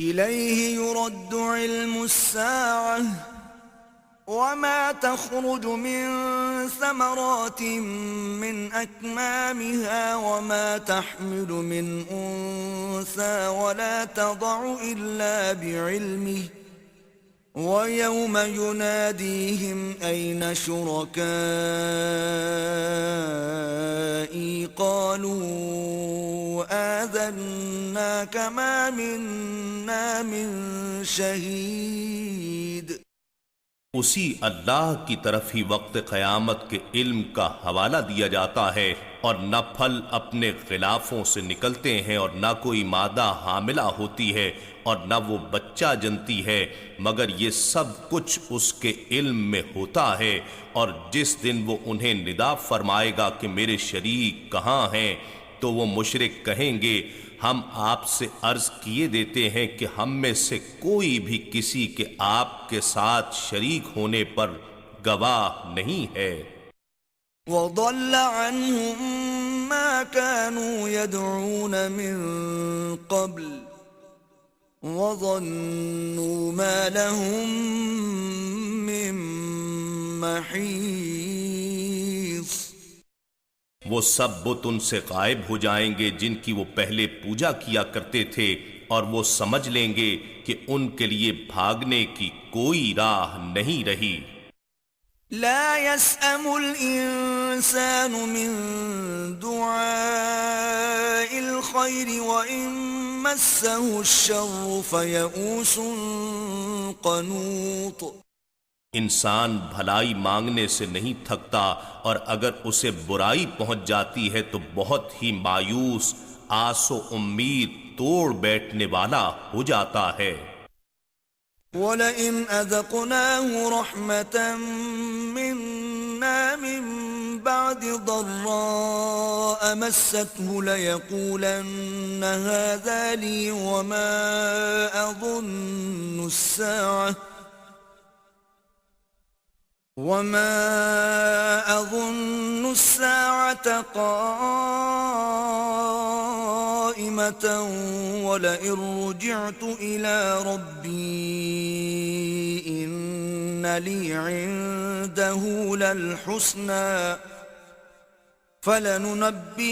إليه يرد علم الساعة وما تخرج من ثمرات من أكمامها وما تحمل من أنثى ولا تضع إلا بعلمه ويوم يناديهم أين شركائي قالوا آذناك ما منا من شهيد۔ اسی اللہ کی طرف ہی وقت قیامت کے علم کا حوالہ دیا جاتا ہے، اور نہ پھل اپنے غلافوں سے نکلتے ہیں اور نہ کوئی مادہ حاملہ ہوتی ہے اور نہ وہ بچہ جنتی ہے، مگر یہ سب کچھ اس کے علم میں ہوتا ہے۔ اور جس دن وہ انہیں ندا فرمائے گا کہ میرے شریک کہاں ہیں، تو وہ مشرک کہیں گے ہم آپ سے عرض کیے دیتے ہیں کہ ہم میں سے کوئی بھی کسی کے آپ کے ساتھ شریک ہونے پر گواہ نہیں ہے۔ وضل عنهم ما كانوا يدعون من قبل وظنوا ما لهم من محيص۔ وہ سب بت ان سے غائب ہو جائیں گے جن کی وہ پہلے پوجا کیا کرتے تھے، اور وہ سمجھ لیں گے کہ ان کے لیے بھاگنے کی کوئی راہ نہیں رہی۔ لا يسأم الإنسان من دعاء الخير وإن مسه الشر فيئوس قنوط۔ انسان بھلائی مانگنے سے نہیں تھکتا، اور اگر اسے برائی پہنچ جاتی ہے تو بہت ہی مایوس، آس و امید توڑ بیٹھنے والا ہو جاتا ہے۔ وَلَئِنْ أَذَقْنَاهُ رَحْمَةً مِّنَّا مِن بَعْدِ ضَرَّاءَ مَسَّتْهُ لَيَقُولَنَّ هَذَا لِي وَمَا أَظُنُّ السَّاعَةَ قَائِمَةً وَلَئِن رُّجِعْتُ إِلَى رَبِّي إِنَّ لِي عِندَهُ لَلْحُسْنَى فَلَنُنَبِّئَنَّ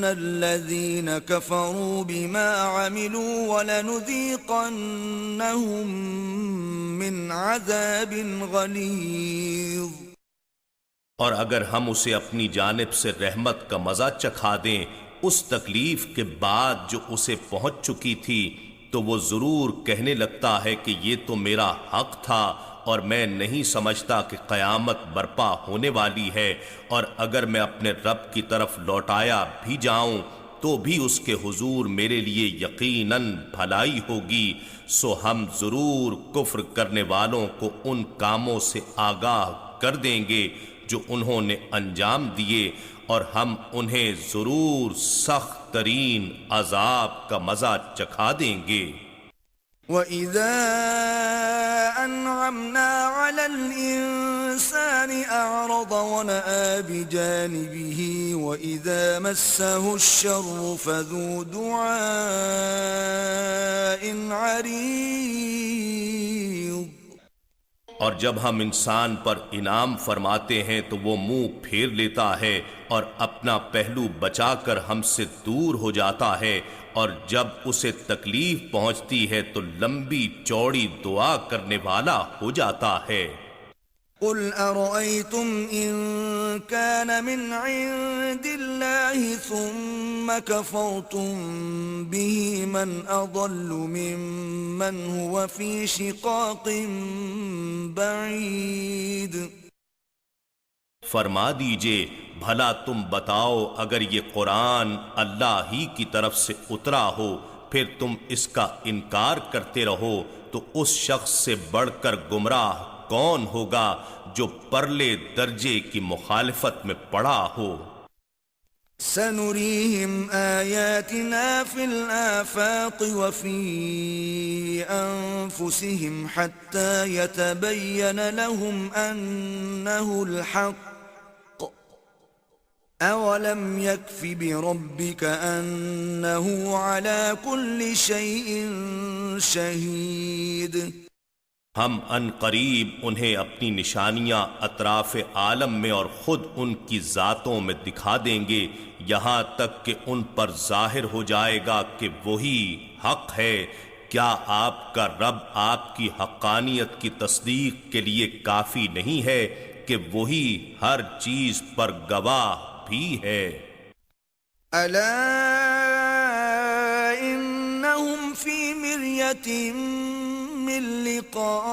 الَّذِينَ كَفَرُوا بِمَا عَمِلُوا وَلَنُذِيقَنَّهُم مِّنْ عَذَابٍ غَلِيظٍ۔ اور اگر ہم اسے اپنی جانب سے رحمت کا مزہ چکھا دیں اس تکلیف کے بعد جو اسے پہنچ چکی تھی، تو وہ ضرور کہنے لگتا ہے کہ یہ تو میرا حق تھا اور میں نہیں سمجھتا کہ قیامت برپا ہونے والی ہے، اور اگر میں اپنے رب کی طرف لوٹایا بھی جاؤں تو بھی اس کے حضور میرے لیے یقیناً بھلائی ہوگی، سو ہم ضرور کفر کرنے والوں کو ان کاموں سے آگاہ کر دیں گے جو انہوں نے انجام دیے، اور ہم انہیں ضرور سخت ترین عذاب کا مزہ چکھا دیں گے۔ وَإِذَا أَنْعَمْنَا عَلَى الْإِنسَانِ أَعْرَضَ وَنَأَىٰ بِجَانِبِهِ وَإِذَا مَسَّهُ الشَّرُّ فَذُو دُعَاءٍ عَرِيضٍ۔ اور جب ہم انسان پر انعام فرماتے ہیں تو وہ منہ پھیر لیتا ہے اور اپنا پہلو بچا کر ہم سے دور ہو جاتا ہے، اور جب اسے تکلیف پہنچتی ہے تو لمبی چوڑی دعا کرنے والا ہو جاتا ہے۔ قُلْ أَرَأَيْتُمْ إِن كَانَ مِنْ عِندِ اللَّهِ ثُمَّ كَفَرْتُمْ بِهِ مَنْ أَضَلُّ مِمَّنْ هُوَ فِي شِقَاقٍ بَعِيدٍ۔ فرما دیجئے بھلا تم بتاؤ اگر یہ قرآن اللہ ہی کی طرف سے اترا ہو پھر تم اس کا انکار کرتے رہو تو اس شخص سے بڑھ کر گمراہ کون ہوگا جو پرلے درجے کی مخالفت میں پڑا ہو۔ سَنُرِيهِمْ آيَاتِنَا فِي الْآفَاقِ وَفِي أَنفُسِهِمْ حَتَّى يَتَبَيَّنَ لَهُمْ أَنَّهُ الْحَقُّ أولم يكف بربك أنه على كل شيء شهيد ہم ان قریب انہیں اپنی نشانیاں اطراف عالم میں اور خود ان کی ذاتوں میں دکھا دیں گے، یہاں تک کہ ان پر ظاہر ہو جائے گا کہ وہی حق ہے۔ کیا آپ کا رب آپ کی حقانیت کی تصدیق کے لیے کافی نہیں ہے کہ وہی ہر چیز پر گواہ بھی ہے؟ ألا إنهم في مرية من لقاء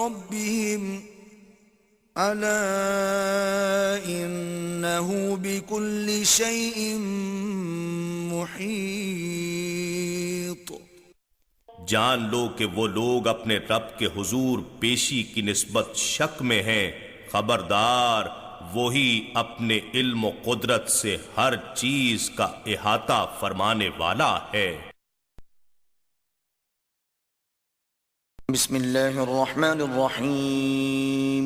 ربهم ألا إنه بكل شيء محيط۔ جان لو کہ وہ لوگ اپنے رب کے حضور پیشی کی نسبت شک میں ہیں، خبردار وہی اپنے علم و قدرت سے ہر چیز کا احاطہ فرمانے والا ہے۔ بسم اللہ الرحمن الرحیم۔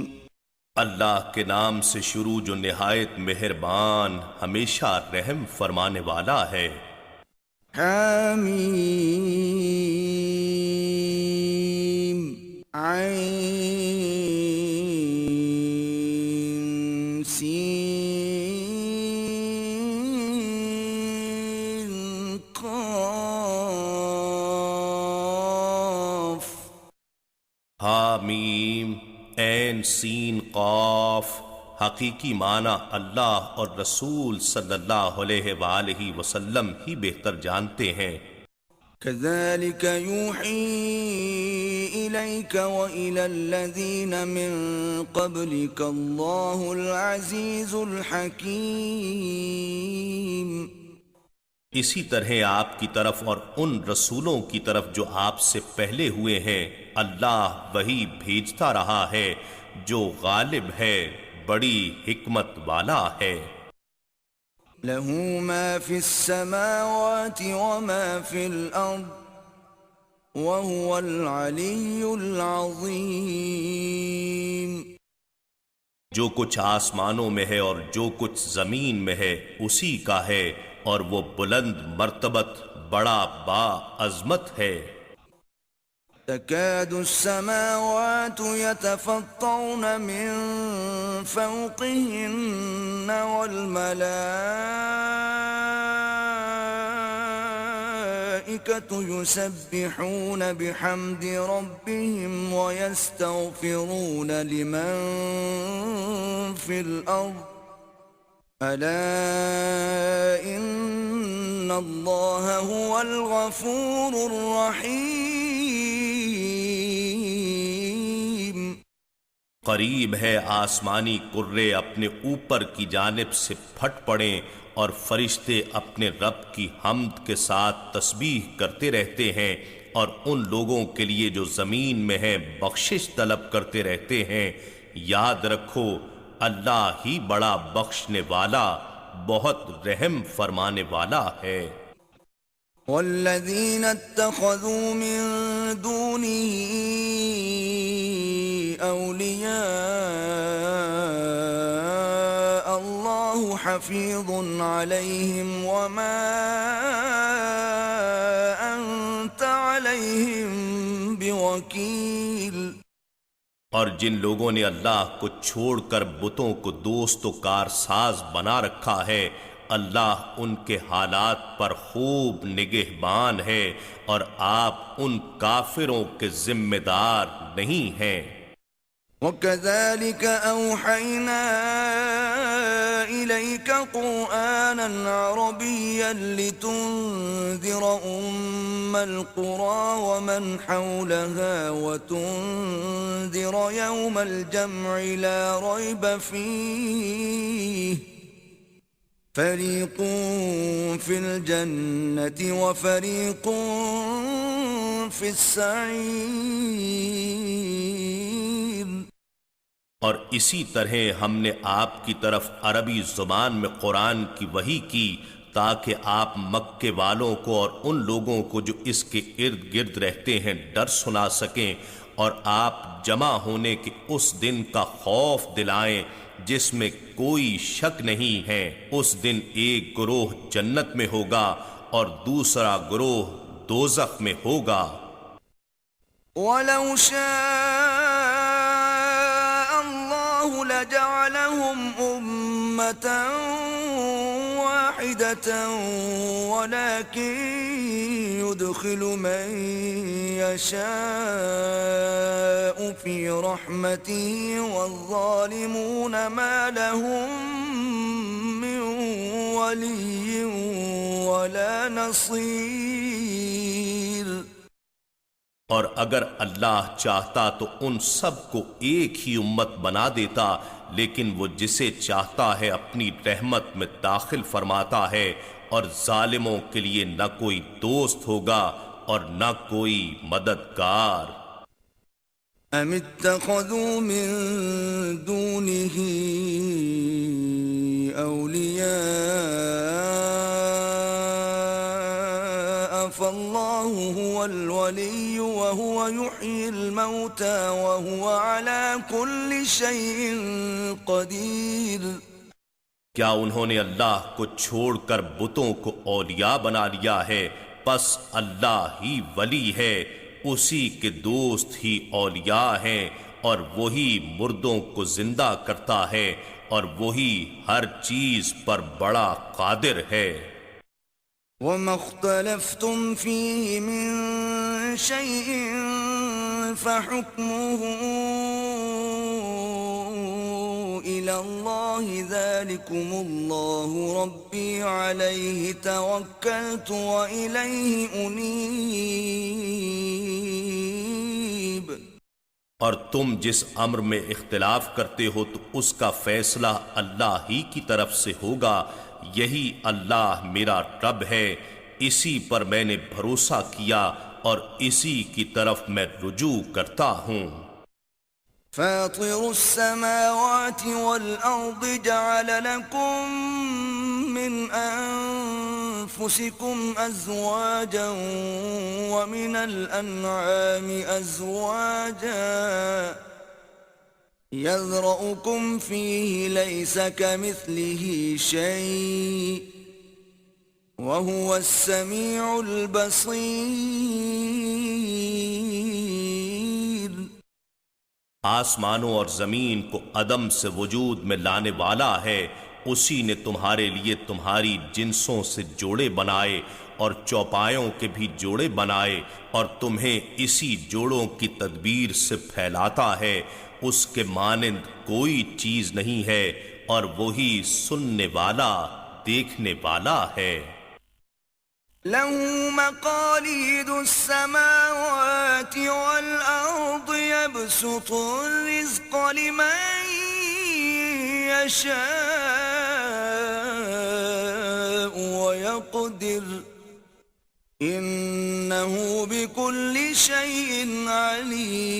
اللہ کے نام سے شروع جو نہایت مہربان ہمیشہ رحم فرمانے والا ہے۔ حامیم عین حامیم عین سین قاف۔ حقیقی معنی اللہ اور رسول صلی اللہ علیہ وآلہ وسلم ہی بہتر جانتے ہیں۔ كذلك يوحي إليك وإلى الذين من قبلك الله العزيز الحكيم۔ اسی طرح آپ کی طرف اور ان رسولوں کی طرف جو آپ سے پہلے ہوئے ہیں اللہ وہی بھیجتا رہا ہے جو غالب ہے، بڑی حکمت والا ہے۔ له ما في السماوات وما في الأرض وهو العلي العظيم۔ جو کچھ آسمانوں میں ہے اور جو کچھ زمین میں ہے اسی کا ہے، اور وہ بلند مرتبت بڑا با عظمت ہے۔ تكاد السماوات يتفطرن من فوقهن والملائكة يسبحون بحمد ربهم ويستغفرون لمن في الأرض ألا إن الله هو الغفور الرحيم۔ قریب ہے آسمانی کرے اپنے اوپر کی جانب سے پھٹ پڑیں اور فرشتے اپنے رب کی حمد کے ساتھ تسبیح کرتے رہتے ہیں، اور ان لوگوں کے لیے جو زمین میں ہیں بخشش طلب کرتے رہتے ہیں۔ یاد رکھو اللہ ہی بڑا بخشنے والا بہت رحم فرمانے والا ہے۔ والذین اتخذوا من دونه اولیاء اللہ حفیظ علیہم وما انت علیہم بوکیل۔ اور جن لوگوں نے اللہ کو چھوڑ کر بتوں کو دوست و کارساز بنا رکھا ہے، اللہ ان کے حالات پر خوب نگہبان ہے، اور آپ ان کافروں کے ذمہ دار نہیں ہیں۔ وَكَذَلِكَ أَوْحَيْنَا إِلَيْكَ قُرْآنًا عَرَبِيًّا لِتُنذِرَ أُمَّ الْقُرَى وَمَنْ حَوْلَهَا وَتُنذِرَ يَوْمَ الْجَمْعِ لَا رَيْبَ فِيهِ فَرِيقٌ فِي الْجَنَّةِ وَفَرِيقٌ فِي السَّعِيرِ۔ اور اسی طرح ہم نے آپ کی طرف عربی زبان میں قرآن کی وحی کی تاکہ آپ مکے والوں کو اور ان لوگوں کو جو اس کے ارد گرد رہتے ہیں ڈر سنا سکیں، اور آپ جمع ہونے کے اس دن کا خوف دلائیں جس میں کوئی شک نہیں ہے، اس دن ایک گروہ جنت میں ہوگا اور دوسرا گروہ دوزخ میں ہوگا۔ وَلَوْ شَاءَ اللَّهُ لَجَعَلَهُمْ أُمَّةً وَاحِدَةً وَلَكِنْ يُدْخِلُ مَنْ يَشَاءُ فِي رَحْمَتِهِ وَالظَّالِمُونَ مَا لَهُمْ مِنْ وَلِيٍّ وَلَا نَصِيرٍ۔ اور اگر اللہ چاہتا تو ان سب کو ایک ہی امت بنا دیتا، لیکن وہ جسے چاہتا ہے اپنی رحمت میں داخل فرماتا ہے، اور ظالموں کے لیے نہ کوئی دوست ہوگا اور نہ کوئی مددگار۔ أَمِ اتَّخَذُوا مِن دُونِهِ أَوْلِيَاءَ فَاللَّهُ هُوَ الْوَلِيُّ وَهُوَ يُحْيِي الْمَوْتَى وَهُوَ عَلَى كُلِّ شَيْءٍ قَدِيرٌ۔ کیا انہوں نے اللہ کو چھوڑ کر بتوں کو اولیاء بنا لیا ہے؟ پس اللہ ہی ولی ہے، اسی کے دوست ہی اولیاء ہیں، اور وہی مردوں کو زندہ کرتا ہے، اور وہی ہر چیز پر بڑا قادر ہے۔ وَمَا اخْتَلَفْتُمْ فِيهِ مِنْ شَيْءٍ فَحُكْمُهُ إِلَى اللَّهِ ذَلِكُمُ اللَّهُ رَبِّي عَلَيْهِ تَوَكَّلْتُ وَإِلَيْهِ أُنِيبُ۔ اور تم جس امر میں اختلاف کرتے ہو تو اس کا فیصلہ اللہ ہی کی طرف سے ہوگا، یہی اللہ میرا رب ہے، اسی پر میں نے بھروسہ کیا اور اسی کی طرف میں رجوع کرتا ہوں۔ فاطر السماوات والأرض جعل لكم من أنفسكم أزواجا ومن الأنعام أزواجا يذرأكم فيه ليس كمثله شيء وهو السميع البصير۔ آسمانوں اور زمین کو عدم سے وجود میں لانے والا ہے، اسی نے تمہارے لیے تمہاری جنسوں سے جوڑے بنائے اور چوپایوں کے بھی جوڑے بنائے، اور تمہیں اسی جوڑوں کی تدبیر سے پھیلاتا ہے، اس کے مانند کوئی چیز نہیں ہے، اور وہی سننے والا دیکھنے والا ہے۔ له مقاليد السماوات والأرض يبسط الرزق لمن يشاء ويقدر إنه بكل شيء عليم۔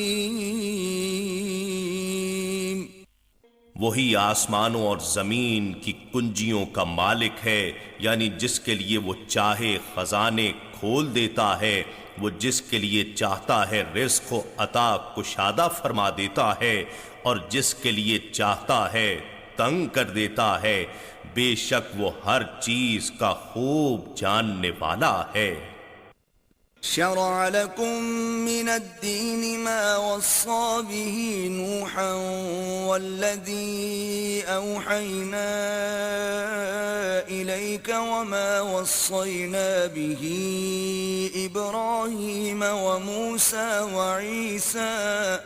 وہی آسمانوں اور زمین کی کنجیوں کا مالک ہے، یعنی جس کے لیے وہ چاہے خزانے کھول دیتا ہے، وہ جس کے لیے چاہتا ہے رزق و عطا کشادہ فرما دیتا ہے، اور جس کے لیے چاہتا ہے تنگ کر دیتا ہے، بے شک وہ ہر چیز کا خوب جاننے والا ہے۔ شرع لكم من الدين ما وصى به نوحا والذي أوحينا إليك وما وصينا به إبراهيم وموسى وعيسى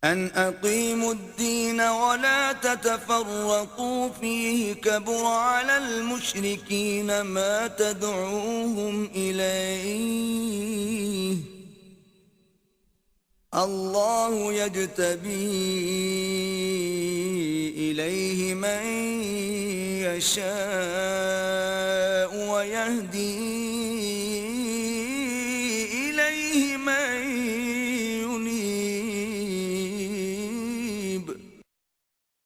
أن أقيموا الدين ولا تتفرقوا فيه كبر على المشركين ما تدعوهم إليه الله يجتبي إليه من يشاء ويهدي إليه من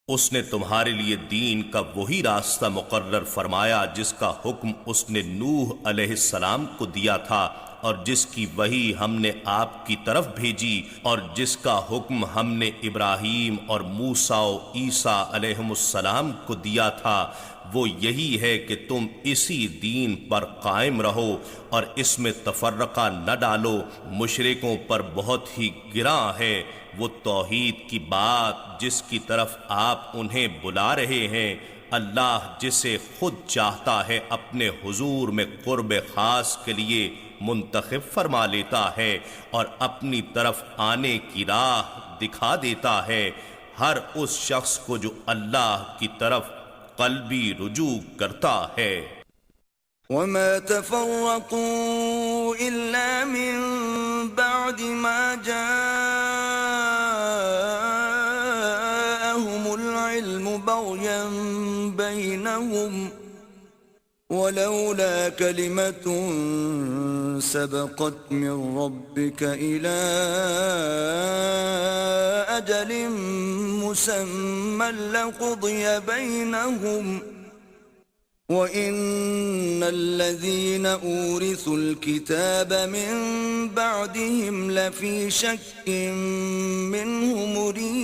اس نے تمہارے لیے دین کا وہی راستہ مقرر فرمایا جس کا حکم اس نے نوح علیہ السلام کو دیا تھا، اور جس کی وحی ہم نے آپ کی طرف بھیجی اور جس کا حکم ہم نے ابراہیم اور موسیٰ و عیسیٰ علیہم السلام کو دیا تھا، وہ یہی ہے کہ تم اسی دین پر قائم رہو اور اس میں تفرقہ نہ ڈالو۔ مشرکوں پر بہت ہی گراں ہے وہ توحید کی بات جس کی طرف آپ انہیں بلا رہے ہیں۔ اللہ جسے خود چاہتا ہے اپنے حضور میں قرب خاص کے لیے منتخب فرما لیتا ہے اور اپنی طرف آنے کی راہ دکھا دیتا ہے ہر اس شخص کو جو اللہ کی طرف قلبی رجوع کرتا ہے۔ وما تفرقوا إلا من بعد ما جاءهم العلم بغيا بينهم ولولا كلمة سبقت من ربك إلى أجل مسمى لقضي بينهم وَإِنَّ الَّذِينَ أُورِثُوا الْكِتَابَ مِن بَعْدِهِمْ لَفِي شَكٍّ مِّنْهُ مُرِيبٍ۔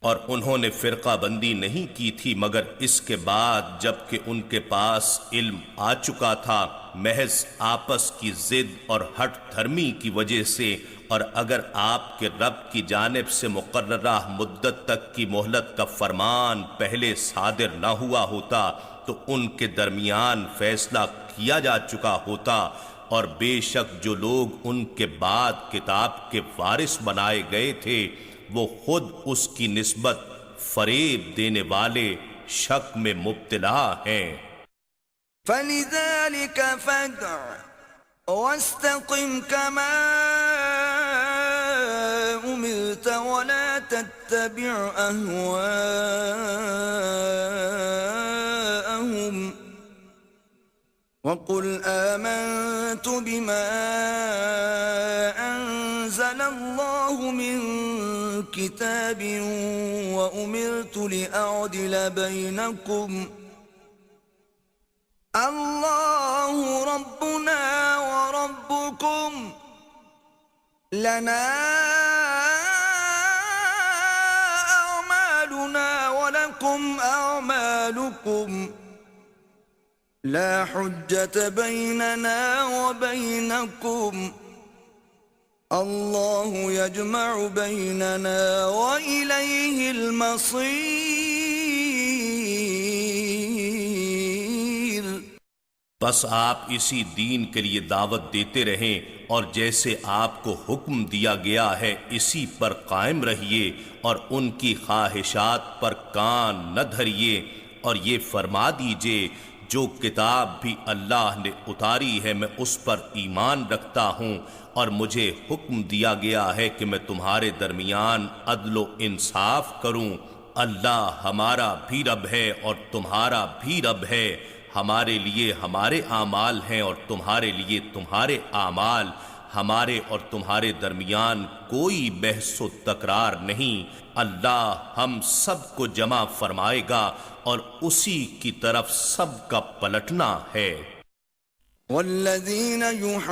اور انہوں نے فرقہ بندی نہیں کی تھی مگر اس کے بعد جب کہ ان کے پاس علم آ چکا تھا، محض آپس کی ضد اور ہٹ دھرمی کی وجہ سے۔ اور اگر آپ کے رب کی جانب سے مقررہ مدت تک کی مہلت کا فرمان پہلے صادر نہ ہوا ہوتا تو ان کے درمیان فیصلہ کیا جا چکا ہوتا، اور بے شک جو لوگ ان کے بعد کتاب کے وارث بنائے گئے تھے وہ خود اس کی نسبت فریب دینے والے شک میں مبتلا ہیں۔ فَلِذَلِكَ فَادْعُ وَاسْتَقِمْ كَمَا أُمِرْتَ وَلَا تَتَّبِعْ أَهْوَاءَهُمْ وَقُلْ آمَنْتُ بِمَا أَنزَلَ اللَّهُ مِنْ كِتَابٍ وَأُمِرْتُ لِأَعْدِلَ بَيْنَكُمْ اللَّهُ رَبُّنَا وَرَبُّكُمْ لَنَا أَعْمَالُنَا وَلَكُمْ أَعْمَالُكُمْ لا حجة بيننا وبينكم الله يجمع بيننا وإليه المصير۔ بس آپ اسی دین کے لیے دعوت دیتے رہیں اور جیسے آپ کو حکم دیا گیا ہے اسی پر قائم رہیے اور ان کی خواہشات پر کان نہ دھریے، اور یہ فرما دیجئے جو کتاب بھی اللہ نے اتاری ہے میں اس پر ایمان رکھتا ہوں، اور مجھے حکم دیا گیا ہے کہ میں تمہارے درمیان عدل و انصاف کروں۔ اللہ ہمارا بھی رب ہے اور تمہارا بھی رب ہے، ہمارے لیے ہمارے اعمال ہیں اور تمہارے لیے تمہارے اعمال، ہمارے اور تمہارے درمیان کوئی بحث و تکرار نہیں۔ اللہ ہم سب کو جمع فرمائے گا اور اسی کی طرف سب کا پلٹنا ہے۔ والذین یحاجون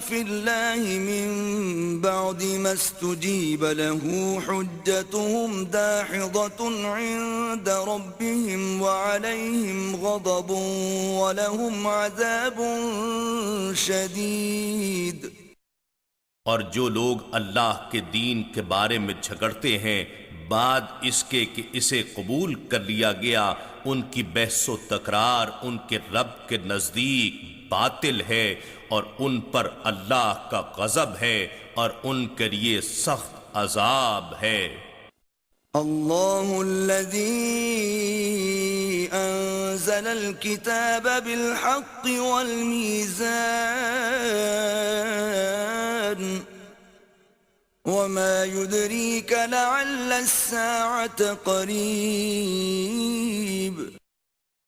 فی اللہ من بعد ما استجیب له حجتهم داحضة عند ربهم وعلیہم غضب ولهم عذاب شدید۔ اور جو لوگ اللہ کے دین کے بارے میں جھگڑتے ہیں بعد اس کے کہ اسے قبول کر لیا گیا، ان کی بحث و تکرار ان کے رب کے نزدیک باطل ہے اور ان پر اللہ کا غضب ہے اور ان کے لیے سخت عذاب ہے۔ اللہ الذی انزل الكتاب بالحق والمیزان وما يدريك لعل الساعة قريب۔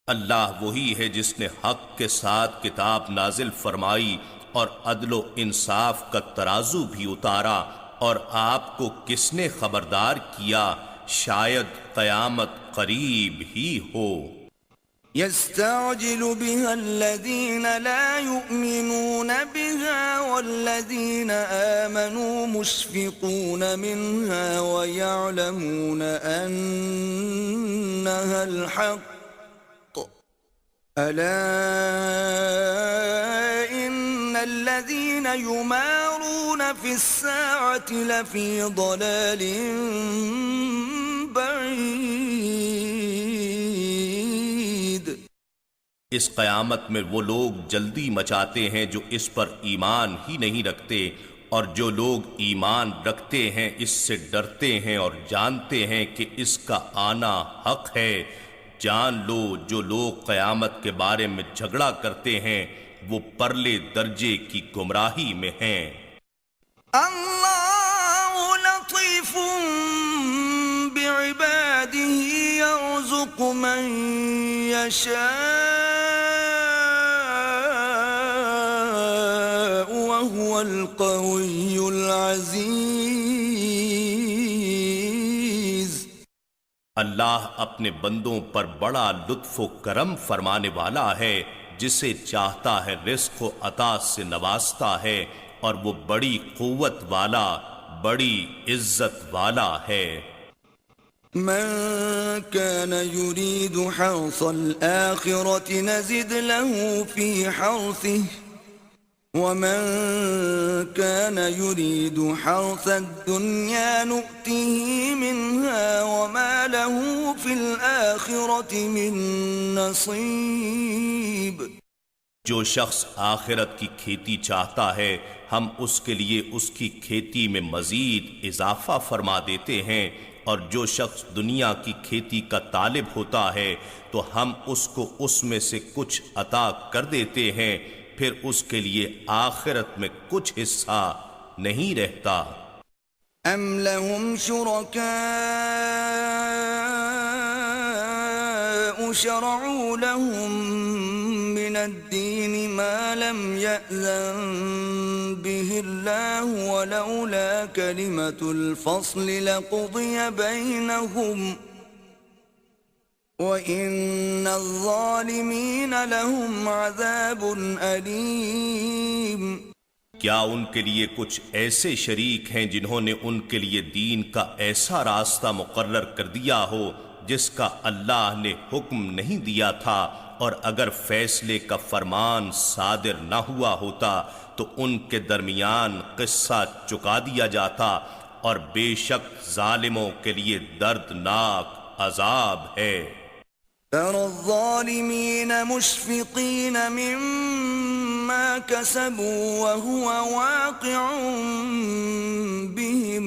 اللہ وہی ہے جس نے حق کے ساتھ کتاب نازل فرمائی اور عدل و انصاف کا ترازو بھی اتارا، اور آپ کو کس نے خبردار کیا شاید قیامت قریب ہی ہو۔ يستعجل بها الذين لا يؤمنون بها والذين آمنوا مشفقون منها ويعلمون أنها الحق ألا إن الذين يمارون في الساعة لفي ضلال بعيد۔ اس قیامت میں وہ لوگ جلدی مچاتے ہیں جو اس پر ایمان ہی نہیں رکھتے، اور جو لوگ ایمان رکھتے ہیں اس سے ڈرتے ہیں اور جانتے ہیں کہ اس کا آنا حق ہے۔ جان لو جو لوگ قیامت کے بارے میں جھگڑا کرتے ہیں وہ پرلے درجے کی گمراہی میں ہیں۔ اللہ لطیف بعباده يرزق من يشاء وهو القوي العزيز۔ اللہ اپنے بندوں پر بڑا لطف و کرم فرمانے والا ہے، جسے چاہتا ہے رزق و عطا سے نوازتا ہے، اور وہ بڑی قوت والا، بڑی عزت والا ہے۔ من كان يريد حرث الآخرة نزد له في حرثه ومن كان يريد حرث الدنيا نؤته منها وما له في الآخرة من نصيب۔ جو شخص آخرت کی کھیتی چاہتا ہے ہم اس کے لیے اس کی کھیتی میں مزید اضافہ فرما دیتے ہیں، اور جو شخص دنیا کی کھیتی کا طالب ہوتا ہے تو ہم اس کو اس میں سے کچھ عطا کر دیتے ہیں، پھر اس کے لیے آخرت میں کچھ حصہ نہیں رہتا۔ ام لهم شركاء شرعوا لهم من الدين ما لم يأذن به الله ولولا كلمة الفصل لقضي بينهم وإن الظالمين لهم عذاب أليم۔ کیا ان کے لیے کچھ ایسے شریک ہیں جنہوں نے ان کے لیے دین کا ایسا راستہ مقرر کر دیا ہو جس کا اللہ نے حکم نہیں دیا تھا، اور اگر فیصلے کا فرمان صادر نہ ہوا ہوتا تو ان کے درمیان قصہ چکا دیا جاتا، اور بے شک ظالموں کے لیے دردناک عذاب ہے۔ ترى الظالمين مشفقين مما كسبوا وهو واقع بهم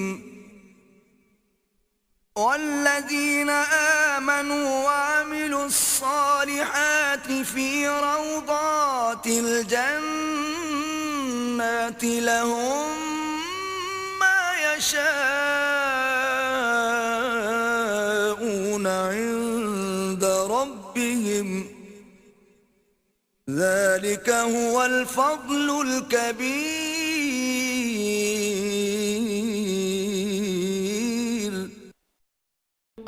والذين آمنوا وعملوا الصالحات في روضات الجنات لهم ما يشاءون عند ربهم ذلك هو الفضل الكبير۔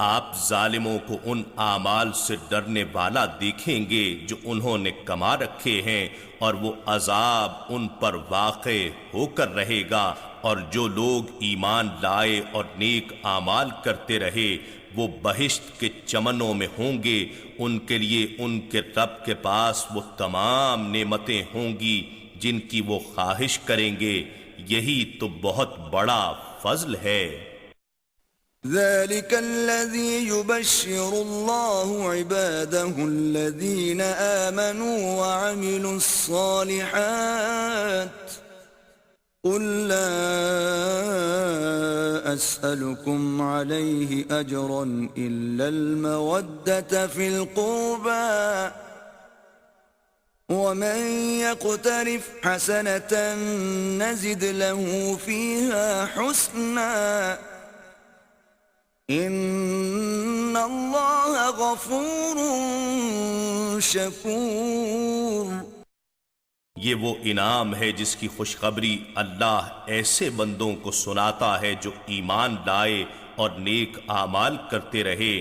آپ ظالموں کو ان اعمال سے ڈرنے والا دیکھیں گے جو انہوں نے کما رکھے ہیں، اور وہ عذاب ان پر واقع ہو کر رہے گا، اور جو لوگ ایمان لائے اور نیک اعمال کرتے رہے وہ بہشت کے چمنوں میں ہوں گے، ان کے لیے ان کے رب کے پاس وہ تمام نعمتیں ہوں گی جن کی وہ خواہش کریں گے، یہی تو بہت بڑا فضل ہے۔ ذلك الذي يبشر الله عباده الذين آمنوا وعملوا الصالحات قل لا أسألكم عليه أجرا إلا المودة في القربى ومن يقترف حسنة نزد له فيها حسنا ان اللہ غفور شکور۔ یہ وہ انعام ہے جس کی خوشخبری اللہ ایسے بندوں کو سناتا ہے جو ایمان لائے اور نیک اعمال کرتے رہے۔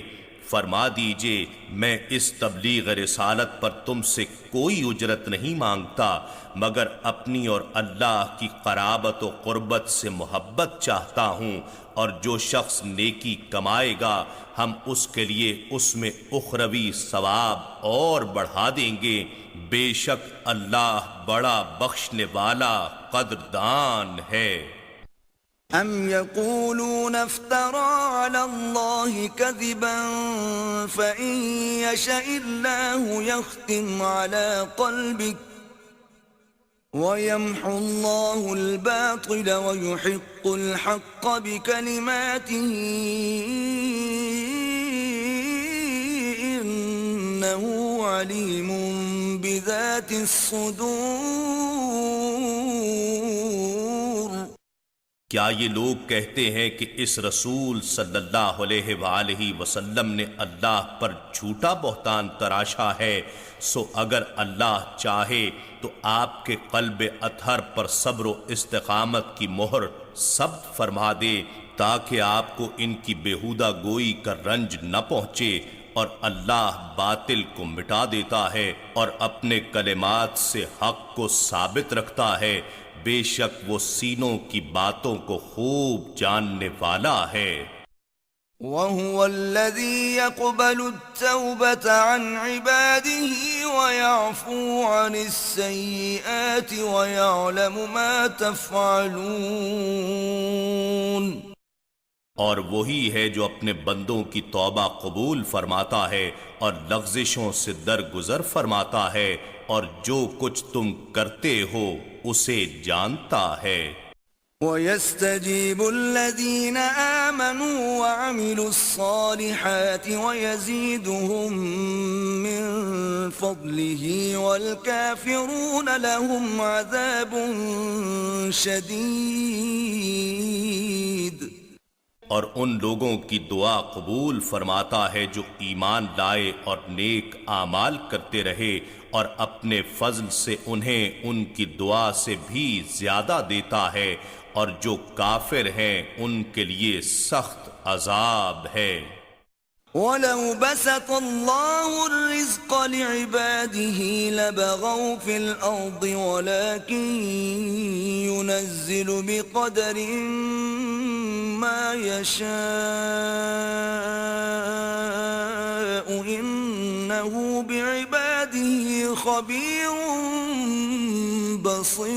فرما دیجئے میں اس تبلیغ رسالت پر تم سے کوئی اجرت نہیں مانگتا مگر اپنی اور اللہ کی قرابت و قربت سے محبت چاہتا ہوں، اور جو شخص نیکی کمائے گا ہم اس کے لیے اس میں اخروی ثواب اور بڑھا دیں گے۔ بے شک اللہ بڑا بخشنے والا قدردان ہے۔ أم يقولون افترى على الله كذبا فإن يشاء الله يختم على قلبك ويمحو الله الباطل ويحق الحق بكلماته إنه عليم بذات الصدور۔ کیا یہ لوگ کہتے ہیں کہ اس رسول صلی اللہ علیہ وآلہ وسلم نے اللہ پر جھوٹا بہتان تراشا ہے؟ سو اگر اللہ چاہے تو آپ کے قلب اطہر پر صبر و استقامت کی مہر ثبت فرما دے تاکہ آپ کو ان کی بیہودہ گوئی کا رنج نہ پہنچے، اور اللہ باطل کو مٹا دیتا ہے اور اپنے کلمات سے حق کو ثابت رکھتا ہے۔ بے شک وہ سینوں کی باتوں کو خوب جاننے والا ہے۔ وَهُوَ الَّذِي يَقْبَلُ التَّوْبَةَ عَنْ عِبَادِهِ وَيَعْفُو عَنِ السَّيِّئَاتِ وَيَعْلَمُ مَا تَفْعَلُونَ۔ اور وہی ہے جو اپنے بندوں کی توبہ قبول فرماتا ہے اور لغزشوں سے درگزر فرماتا ہے، اور جو کچھ تم کرتے ہو اسے جانتا ہے۔ وَيَسْتَجِيبُ الَّذِينَ آمَنُوا وَعَمِلُوا الصَّالِحَاتِ وَيَزِيدُهُم مِّن فَضْلِهِ وَالْكَافِرُونَ لَهُمْ عَذَابٌ شَدِيدٌ۔ اور ان لوگوں کی دعا قبول فرماتا ہے جو ایمان لائے اور نیک اعمال کرتے رہے، اور اپنے فضل سے انہیں ان کی دعا سے بھی زیادہ دیتا ہے، اور جو کافر ہیں ان کے لیے سخت عذاب ہے۔ وَلَوْ بَسَطَ اللَّهُ الرِّزْقَ لِعِبَادِهِ لَبَغَوْا فِي الْأَرْضِ وَلَكِن يُنَزِّلُ بِقَدَرٍ مَا يَشَاءُ إِنَّهُ بِعِبَادِهِ خَبِيرٌ بَصِيرٌ۔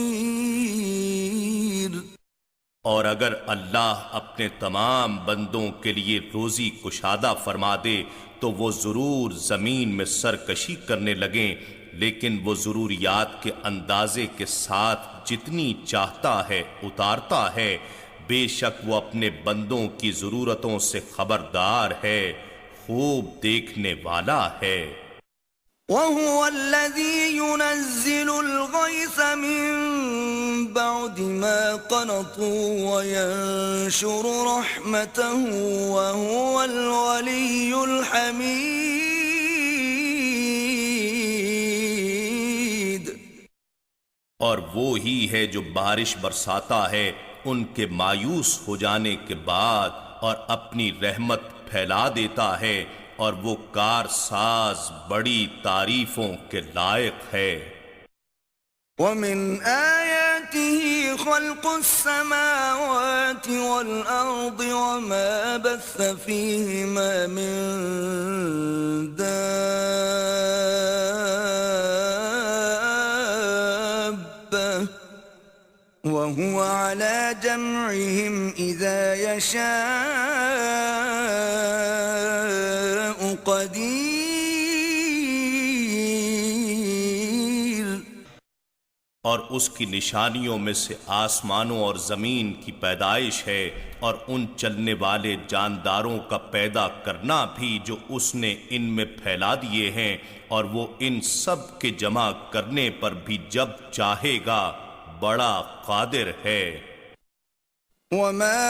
اور اگر اللہ اپنے تمام بندوں کے لیے روزی کشادہ فرما دے تو وہ ضرور زمین میں سرکشی کرنے لگیں، لیکن وہ ضروریات کے اندازے کے ساتھ جتنی چاہتا ہے اتارتا ہے۔ بے شک وہ اپنے بندوں کی ضرورتوں سے خبردار ہے، خوب دیکھنے والا ہے۔ وَهُوَ الَّذِي يُنَزِّلُ الْغَيْثَ مِن بَعْدِ مَا قَنَطُوا وَيَنشُرُ رَحْمَتَهُ وَهُوَ الْوَلِيُّ الْحَمِيدُ۔ اور وہ ہی ہے جو بارش برساتا ہے ان کے مایوس ہو جانے کے بعد، اور اپنی رحمت پھیلا دیتا ہے، اور وہ کارساز بڑی تعریفوں کے لائق ہے۔ وَمِنْ آيَاتِهِ خَلْقُ السَّمَاوَاتِ وَالْأَرْضِ وَمَا بَثَّ فِيهِمَا مِن دَابَّةٍ وَهُوَ عَلَى جَمْعِهِمْ إِذَا يَشَاءُ قَدِيرٌ۔ اور اس کی نشانیوں میں سے آسمانوں اور زمین کی پیدائش ہے، اور ان چلنے والے جانداروں کا پیدا کرنا بھی جو اس نے ان میں پھیلا دیے ہیں، اور وہ ان سب کے جمع کرنے پر بھی جب چاہے گا بڑا قادر ہے۔ وَمَا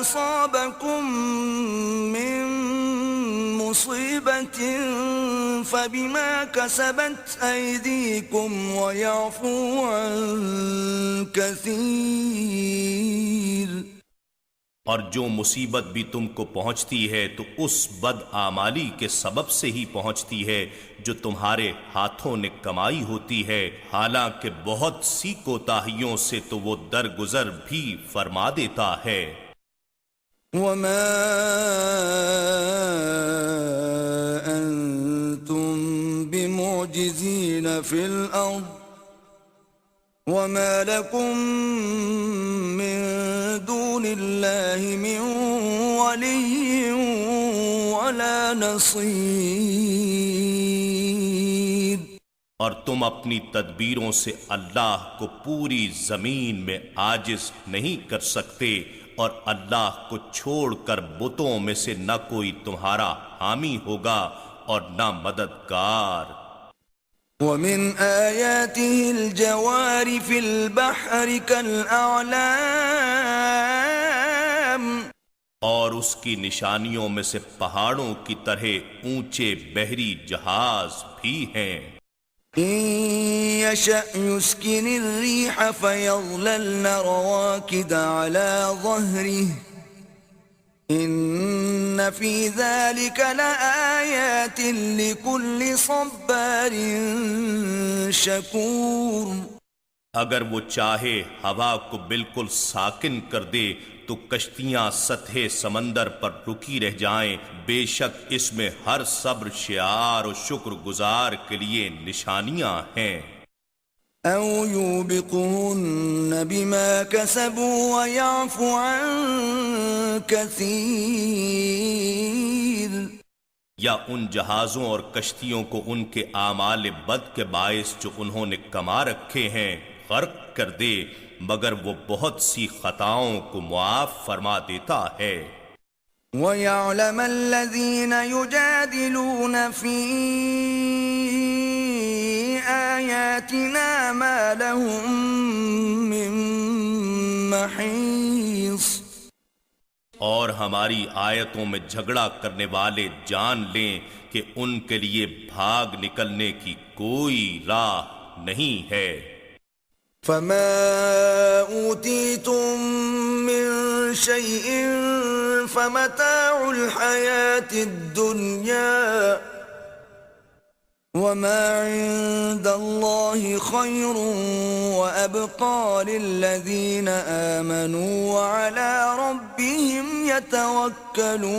أَصَابَكُم مِّن مُّصِيبَةٍ فَبِمَا كَسَبَتْ أَيْدِيكُمْ وَيَعْفُو عَن كَثِيرٍ۔ اور جو مصیبت بھی تم کو پہنچتی ہے تو اس بدعمالی کے سبب سے ہی پہنچتی ہے جو تمہارے ہاتھوں نے کمائی ہوتی ہے، حالانکہ بہت سی کوتاہیوں سے تو وہ درگزر بھی فرما دیتا ہے۔ وما أنتم بمعجزين في الأرض وما لكم من دون الله من ولي ولا نصير۔ اور تم اپنی تدبیروں سے اللہ کو پوری زمین میں عاجز نہیں کر سکتے، اور اللہ کو چھوڑ کر بتوں میں سے نہ کوئی تمہارا حامی ہوگا اور نہ مددگار۔ ومن آياته الجوار في البحر كالأعلام، اور اس کی نشانیوں میں سے پہاڑوں کی طرح اونچے بحری جہاز بھی ہیں۔ إن يشأ يسكن الريح فيظللن رواكد على ظهره إن في ذلك لآيات لكل صبار شكور۔ اگر وہ چاہے ہوا کو بالکل ساکن کر دے تو کشتیاں سطح سمندر پر رکی رہ جائیں، بے شک اس میں ہر صبر شعار و شکر گزار کے لیے نشانیاں ہیں۔ أو يوبقهن بما كسبوا ويعفو عن كثير، یا ان جہازوں اور کشتیوں کو ان کے اعمال بد کے باعث جو انہوں نے کما رکھے ہیں غرق کر دے، مگر وہ بہت سی خطاؤں کو معاف فرما دیتا ہے۔ وَيَعْلَمَ الَّذِينَ يُجَادِلُونَ فِي آيَاتِنَا مَا لَهُم مِّن مَّحِيصٍ، اور ہماری آیتوں میں جھگڑا کرنے والے جان لیں کہ ان کے لیے بھاگ نکلنے کی کوئی راہ نہیں ہے۔ فَمَا أُوتِيتُم مِّن شَيْءٍ فَمَتَاعُ الْحَيَاةِ الدُّنْيَا وَمَا عِندَ اللَّهِ خَيْرٌ وَأَبْقَىٰ لِلَّذِينَ آمَنُوا وَعَلَىٰ رَبِّهِمْ يَتَوَكَّلُونَ۔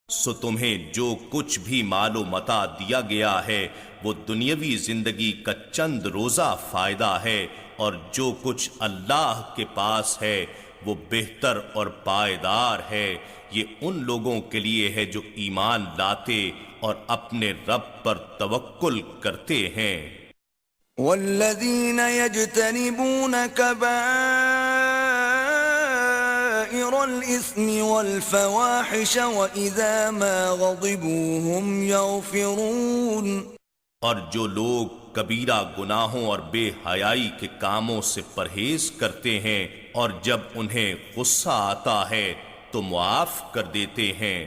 سو تمہیں جو کچھ بھی مال و متاع دیا گیا ہے وہ دنیاوی زندگی کا چند روزہ فائدہ ہے، اور جو کچھ اللہ کے پاس ہے وہ بہتر اور پائیدار ہے۔ یہ ان لوگوں کے لیے ہے جو ایمان لاتے اور اپنے رب پر توکل کرتے ہیں۔ والذین یجتنبون کبائر الإثم والفواحش وإذا ما غضبوا هم یغفرون، اور جو لوگ کبیرہ گناہوں اور بے حیائی کے کاموں سے پرہیز کرتے ہیں اور جب انہیں غصہ آتا ہے تو معاف کر دیتے ہیں۔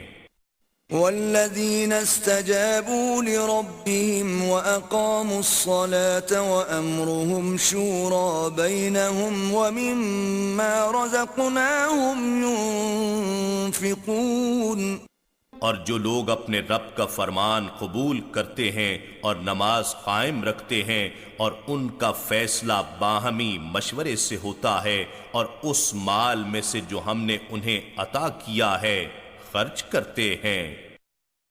والذین استجابوا لربهم وأقاموا الصلاة وأمرهم شورى بينهم ومما رزقناهم ينفقون، اور جو لوگ اپنے رب کا فرمان قبول کرتے ہیں اور نماز قائم رکھتے ہیں اور ان کا فیصلہ باہمی مشورے سے ہوتا ہے اور اس مال میں سے جو ہم نے انہیں عطا کیا ہے خرچ کرتے ہیں۔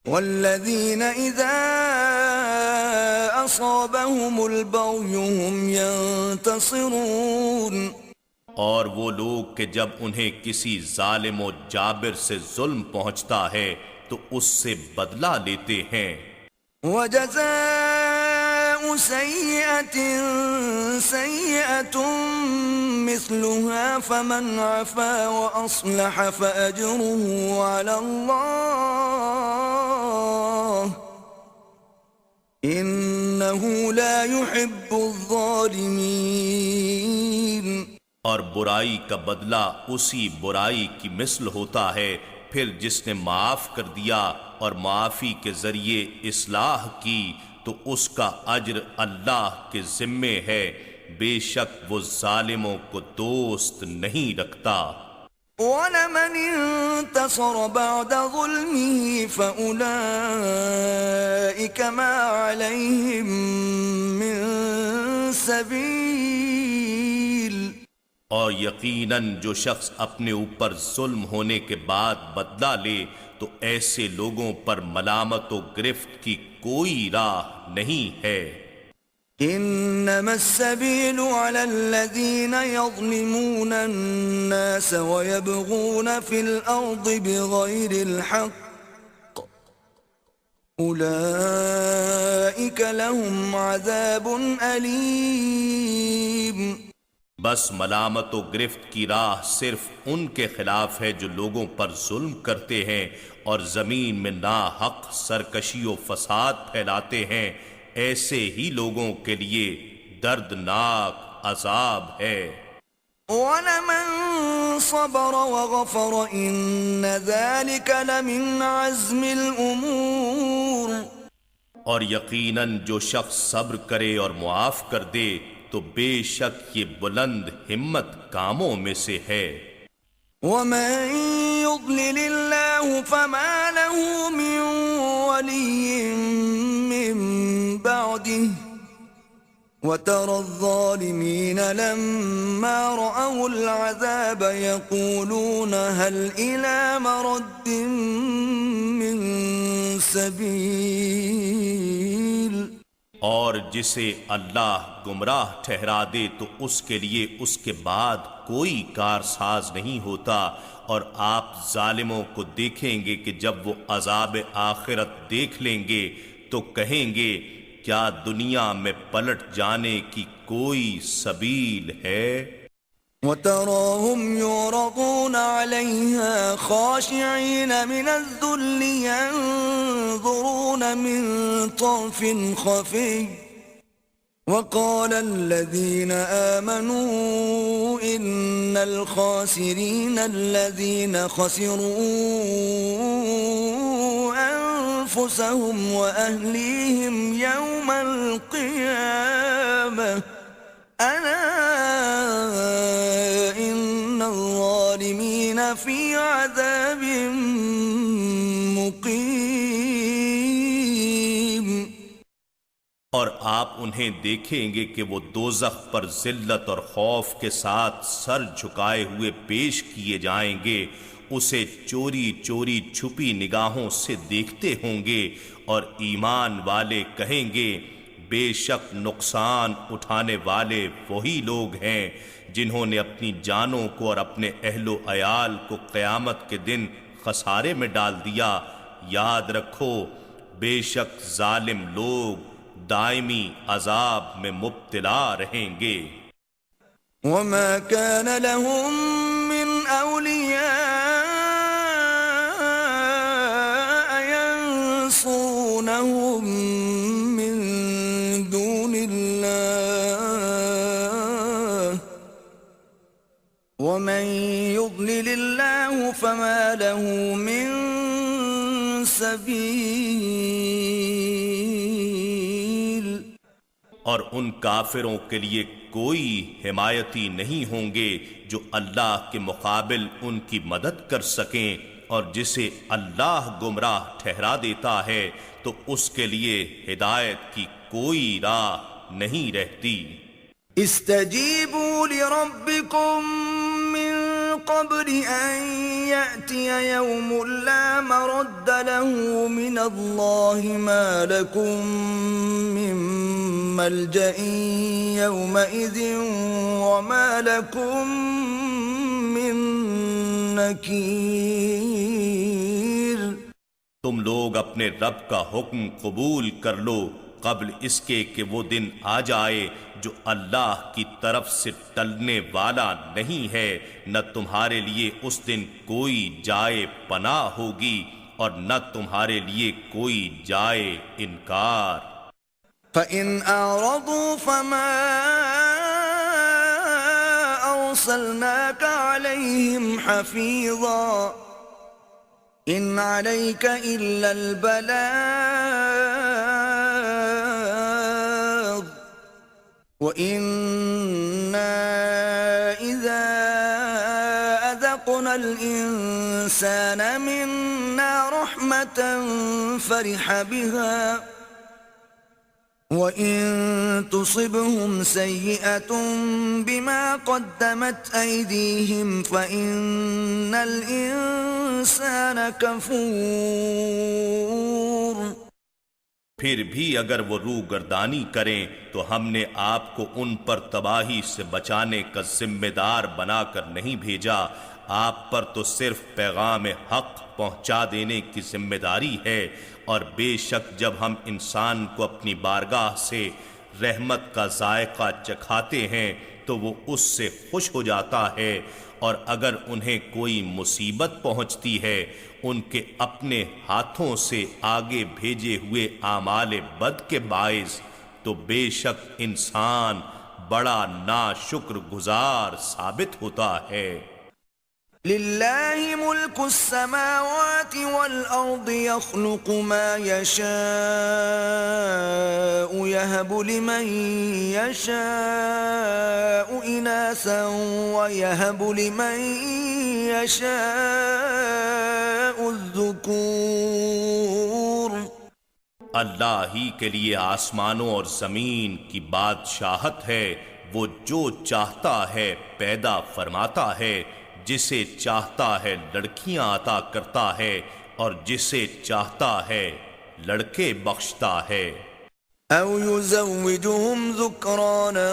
والذین اذا اصابهم البغی هم ينتصرون، اور وہ لوگ کہ جب انہیں کسی ظالم و جابر سے ظلم پہنچتا ہے تو اس سے بدلہ لیتے ہیں۔ وجزاء سیئۃ سیئۃ مثلها فمن عفا واصلح فاجره علی اللہ انہ لا يحب الظالمین۔ اور برائی کا بدلہ اسی برائی کی مثل ہوتا ہے، پھر جس نے معاف کر دیا اور معافی کے ذریعے اصلاح کی تو اس کا اجر اللہ کے ذمے ہے، بے شک وہ ظالموں کو دوست نہیں رکھتا۔ وَلَمَنِ انتصر بعد ظلمه فأولئك ما عليهم من سبيل۔ اور یقیناً جو شخص اپنے اوپر ظلم ہونے کے بعد بدلہ لے تو ایسے لوگوں پر ملامت و گرفت کی کوئی راہ نہیں ہے۔ انما السبيل على الذين يظلمون الناس ويبغون في الارض بغير الحق اولئك لهم عذاب اليم۔ بس ملامت و گرفت کی راہ صرف ان کے خلاف ہے جو لوگوں پر ظلم کرتے ہیں اور زمین میں ناحق سرکشی و فساد پھیلاتے ہیں، ایسے ہی لوگوں کے لیے دردناک عذاب ہے۔ وَلَمَن صَبَرَ وَغَفَرَ إِنَّ ذَلِكَ لَمِنْ عَزْمِ الْأُمُورِ۔ اور یقیناً جو شخص صبر کرے اور معاف کر دے تو بے شک یہ بلند ہمت کاموں میں سے ہے۔ وَمَن يُضْلِلِ اللَّهُ فَمَا لَهُ مِن وَلِيٍّ مِّن بَعْدِهِ وَتَرَى الظَّالِمِينَ لَمَّا رَأَوُا الْعَذَابَ يَقُولُونَ هَلْ إِلَى مَرَدٍّ مِّن سَبِيلٍ۔ اور جسے اللہ گمراہ ٹھہرا دے تو اس کے لیے اس کے بعد کوئی کارساز نہیں ہوتا، اور آپ ظالموں کو دیکھیں گے کہ جب وہ عذاب آخرت دیکھ لیں گے تو کہیں گے کیا دنیا میں پلٹ جانے کی کوئی سبیل ہے؟ وَتَرَاهُمْ يُعْرَضُونَ عَلَيْهَا خَاشِعِينَ مِنَ الذُّلِّ يَنظُرُونَ مِن طَرْفٍ خَفِيٍّ وَقَالَ الَّذِينَ آمَنُوا إِنَّ الْخَاسِرِينَ الَّذِينَ خَسِرُوا أَنفُسَهُمْ وَأَهْلِيهِمْ يَوْمَ الْقِيَامَةِ أَلَا إِنَّ الظَّالِمِينَ فِي عَذَابٍ مُقِيمٍ۔ اور آپ انہیں دیکھیں گے کہ وہ دوزخ پر ذلت اور خوف کے ساتھ سر جھکائے ہوئے پیش کیے جائیں گے، اسے چوری چوری چھپی نگاہوں سے دیکھتے ہوں گے، اور ایمان والے کہیں گے بے شک نقصان اٹھانے والے وہی لوگ ہیں جنہوں نے اپنی جانوں کو اور اپنے اہل و عیال کو قیامت کے دن خسارے میں ڈال دیا۔ یاد رکھو بے شک ظالم لوگ دائمی عذاب میں مبتلا رہیں گے۔ وَمَا كَانَ لَهُم مِّنْ أَوْلِيَاءَ يَنصُرُونَهُم مِّن دُونِ اللَّهِ وَمَن يُضْلِلِ اللَّهُ فَمَا لَهُ مِن سَبِيلٍ۔ اور ان کافروں کے لیے کوئی حمایتی نہیں ہوں گے جو اللہ کے مقابل ان کی مدد کر سکیں، اور جسے اللہ گمراہ ٹھہرا دیتا ہے تو اس کے لیے ہدایت کی کوئی راہ نہیں رہتی۔ استجیبوا لربکم من قبل ان یأتی یوم لا مرد له من اللہ ما لکم من ملجأ یومئذ وما لکم من نکیر۔ تم لوگ اپنے رب کا حکم قبول کر لو قبل اس کے کہ وہ دن آ جائے جو اللہ کی طرف سے ٹلنے والا نہیں ہے، نہ تمہارے لیے اس دن کوئی جائے پناہ ہوگی اور نہ تمہارے لیے کوئی جائے انکار۔ فَإِنْ أَعْرَضُوا فَمَا أَرْسَلْنَاكَ عَلَيْهِمْ حَفِيظًا إِنْ عَلَيْكَ إِلَّا الْبَلَاغُ وَإِنَّا إِذَا أَذَقْنَا الْإِنسَانَ مِنَّا رَحْمَةً فَرِحَ بِهَا وَإِن تُصِبْهُمْ سَيِّئَةٌ بِمَا قَدَّمَتْ أَيْدِيهِمْ فَإِنَّ الْإِنسَانَ كَفُورٌ پھر بھی اگر وہ روگردانی کریں تو ہم نے آپ کو ان پر تباہی سے بچانے کا ذمہ دار بنا کر نہیں بھیجا، آپ پر تو صرف پیغام حق پہنچا دینے کی ذمہ داری ہے، اور بے شک جب ہم انسان کو اپنی بارگاہ سے رحمت کا ذائقہ چکھاتے ہیں تو وہ اس سے خوش ہو جاتا ہے، اور اگر انہیں کوئی مصیبت پہنچتی ہے ان کے اپنے ہاتھوں سے آگے بھیجے ہوئے اعمال بد کے باعث، تو بے شک انسان بڑا ناشکر گزار ثابت ہوتا ہے۔ لِلَّهِ مُلْكُ السَّمَاوَاتِ وَالْأَرْضِ يَخْلُقُ مَا يَشَاءُ يَهَبُ لِمَن يَشَاءُ إِنَاثًا وَيَهَبُ لِمَن يَشَاءُ الذُّكُورَ اللہ ہی کے لیے آسمانوں اور زمین کی بادشاہت ہے، وہ جو چاہتا ہے پیدا فرماتا ہے، جسے چاہتا ہے لڑکیاں عطا کرتا ہے اور جسے چاہتا ہے لڑکے بخشتا ہے۔ أَوْ يُزَوِّجُهُمْ ذُكْرَانًا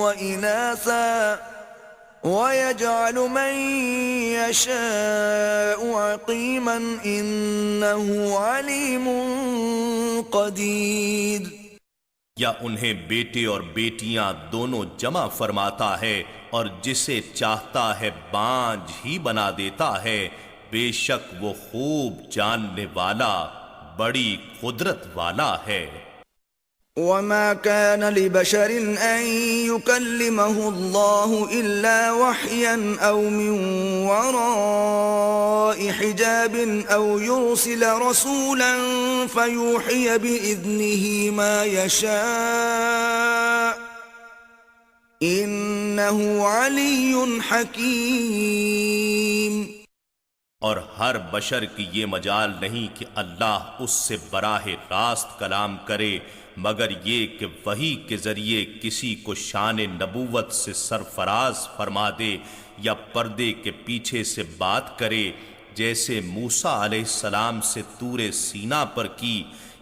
وَإِنَاثًا وَيَجْعَلُ مَن يَشَاءُ عَقِيمًا إِنَّهُ عَلِيمٌ قَدِيرٌ یا انہیں بیٹے اور بیٹیاں دونوں جمع فرماتا ہے اور جسے چاہتا ہے بانجھ ہی بنا دیتا ہے، بے شک وہ خوب جاننے والا بڑی قدرت والا ہے۔ وَمَا كَانَ لِبَشَرٍ أَن يُكَلِّمَهُ اللَّهُ إِلَّا وَحْيًا أَوْ مِن وَرَاءِ حِجَابٍ أَوْ يُرْسِلَ رَسُولًا فَيُوحِيَ بِإِذْنِهِ مَا يَشَاءُ إِنَّهُ عَلِيٌّ حَكِيمٌ اور ہر بشر کی یہ مجال نہیں کہ اللہ اس سے براہ راست کلام کرے مگر یہ کہ وحی کے ذریعے کسی کو شان نبوت سے سرفراز فرما دے یا پردے کے پیچھے سے بات کرے، جیسے موسیٰ علیہ السلام سے طور سینا پر کی،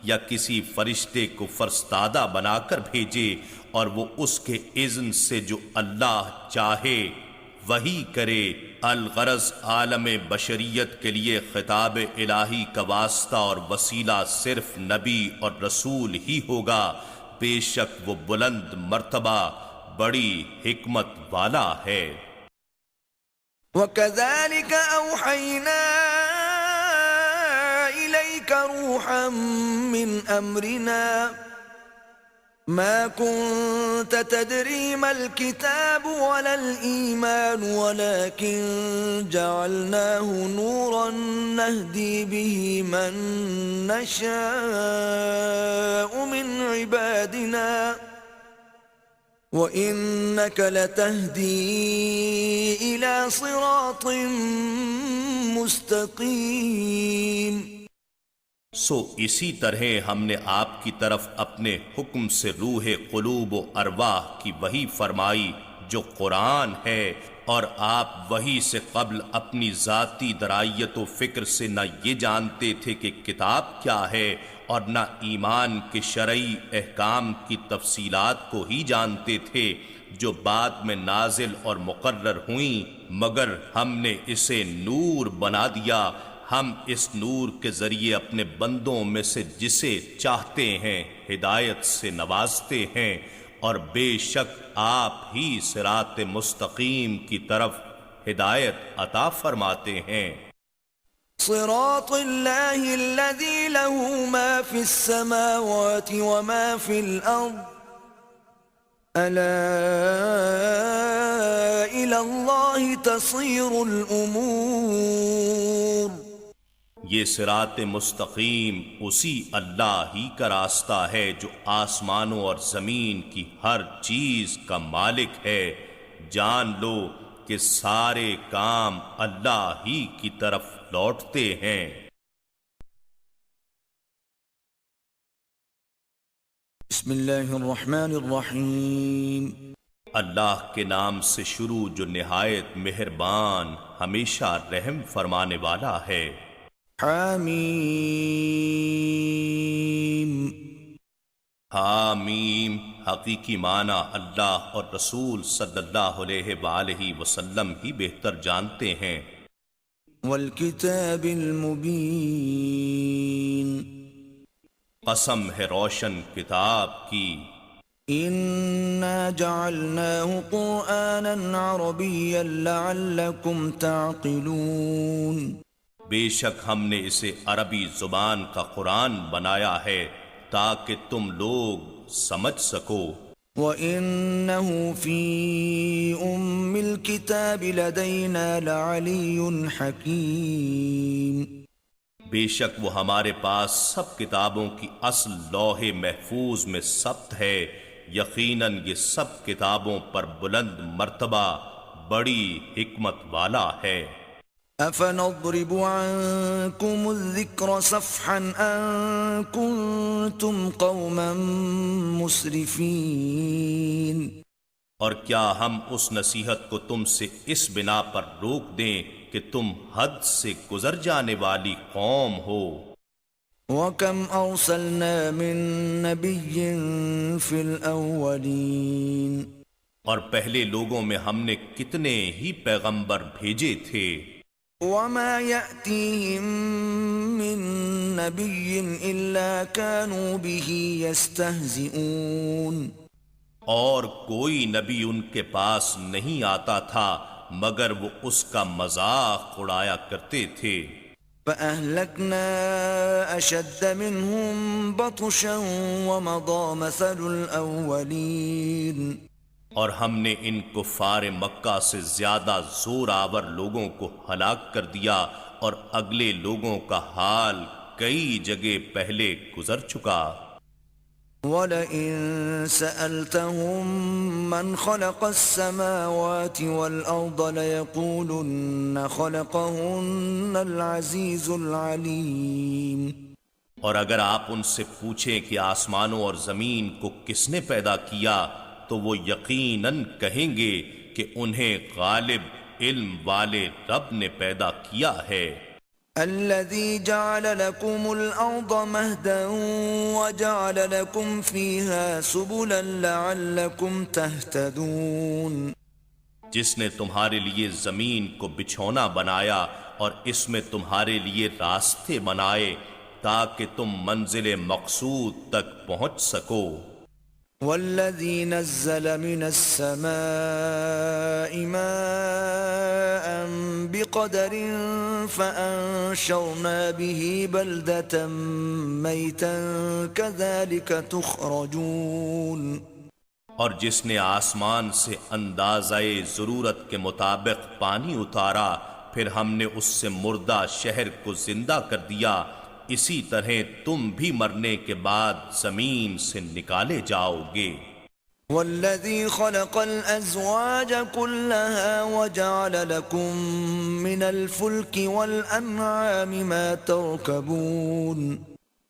یا کسی فرشتے کو فرستادہ بنا کر بھیجے اور وہ اس کے اذن سے جو اللہ چاہے وہی کرے۔ الغرض عالم بشریت کے لیے خطاب الہی کا واسطہ اور وسیلہ صرف نبی اور رسول ہی ہوگا، بے شک وہ بلند مرتبہ بڑی حکمت والا ہے۔ وَكَذَلِكَ أَوْحَيْنَا إِلَيْكَ رُوحًا مِّنْ أَمْرِنَا مَا كُنْتَ تَدْرِي مَا الْكِتَابُ وَلَا الْإِيمَانُ وَلَكِنْ جَعَلْنَاهُ نُورًا نَهْدِي بِهِ مَن نَّشَاءُ مِنْ عِبَادِنَا وَإِنَّكَ لَتَهْدِي إِلَى صِرَاطٍ مُسْتَقِيمٍ سو اسی طرح ہم نے آپ کی طرف اپنے حکم سے روح قلوب و ارواح کی وحی فرمائی جو قرآن ہے، اور آپ وحی سے قبل اپنی ذاتی درائیت و فکر سے نہ یہ جانتے تھے کہ کتاب کیا ہے اور نہ ایمان کے شرعی احکام کی تفصیلات کو ہی جانتے تھے جو بعد میں نازل اور مقرر ہوئیں، مگر ہم نے اسے نور بنا دیا، ہم اس نور کے ذریعے اپنے بندوں میں سے جسے چاہتے ہیں ہدایت سے نوازتے ہیں، اور بے شک آپ ہی صراط مستقیم کی طرف ہدایت عطا فرماتے ہیں۔ صراط اللہ الذی له ما فی السماوات وما فی الارض الا الى اللہ تصیر الامور یہ صراط مستقیم اسی اللہ ہی کا راستہ ہے جو آسمانوں اور زمین کی ہر چیز کا مالک ہے۔ جان لو کہ سارے کام اللہ ہی کی طرف لوٹتے ہیں۔ بسم اللہ الرحمن الرحیم۔ اللہ کے نام سے شروع جو نہایت مہربان ہمیشہ رحم فرمانے والا ہے۔ حامیم۔ حامیم حقیقی معنی اللہ اور رسول صلی اللہ علیہ وآلہ وسلم ہی بہتر جانتے ہیں۔ والکتاب المبین۔ قسم ہے روشن کتاب کی۔ انا جعلناه قرآنا عربیا لعلکم تعقلون۔ بے شک ہم نے اسے عربی زبان کا قرآن بنایا ہے تاکہ تم لوگ سمجھ سکو۔ وَإِنَّهُ فِي أُمِّ الْكِتَابِ لَدَيْنَا لَعَلِيٌّ حَكِيمٌ۔ بے شک وہ ہمارے پاس سب کتابوں کی اصل لوح محفوظ میں ثبت ہے، یقیناً یہ سب کتابوں پر بلند مرتبہ بڑی حکمت والا ہے۔ أَفَنَضْرِبُ عَنْكُمُ الذِّكْرَ صَفْحًا أَن كُنتُمْ قَوْمًا مُسْرِفِينَ۔ اور کیا ہم اس نصیحت کو تم سے اس بنا پر روک دیں کہ تم حد سے گزر جانے والی قوم ہو۔ وَكَمْ أَرْسَلْنَا مِن نَّبِيٍّ فِي الْأَوَّلِينَ۔ اور پہلے لوگوں میں ہم نے کتنے ہی پیغمبر بھیجے تھے۔ وَمَا يَأْتِيهِم مِّن نَّبِيٍّ إِلَّا كَانُوا بِهِ يَسْتَهْزِئُونَ۔ اور کوئی نبی ان کے پاس نہیں آتا تھا مگر وہ اس کا مذاق اڑایا کرتے تھے۔ فَأَهْلَكْنَا أَشَدَّ مِنْهُمْ بَطْشًا وَمَضَىٰ مَثَلُ الْأَوَّلِينَ۔ اور ہم نے ان کفار مکہ سے زیادہ زور آور لوگوں کو ہلاک کر دیا اور اگلے لوگوں کا حال کئی جگہ پہلے گزر چکا۔ وَلَئِن سَأَلْتَهُم مَّنْ خَلَقَ السَّمَاوَاتِ وَالْأَرْضَ لَيَقُولُنَّ خَلَقَهُنَّ الْعَزِيزُ الْعَلِيمُ۔ اور اگر آپ ان سے پوچھیں کہ آسمانوں اور زمین کو کس نے پیدا کیا تو وہ یقیناً کہیں گے کہ انہیں غالب علم والے رب نے پیدا کیا ہے۔ الذي جعل لكم الأرض مهدا وجعل لكم فيها سبلا لعلكم تهتدون۔ جس نے تمہارے لیے زمین کو بچھونا بنایا اور اس میں تمہارے لیے راستے بنائے تاکہ تم منزل مقصود تک پہنچ سکو۔ والذي نزل من السماء ماء بقدر فأنشرنا به بلدة ميتا كذلك تخرجون۔ اور جس نے آسمان سے اندازہ ضرورت کے مطابق پانی اتارا پھر ہم نے اس سے مردہ شہر کو زندہ کر دیا، اسی طرح تم بھی مرنے کے بعد زمین سے نکالے جاؤ گے۔ والذی خلق الازواج كلها وجعل لكم من الفلك والانعام ما تركبون۔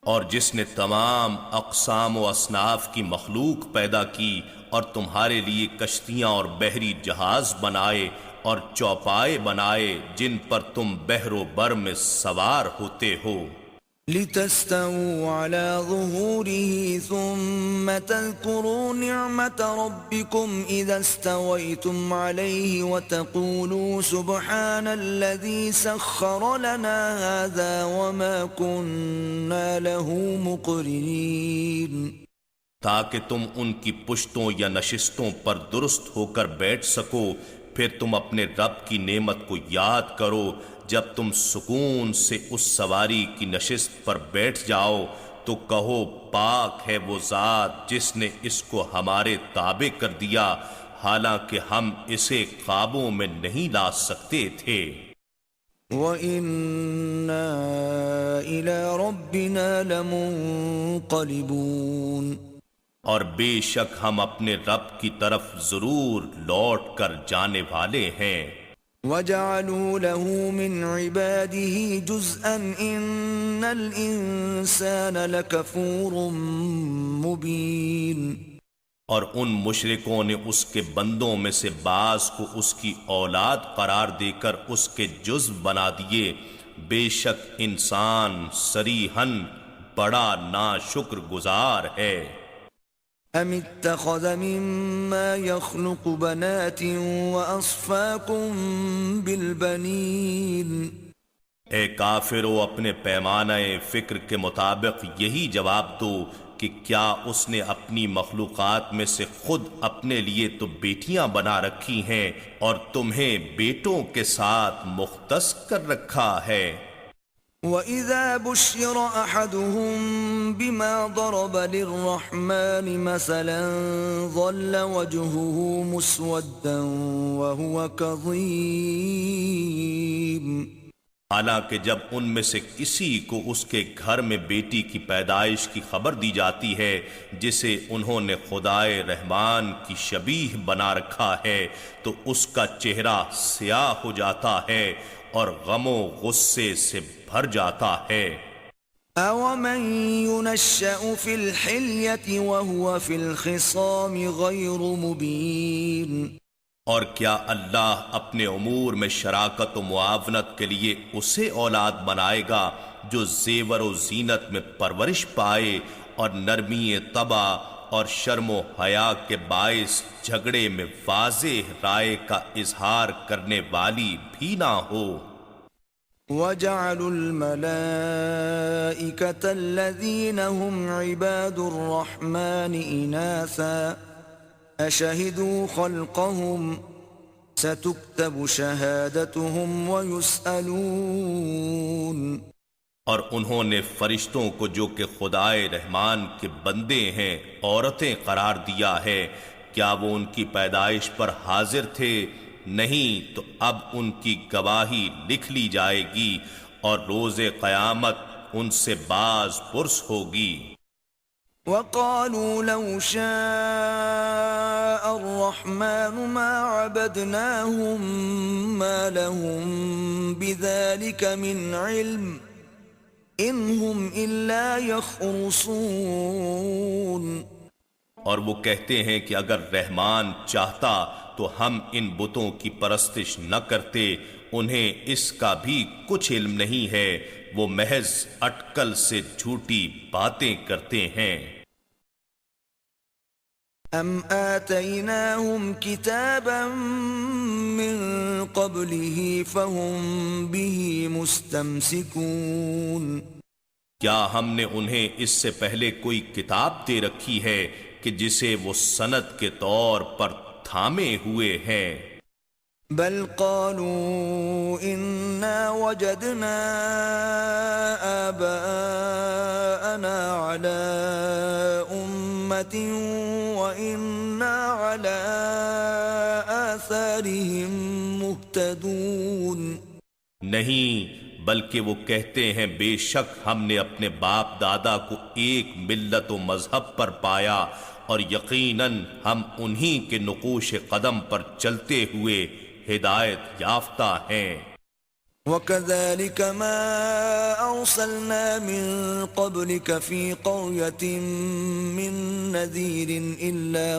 اور جس نے تمام اقسام و اصناف کی مخلوق پیدا کی اور تمہارے لیے کشتیاں اور بحری جہاز بنائے اور چوپائے بنائے جن پر تم بحر و بر میں سوار ہوتے ہو۔ لِتَسْتَوُوا عَلَى ظُهُورِهِ ثُمَّ تَذْكُرُوا نِعْمَةَ رَبِّكُمْ إِذَا اسْتَوَيْتُمْ عَلَيْهِ وَتَقُولُوا سُبْحَانَ الَّذِي سَخَّرَ لَنَا هَذَا وَمَا كُنَّا لَهُ مُقْرِنِينَ۔ تاکہ تم ان کی پشتوں یا نشستوں پر درست ہو کر بیٹھ سکو، پھر تم اپنے رب کی نعمت کو یاد کرو جب تم سکون سے اس سواری کی نشست پر بیٹھ جاؤ تو کہو پاک ہے وہ ذات جس نے اس کو ہمارے تابع کر دیا حالانکہ ہم اسے قابو میں نہیں لا سکتے تھے۔ وَإِنَّا إِلَى رَبِّنَا لَمُنقَلِبُونَ اور بے شک ہم اپنے رب کی طرف ضرور لوٹ کر جانے والے ہیں۔ وَجَعَلُوا لَهُ مِنْ عِبَادِهِ جُزْءًا إِنَّ الْإِنسَانَ لَكَفُورٌ مُبِينٌ اور ان مشرکوں نے اس کے بندوں میں سے بعض کو اس کی اولاد قرار دے کر اس کے جزو بنا دیے، بے شک انسان صریحاً بڑا ناشکر گزار ہے۔ أَمِ اتَّخَذَ مِمَّا يَخْلُقُ بَنَاتٍ وَأَصْفَاكُمْ بِالْبَنِينَ اے کافرو، اپنے پیمانہ فکر کے مطابق یہی جواب دو کہ کیا اس نے اپنی مخلوقات میں سے خود اپنے لیے تو بیٹیاں بنا رکھی ہیں اور تمہیں بیٹوں کے ساتھ مختص کر رکھا ہے۔ وَإِذَا بُشِّرَ أَحَدُهُم بِمَا ضَرَبَ لِلرَّحْمَنِ مَثَلًا ظَلَّ وَجْهُهُ مُسْوَدًّا وَهُوَ كَظِيمٌ حالانکہ جب ان میں سے کسی کو اس کے گھر میں بیٹی کی پیدائش کی خبر دی جاتی ہے جسے انہوں نے خدائے رحمان کی شبیہ بنا رکھا ہے تو اس کا چہرہ سیاہ ہو جاتا ہے اور غم و غصے سے بھر جاتا ہے۔ أَوَمَن يُنَشَّأُ فِي الْحِلْيَةِ وَهُوَ فِي الْخِصَامِ غَيْرُ مُبِينٍ اور کیا اللہ اپنے امور میں شراکت و معاونت کے لیے اسے اولاد بنائے گا جو زیور و زینت میں پرورش پائے اور نرمی طبع اور شرم و حیا کے باعث جھگڑے میں واضح رائے کا اظہار کرنے والی بھی نہ ہو۔ وَجَعَلُوا الْمَلَائِكَةَ الَّذِينَ هُمْ عِبَادُ الرَّحْمَنِ إِنَاثًا أَشَهِدُوا خَلْقَهُمْ سَتُكْتَبُ شَهَادَتُهُمْ وَيُسْأَلُونَ اور انہوں نے فرشتوں کو جو کہ خدائے رحمان کے بندے ہیں عورتیں قرار دیا ہے، کیا وہ ان کی پیدائش پر حاضر تھے؟ نہیں، تو اب ان کی گواہی لکھ لی جائے گی اور روز قیامت ان سے باز پرس ہوگی۔ وَقَالُوا لَوْ شَاءَ الرَّحْمَنُ مَا عَبَدْنَاهُمْ مَا لَهُمْ بِذَلِكَ مِنْ عِلْمٍ إِنْ هُمْ إِلَّا يَخْرُصُونَ اور وہ کہتے ہیں کہ اگر رحمان چاہتا تو ہم ان بتوں کی پرستش نہ کرتے، انہیں اس کا بھی کچھ علم نہیں ہے، وہ محض اٹکل سے جھوٹی باتیں کرتے ہیں۔ أَمْ آتَيْنَاهُمْ كِتَابًا مِّن قَبْلِهِ فَهُمْ بِهِ مُسْتَمْسِكُونَ کیا ہم نے انہیں اس سے پہلے کوئی کتاب دے رکھی ہے کہ جسے وہ سند کے طور پر تھامے ہوئے ہیں؟ بل قالوا إنا وجدنا آباءنا على أمة وإنا على آثارهم مهتدون نہیں، بلکہ وہ کہتے ہیں بے شک ہم نے اپنے باپ دادا کو ایک ملت و مذہب پر پایا اور یقیناً ہم انہی کے نقوش قدم پر چلتے ہوئے ہدایت یافتہ ہیں۔ وَكَذَلِكَ مَا أَرْسَلْنَا مِن قَبْلِكَ فِي قَرْيَةٍ مِّن نَذِيرٍ إِلَّا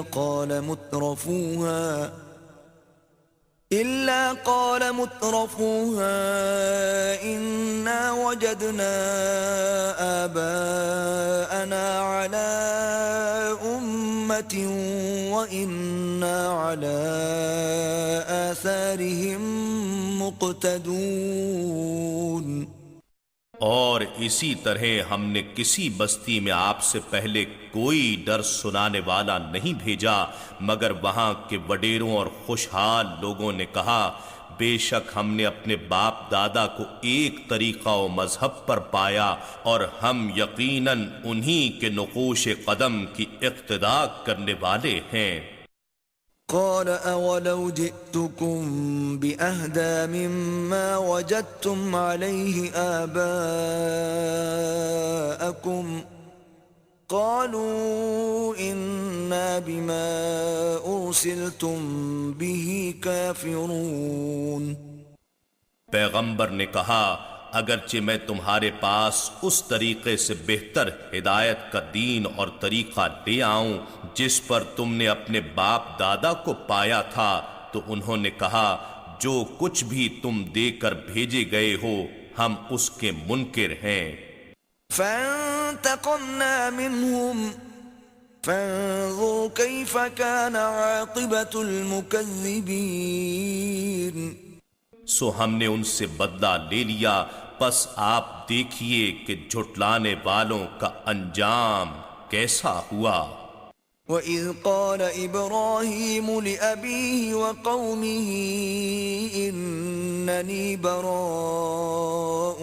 قَالَ مُتْرَفُوهَا إِنَّا وَجَدْنَا آبَاءَنَا عَلَىٰ أُمَّةٍ وَإِنَّا عَلَىٰ آثَارِهِم مُقْتَدُونَ اور اسی طرح ہم نے کسی بستی میں آپ سے پہلے کوئی ڈر سنانے والا نہیں بھیجا مگر وہاں کے وڈیروں اور خوشحال لوگوں نے کہا بے شک ہم نے اپنے باپ دادا کو ایک طریقہ و مذہب پر پایا اور ہم یقیناً انہی کے نقوش قدم کی اقتداء کرنے والے ہیں۔ قال أولو جئتكم بأهدى مما وجدتم عليه آباءكم قالوا إنا بما أرسلتم به كافرون. پیغمبر نے کہا اگرچہ میں تمہارے پاس اس طریقے سے بہتر ہدایت کا دین اور طریقہ لے آؤں جس پر تم نے اپنے باپ دادا کو پایا تھا تو انہوں نے کہا جو کچھ بھی تم دے کر بھیجے گئے ہو ہم اس کے منکر ہیں. فانتقمنا منهم فانظر كيف كان عاقبة المكذبين. سو ہم نے ان سے بدلہ لے لیا، پس آپ دیکھیے کہ جھٹلانے والوں کا انجام کیسا ہوا. وَإِذْ قَالَ إِبْرَاهِيمُ لِأَبِيهِ وَقَوْمِهِ إِنَّنِي بَرَاءٌ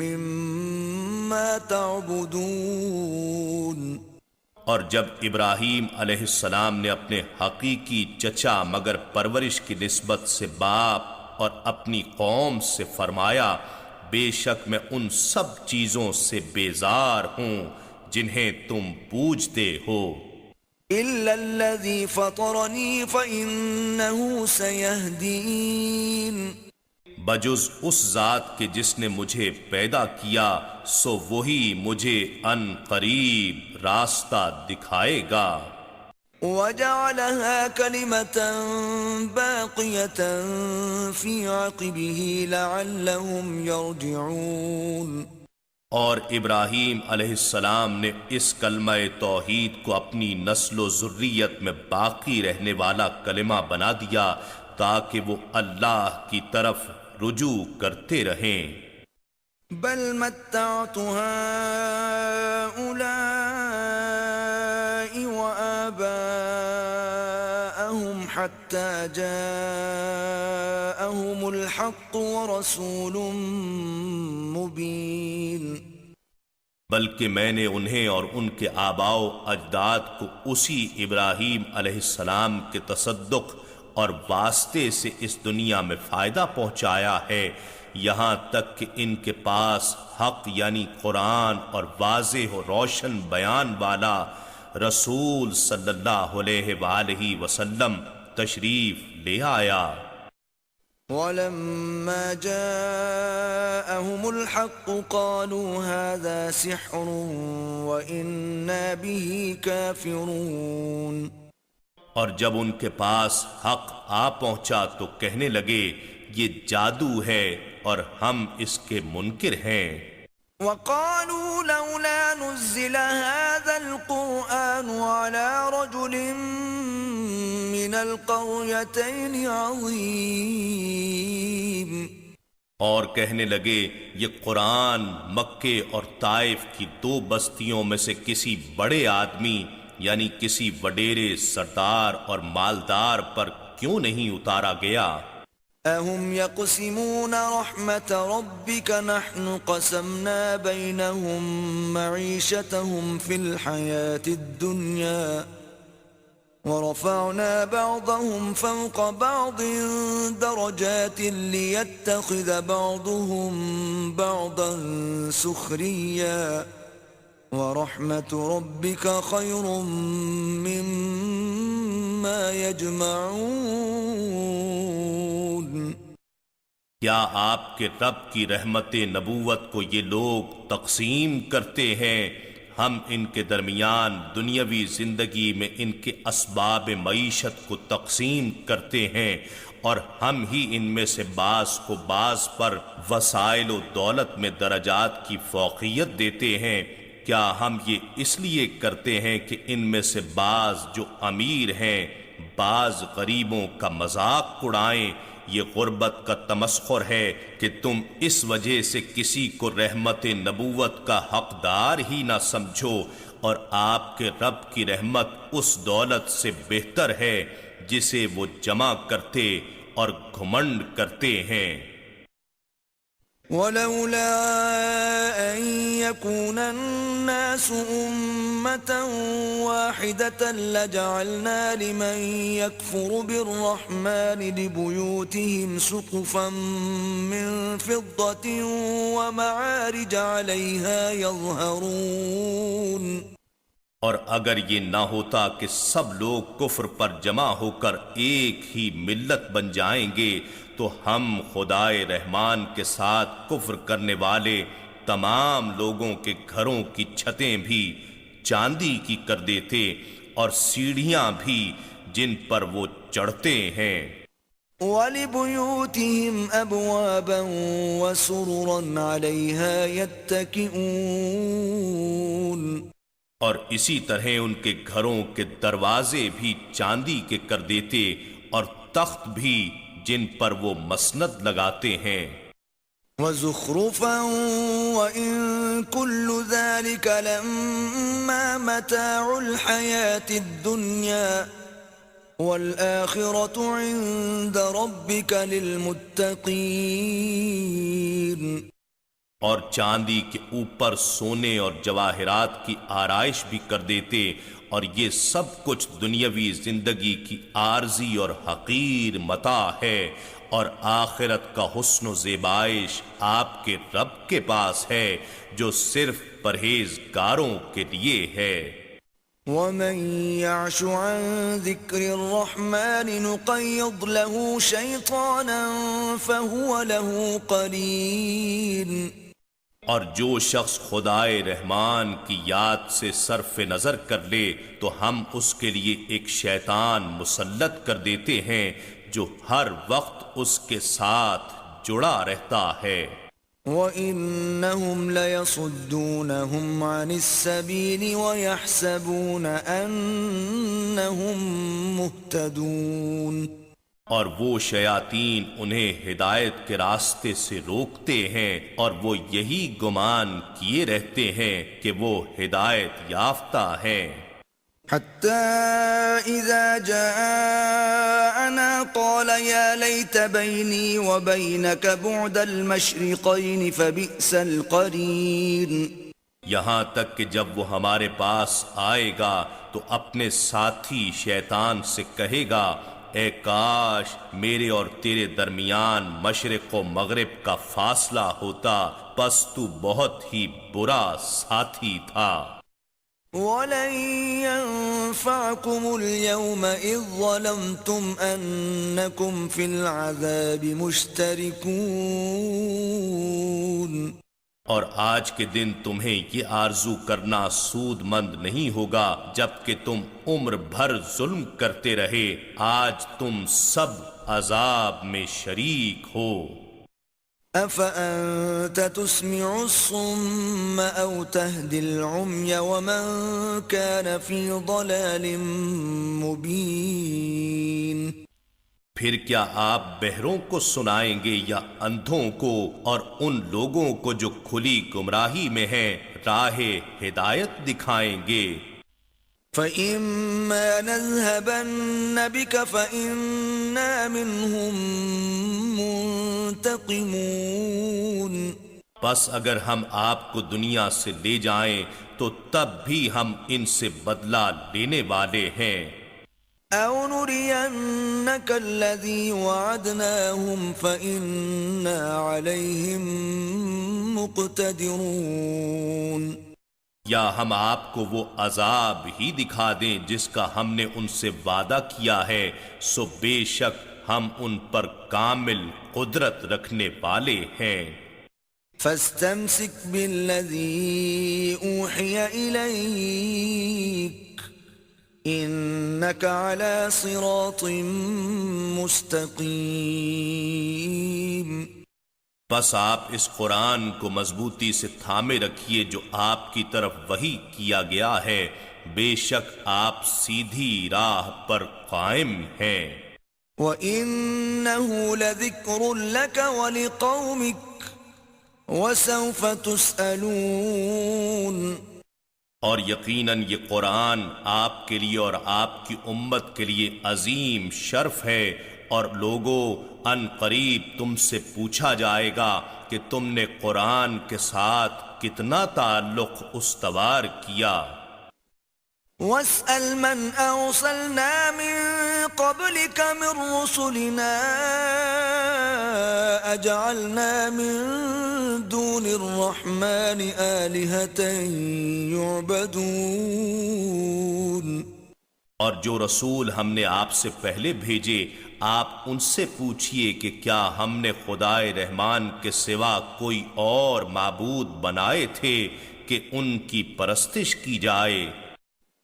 مِّمَّا تَعْبُدُونَ. اور جب ابراہیم علیہ السلام نے اپنے حقیقی چچا مگر پرورش کی نسبت سے باپ اور اپنی قوم سے فرمایا بے شک میں ان سب چیزوں سے بیزار ہوں جنہیں تم پوجتے ہو، إِلَّا الَّذِي فَطَرَنِي فَإِنَّهُ سَيَهْدِينِ. بجز اس ذات کے جس نے مجھے پیدا کیا سو وہی مجھے ان قریب راستہ دکھائے گا. وَجَعَلَهَا كَلِمَةً بَاقِيَةً فِي عَقِبِهِ لَعَلَّهُمْ يَرْجِعُونَ. اور ابراہیم علیہ السلام نے اس کلمہ توحید کو اپنی نسل و ذریت میں باقی رہنے والا کلمہ بنا دیا تاکہ وہ اللہ کی طرف رجوع کرتے رہیں. بل متعت هؤلاء وآباءهم حتى جاءهم الحق ورسول مبين. بلکہ میں نے انہیں اور ان کے آباء و اجداد کو اسی ابراہیم علیہ السلام کے تصدق اور واسطے سے اس دنیا میں فائدہ پہنچایا ہے یہاں تک کہ ان کے پاس حق یعنی قرآن اور واضح و روشن بیان والا رسول صلی اللہ علیہ وآلہ وسلم تشریف لے آیا. ولما جاءهم الحق قالوا هذا سحر وإنا به كافرون. اور جب ان کے پاس حق آ پہنچا تو کہنے لگے یہ جادو ہے اور ہم اس کے منکر ہیں. وقالوا لولا نزل هذا القرآن على رجل من القريتين عظيم. اور کہنے لگے یہ قرآن مکے اور طائف کی دو بستیوں میں سے کسی بڑے آدمی یعنی کسی وڈیرے سردار اور مالدار پر کیوں نہیں اتارا گیا. اهم يقسمون رحمت ربك نحن قسمنا بينهم معيشتهم في الحياة الدنيا ورفعنا بعضهم فوق بعض درجات ليتخذ بعضهم بعضا سخريا ورحمت ربك خير مما يجمعون. کیا آپ کے رب کی رحمت نبوت کو یہ لوگ تقسیم کرتے ہیں؟ ہم ان کے درمیان دنیاوی زندگی میں ان کے اسباب معیشت کو تقسیم کرتے ہیں اور ہم ہی ان میں سے بعض کو بعض پر وسائل و دولت میں درجات کی فوقیت دیتے ہیں. کیا ہم یہ اس لیے کرتے ہیں کہ ان میں سے بعض جو امیر ہیں بعض غریبوں کا مذاق اڑائیں؟ یہ غربت کا تمسخر ہے کہ تم اس وجہ سے کسی کو رحمت نبوت کا حقدار ہی نہ سمجھو اور آپ کے رب کی رحمت اس دولت سے بہتر ہے جسے وہ جمع کرتے اور گھمنڈ کرتے ہیں. ولولا أن يكون الناس أمة واحدة لجعلنا لمن يكفر بالرحمن لبيوتهم سقفا من فضة ومعارج عليها يظهرون. اور اگر یہ نہ ہوتا کہ سب لوگ کفر پر جمع ہو کر ایک ہی ملت بن جائیں گے تو ہم خدائے رحمان کے ساتھ کفر کرنے والے تمام لوگوں کے گھروں کی چھتیں بھی چاندی کی کر دیتے اور سیڑھیاں بھی جن پر وہ چڑھتے ہیں. وَلِبُيُوتِهِمْ أَبْوَابًا وَسُرُرًا عَلَيْهَا يَتَّكِئُونَ. اور اسی طرح ان کے گھروں کے دروازے بھی چاندی کے کر دیتے اور تخت بھی جن پر وہ مسند لگاتے ہیں. وَزُخْرُفًا وَإِن كُلُّ ذَلِكَ لَمَّا مَتَاعُ الْحَيَاةِ الدُّنْيَا وَالْآخِرَةُ عِندَ رَبِّكَ لِلْمُتَّقِينَ. اور چاندی کے اوپر سونے اور جواہرات کی آرائش بھی کر دیتے اور یہ سب کچھ دنیاوی زندگی کی عارضی اور حقیر متاع ہے اور آخرت کا حسن و زیبائش آپ کے رب کے پاس ہے جو صرف پرہیزگاروں کے لیے ہے. وَمَن يَعْشُ عَن ذِكْرِ الرَّحْمَنِ نُقَيِّضْ لَهُ شَيْطَانًا فَهُوَ لَهُ قَرِينٌ. اور جو شخص خدائے رحمان کی یاد سے صرف نظر کر لے تو ہم اس کے لیے ایک شیطان مسلط کر دیتے ہیں جو ہر وقت اس کے ساتھ جڑا رہتا ہے. وَإِنَّهُمْ لَيَصُدُّونَهُمْ عَنِ السَّبِيلِ وَيَحْسَبُونَ أَنَّهُمْ مُهْتَدُونَ. اور وہ شیاطین انہیں ہدایت کے راستے سے روکتے ہیں اور وہ یہی گمان کیے رہتے ہیں کہ وہ ہدایت یافتہ ہیں. حتى إذا جاءنا قال يا ليت بيني وبينك بعد المشرقين فبئس القرين. یہاں تک کہ جب وہ ہمارے پاس آئے گا تو اپنے ساتھی شیطان سے کہے گا اے کاش میرے اور تیرے درمیان مشرق و مغرب کا فاصلہ ہوتا، پس تو بہت ہی برا ساتھی تھا. وَلَن يَنفَعَكُمُ الْيَوْمَ إِذ ظَّلَمْتُمْ أَنَّكُمْ فِي الْعَذَابِ مُشْتَرِكُونَ. اور آج کے دن تمہیں یہ آرزو کرنا سود مند نہیں ہوگا جبکہ تم عمر بھر ظلم کرتے رہے، آج تم سب عذاب میں شریک ہو. أَفَأَنْتَ تُسْمِعُ الصُّمَّ أَوْ تَهْدِي الْعُمْيَ وَمَنْ كَانَ فِي ضَلَالٍ مُبِينٍ. پھر کیا آپ بہروں کو سنائیں گے یا اندھوں کو اور ان لوگوں کو جو کھلی گمراہی میں ہیں راہ ہدایت دکھائیں گے؟ فَإِمَّا نَذْهَبَنَّ بِكَ فَإِنَّا مِنْهُمْ مُنْتَقِمُونَ. بس اگر ہم آپ کو دنیا سے لے جائیں تو تب بھی ہم ان سے بدلہ لینے والے ہیں. أَوْ نُرِيَنَّكَ الَّذِي وَعَدْنَاهُمْ فَإِنَّا عَلَيْهِمْ مُقْتَدِرُونَ. یا ہم آپ کو وہ عذاب ہی دکھا دیں جس کا ہم نے ان سے وعدہ کیا ہے، سو بے شک ہم ان پر کامل قدرت رکھنے والے ہیں. فَاسْتَمْسِكْ بِالَّذِي أُوحِيَ إِلَيْكَ إِنَّكَ عَلَى صِرَاطٍ مُسْتَقِيمٍ. بس آپ اس قرآن کو مضبوطی سے تھامے رکھیے جو آپ کی طرف وحی کیا گیا ہے، بے شک آپ سیدھی راہ پر قائم ہیں. وَإِنَّهُ لَذِكْرٌ لَكَ وَلِقَوْمِكَ وَسَوْفَ تُسْأَلُونَ. اور یقیناً یہ قرآن آپ کے لیے اور آپ کی امت کے لیے عظیم شرف ہے، اور لوگوں ان قریب تم سے پوچھا جائے گا کہ تم نے قرآن کے ساتھ کتنا تعلق استوار کیا۔ واسأل من أرسلنا من قبلك من رسلنا أجعلنا من دون الرحمن آلهة يعبدون۔ اور جو رسول ہم نے آپ سے پہلے بھیجے آپ ان سے پوچھئے کہ کیا ہم نے خدائے رحمان کے سوا کوئی اور معبود بنائے تھے کہ ان کی پرستش کی جائے۔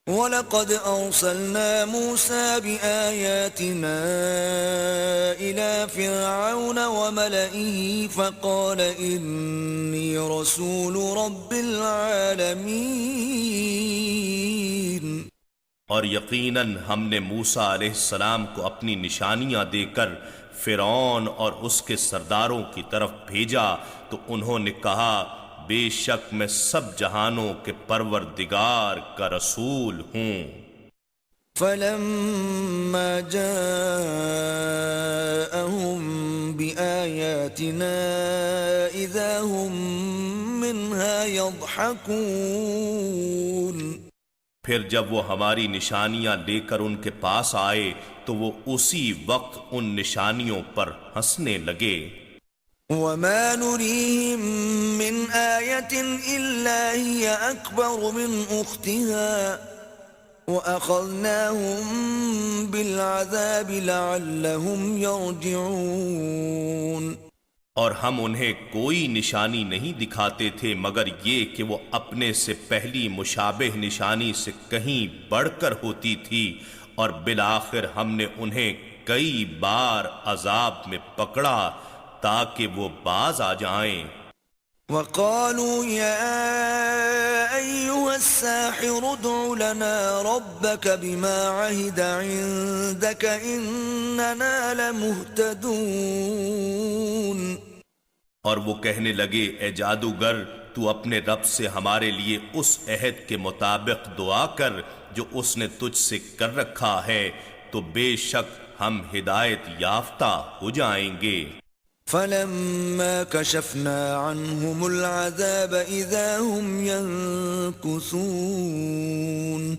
وَلَقَدْ أَرْسَلْنَا مُوسَى بِآيَاتِنَا إِلَى فِرْعَوْنَ وَمَلَئِهِ فَقَالَ إِنِّي رَسُولُ رَبِّ الْعَالَمِينَ۔ اور یقیناً ہم نے موسیٰ علیہ السلام کو اپنی نشانیاں دے کر فرعون اور اس کے سرداروں کی طرف بھیجا تو انہوں نے کہا بے شک میں سب جہانوں کے پروردگار کا رسول ہوں۔ فَلَمَّا جَاءَهُم بِآيَاتِنَا إِذَا هُم مِّنْهَا يَضْحَكُونَ۔ پھر جب وہ ہماری نشانیاں لے کر ان کے پاس آئے تو وہ اسی وقت ان نشانیوں پر ہنسنے لگے۔ وَمَا نُرِيهِم مِّنْ آيَةٍ إِلَّا هِيَ أَكْبَرُ مِنْ أُخْتِهَا وَأَخَذْنَاهُم بِالْعَذَابِ لَعَلَّهُمْ يَرْجِعُونَ۔ اور ہم انہیں کوئی نشانی نہیں دکھاتے تھے مگر یہ کہ وہ اپنے سے پہلی مشابہ نشانی سے کہیں بڑھ کر ہوتی تھی، اور بالآخر ہم نے انہیں کئی بار عذاب میں پکڑا تاکہ وہ باز آ جائیں۔ وَقَالُوا يَا أَيُّهَا السَّاحِرُ ادْعُ لَنَا رَبَّكَ بِمَا عَهِدَ عِندَكَ إِنَّنَا لَمُهْتَدُونَ۔ اور وہ کہنے لگے اے جادوگر تو اپنے رب سے ہمارے لیے اس عہد کے مطابق دعا کر جو اس نے تجھ سے کر رکھا ہے تو بے شک ہم ہدایت یافتہ ہو جائیں گے۔ فَلَمَّا كَشَفْنَا عَنْهُمُ الْعَذَابَ إِذَا هُمْ يَنْكُثُونَ۔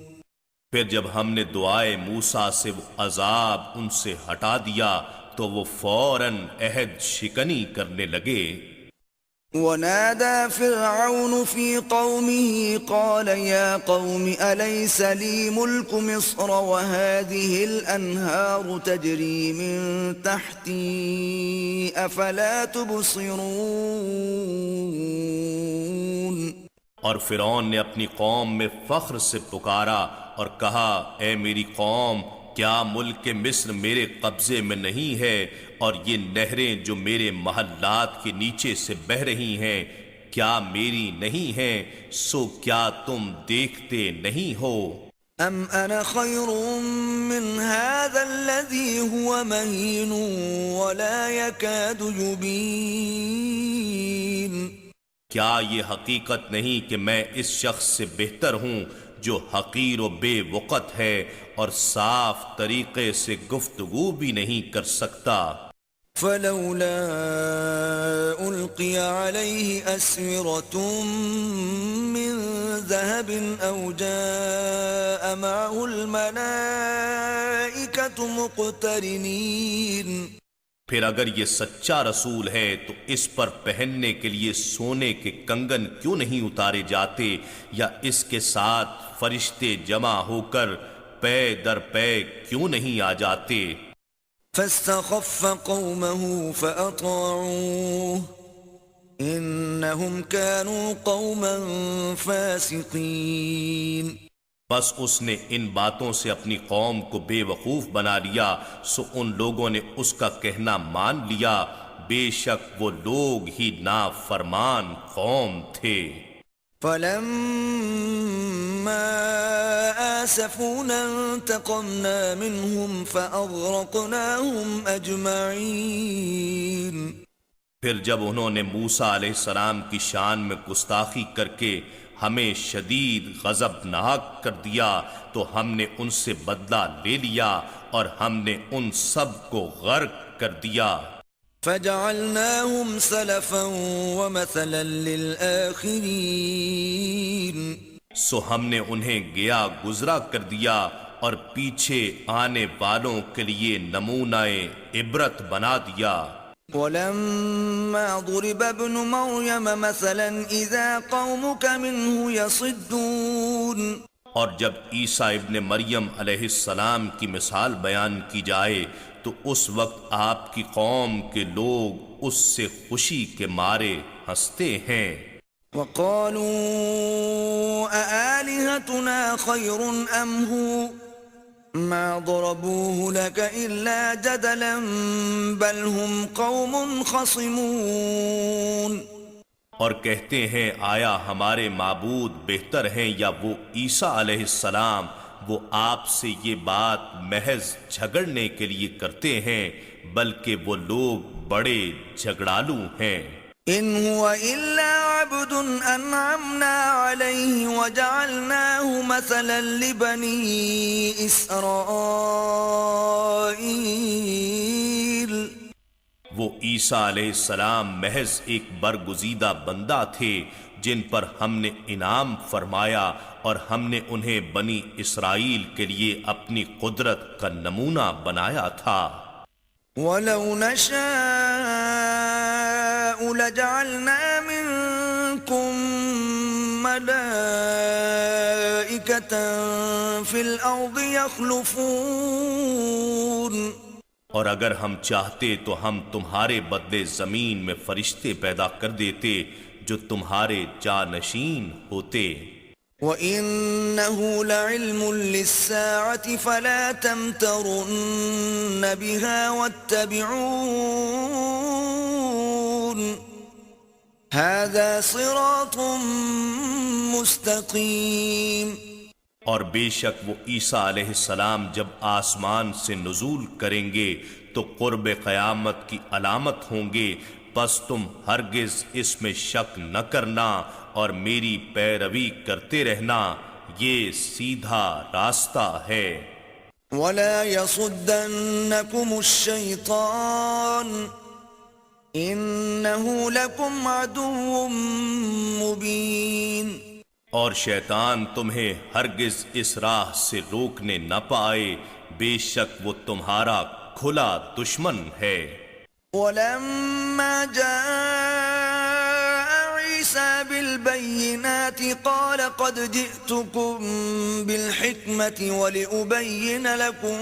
پھر جب ہم نے دعائے موسیٰ سے وہ عذاب ان سے ہٹا دیا تو وہ فوراً عہد شکنی کرنے لگے۔ وَنَادَى فِرْعَوْنُ فِي قَوْمِهِ قَالَ يَا قَوْمِ أَلَيْسَ لِي مُلْكُ مِصْرَ وَهَٰذِهِ الْأَنْهَارُ تَجْرِي مِن تَحْتِي أَفَلَا تُبْصِرُونَ۔ اور فرعون نے اپنی قوم میں فخر سے پکارا اور کہا اے میری قوم کیا ملک مصر میرے قبضے میں نہیں ہے اور یہ نہریں جو میرے محلات کے نیچے سے بہہ رہی ہیں کیا میری نہیں ہیں؟ سو کیا تم دیکھتے نہیں ہو؟ ام انا خیر من هذا الذي هو مهين ولا يكاد يبين۔ کیا یہ حقیقت نہیں کہ میں اس شخص سے بہتر ہوں جو حقیر و بے وقت ہے اور صاف طریقے سے گفتگو بھی نہیں کر سکتا۔ فلولا القي عليه اسورة من ذهب او جاء معه الملائكة مقترنين۔ پھر اگر یہ سچا رسول ہے تو اس پر پہننے کے لیے سونے کے کنگن کیوں نہیں اتارے جاتے یا اس کے ساتھ فرشتے جمع ہو کر پے در پے کیوں نہیں آ جاتے؟ فاستخف قومه فأطاعوه إنهم كانوا قوما فاسقين۔ بس اس نے ان باتوں سے اپنی قوم کو بے وقوف بنا لیا سو ان لوگوں نے اس کا کہنا مان لیا بے شک وہ لوگ ہی نافرمان قوم تھے۔ فَلَمَّا آسَفُونَا انتَقَمْنَا مِنْهُمْ فَأَغْرَقْنَاهُمْ أَجْمَعِينَ۔ پھر جب انہوں نے موسیٰ علیہ السلام کی شان میں گستاخی کر کے ہمیں شدید غضبناک کر دیا تو ہم نے ان سے بدلہ لے لیا اور ہم نے ان سب کو غرق کر دیا۔ فجعلناهم سلفا ومثلا للآخرين سو ہم نے انہیں گیا گزرا کر دیا اور پیچھے آنے والوں کے لیے نمونہ عبرت بنا دیا۔ ولما ضرب ابن مريم مثلا إذا قومك منه يصدون اور جب عیسیٰ ابن مریم علیہ السلام کی مثال بیان کی جائے تو اس وقت آپ کی قوم کے لوگ اس سے خوشی کے مارے ہنستے ہیں۔ وقالوا أآلهتنا خير أم هو ما ضربوه لك إلا جدلا بل هم قوم خصمون اور کہتے ہیں آیا ہمارے معبود بہتر ہیں یا وہ عیسیٰ علیہ السلام، وہ آپ سے یہ بات محض جھگڑنے کے لیے کرتے ہیں بلکہ وہ لوگ بڑے جھگڑالو ہیں۔ إن هو إلا عبد أنعمنا عليه وجعلناه مثلا لبني إسرائيل وہ عیسیٰ علیہ السلام محض ایک برگزیدہ بندہ تھے جن پر ہم نے انعام فرمایا اور ہم نے انہیں بنی اسرائیل کے لیے اپنی قدرت کا نمونہ بنایا تھا۔ وَلَوْ نَشَاءُ لَجَعَلْنَا مِنكُم مَلَائِكَةً فِي الْأَرْضِ يَخْلُفُونَ اور اگر ہم چاہتے تو ہم تمہارے بدلے زمین میں فرشتے پیدا کر دیتے جو تمہارے جانشین ہوتے۔ وَإِنَّهُ لَعِلْمٌ لِلسَّاعَةِ فَلَا تَمْتَرُنَّ بِهَا وَاتَّبِعُونَ هَذَا صِرَاطٌ مُسْتَقِيمٌ اور بے شک وہ عیسیٰ علیہ السلام جب آسمان سے نزول کریں گے تو قرب قیامت کی علامت ہوں گے، پس تم ہرگز اس میں شک نہ کرنا اور میری پیروی کرتے رہنا، یہ سیدھا راستہ ہے۔ وَلَا يَصُدَّنَّكُمُ الشَّيْطَانُ إِنَّهُ لَكُمْ عَدُوٌّ مُبِينٌ اور شیطان تمہیں ہرگز اس راہ سے روکنے نہ پائے، بے شک وہ تمہارا کھلا دشمن ہے۔ وَلَمَّا جَاءَ عِيسَى بِالْبَيِّنَاتِ قَالَ قَدْ جِئْتُكُمْ بِالْحِكْمَةِ وَلِأُبَيِّنَ لَكُمْ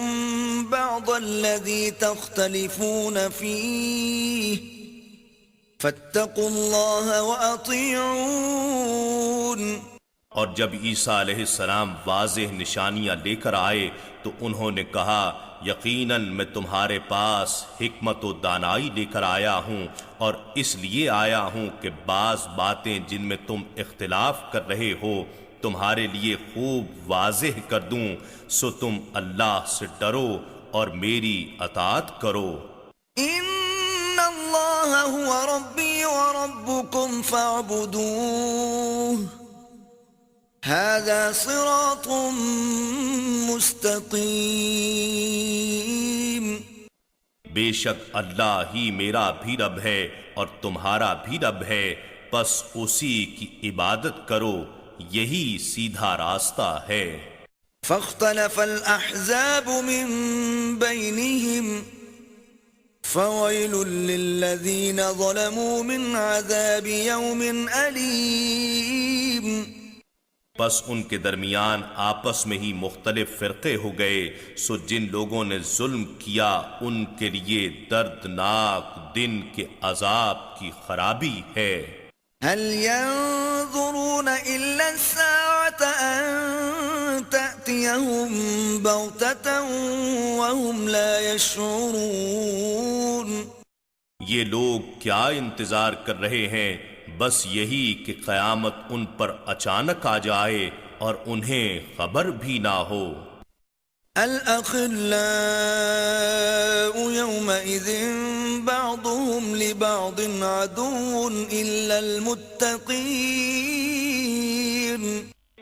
بَعْضَ الَّذِي تَخْتَلِفُونَ فِيهِ فَاتَّقُوا اللَّهَ وَأَطِيعُونِ اور جب عیسیٰ علیہ السلام واضح نشانیاں لے کر آئے تو انہوں نے کہا یقیناً میں تمہارے پاس حکمت و دانائی لے کر آیا ہوں اور اس لیے آیا ہوں کہ بعض باتیں جن میں تم اختلاف کر رہے ہو تمہارے لیے خوب واضح کر دوں، سو تم اللہ سے ڈرو اور میری اطاعت کرو۔ إِنَّ اللَّهَ هُوَ رَبِّي وَرَبُّكُمْ فَاعْبُدُوهُ هَذَا صِرَاطٌ مُسْتَقِيمٌ بے شک اللہ ہی میرا بھی رب ہے اور تمہارا بھی رب ہے، پس اسی کی عبادت کرو، یہی سیدھا راستہ ہے۔ فاختلف الأحزاب من بينهم فويل للذين ظلموا من عذاب يوم أليم پس ان کے درمیان آپس میں ہی مختلف فرقے ہو گئے، سو جن لوگوں نے ظلم کیا ان کے لیے دردناک دن کے عذاب کی خرابی ہے۔ هل ينظرون إلا الساعة أن تأتيهم بغتة وهم لا يشعرون یہ لوگ کیا انتظار کر رہے ہیں؟ بس یہی کہ قیامت ان پر اچانک آ جائے اور انہیں خبر بھی نہ ہو۔ الأخلاء يومئذ بعضهم لبعض عدو إلا المتقين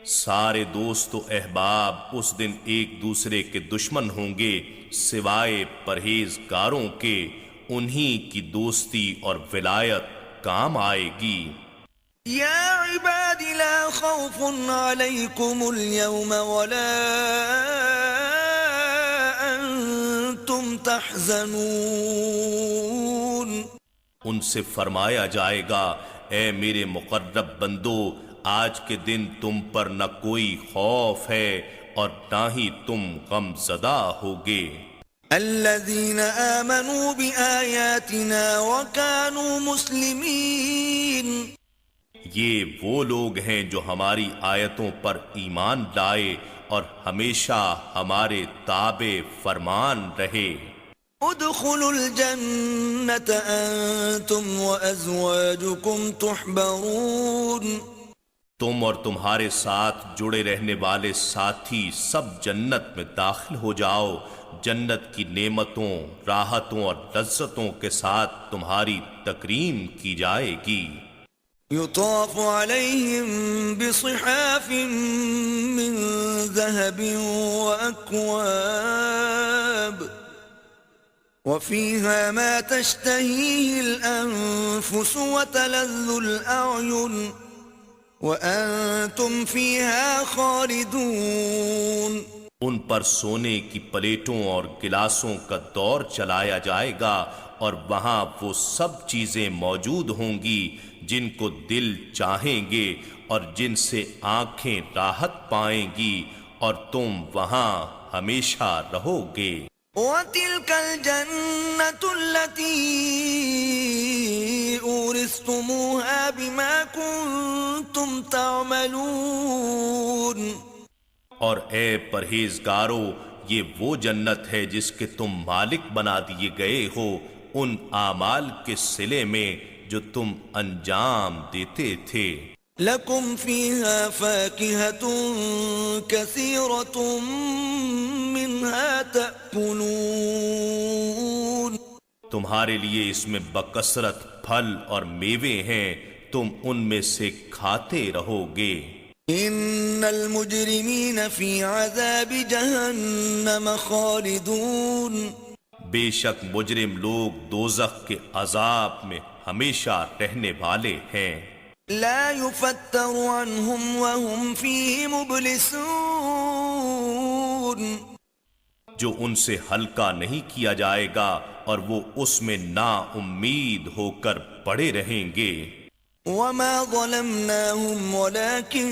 سارے دوست و احباب اس دن ایک دوسرے کے دشمن ہوں گے سوائے پرہیزگاروں کے، انہی کی دوستی اور ولایت کام آئے گی۔ یا عباد لا خوف علیکم اليوم ولا انتم تحزنون، ان سے فرمایا جائے گا اے میرے مقرب بندو، آج کے دن تم پر نہ کوئی خوف ہے اور نہ ہی تم غم زدہ ہوگے۔ الذین آمنوا بآیاتنا وکانوا مسلمین، یہ وہ لوگ ہیں جو ہماری آیتوں پر ایمان لائے اور ہمیشہ ہمارے تابع فرمان رہے۔ ادخلوا الجنة انتم وازواجکم تحبرون، تم اور تمہارے ساتھ جڑے رہنے والے ساتھی سب جنت میں داخل ہو جاؤ، جنت کی نعمتوں، راحتوں اور لذتوں کے ساتھ تمہاری تکریم کی جائے گی۔ یطاف علیہم بصحاف من ذہب واکواب وفیہا ما تشتہیہ الانفس وتلذ الاعین وَأَنْتُمْ فِيهَا خَالِدُونَ، ان پر سونے کی پلیٹوں اور گلاسوں کا دور چلایا جائے گا اور وہاں وہ سب چیزیں موجود ہوں گی جن کو دل چاہیں گے اور جن سے آنکھیں راحت پائیں گی، اور تم وہاں ہمیشہ رہو گے۔ وَتِلْكَ الْجَنَّةُ الَّتِي أُورِثْتُمُوهَا بِمَا كُنْتُمْ تَعْمَلُونَ، اور اے پرہیزگارو، یہ وہ جنت ہے جس کے تم مالک بنا دیے گئے ہو ان اعمال کے صلے میں جو تم انجام دیتے تھے۔ لَكُمْ فِيهَا فَاكِهَةٌ كَثِيرَةٌ مِّنْهَا تَأْكُلُونَ، تمہارے لیے اس میں بکثرت پھل اور میوے ہیں، تم ان میں سے کھاتے رہو گے۔ ان المجرمین فی عذاب جہنم خالدون، بے شک مجرم لوگ دوزخ کے عذاب میں ہمیشہ رہنے والے ہیں۔ لا یفتر عنہم وهم فیہ مبلسون، جو ان سے ہلکا نہیں کیا جائے گا اور وہ اس میں نا امید ہو کر پڑے رہیں گے۔ وما ظلمناهم ولكن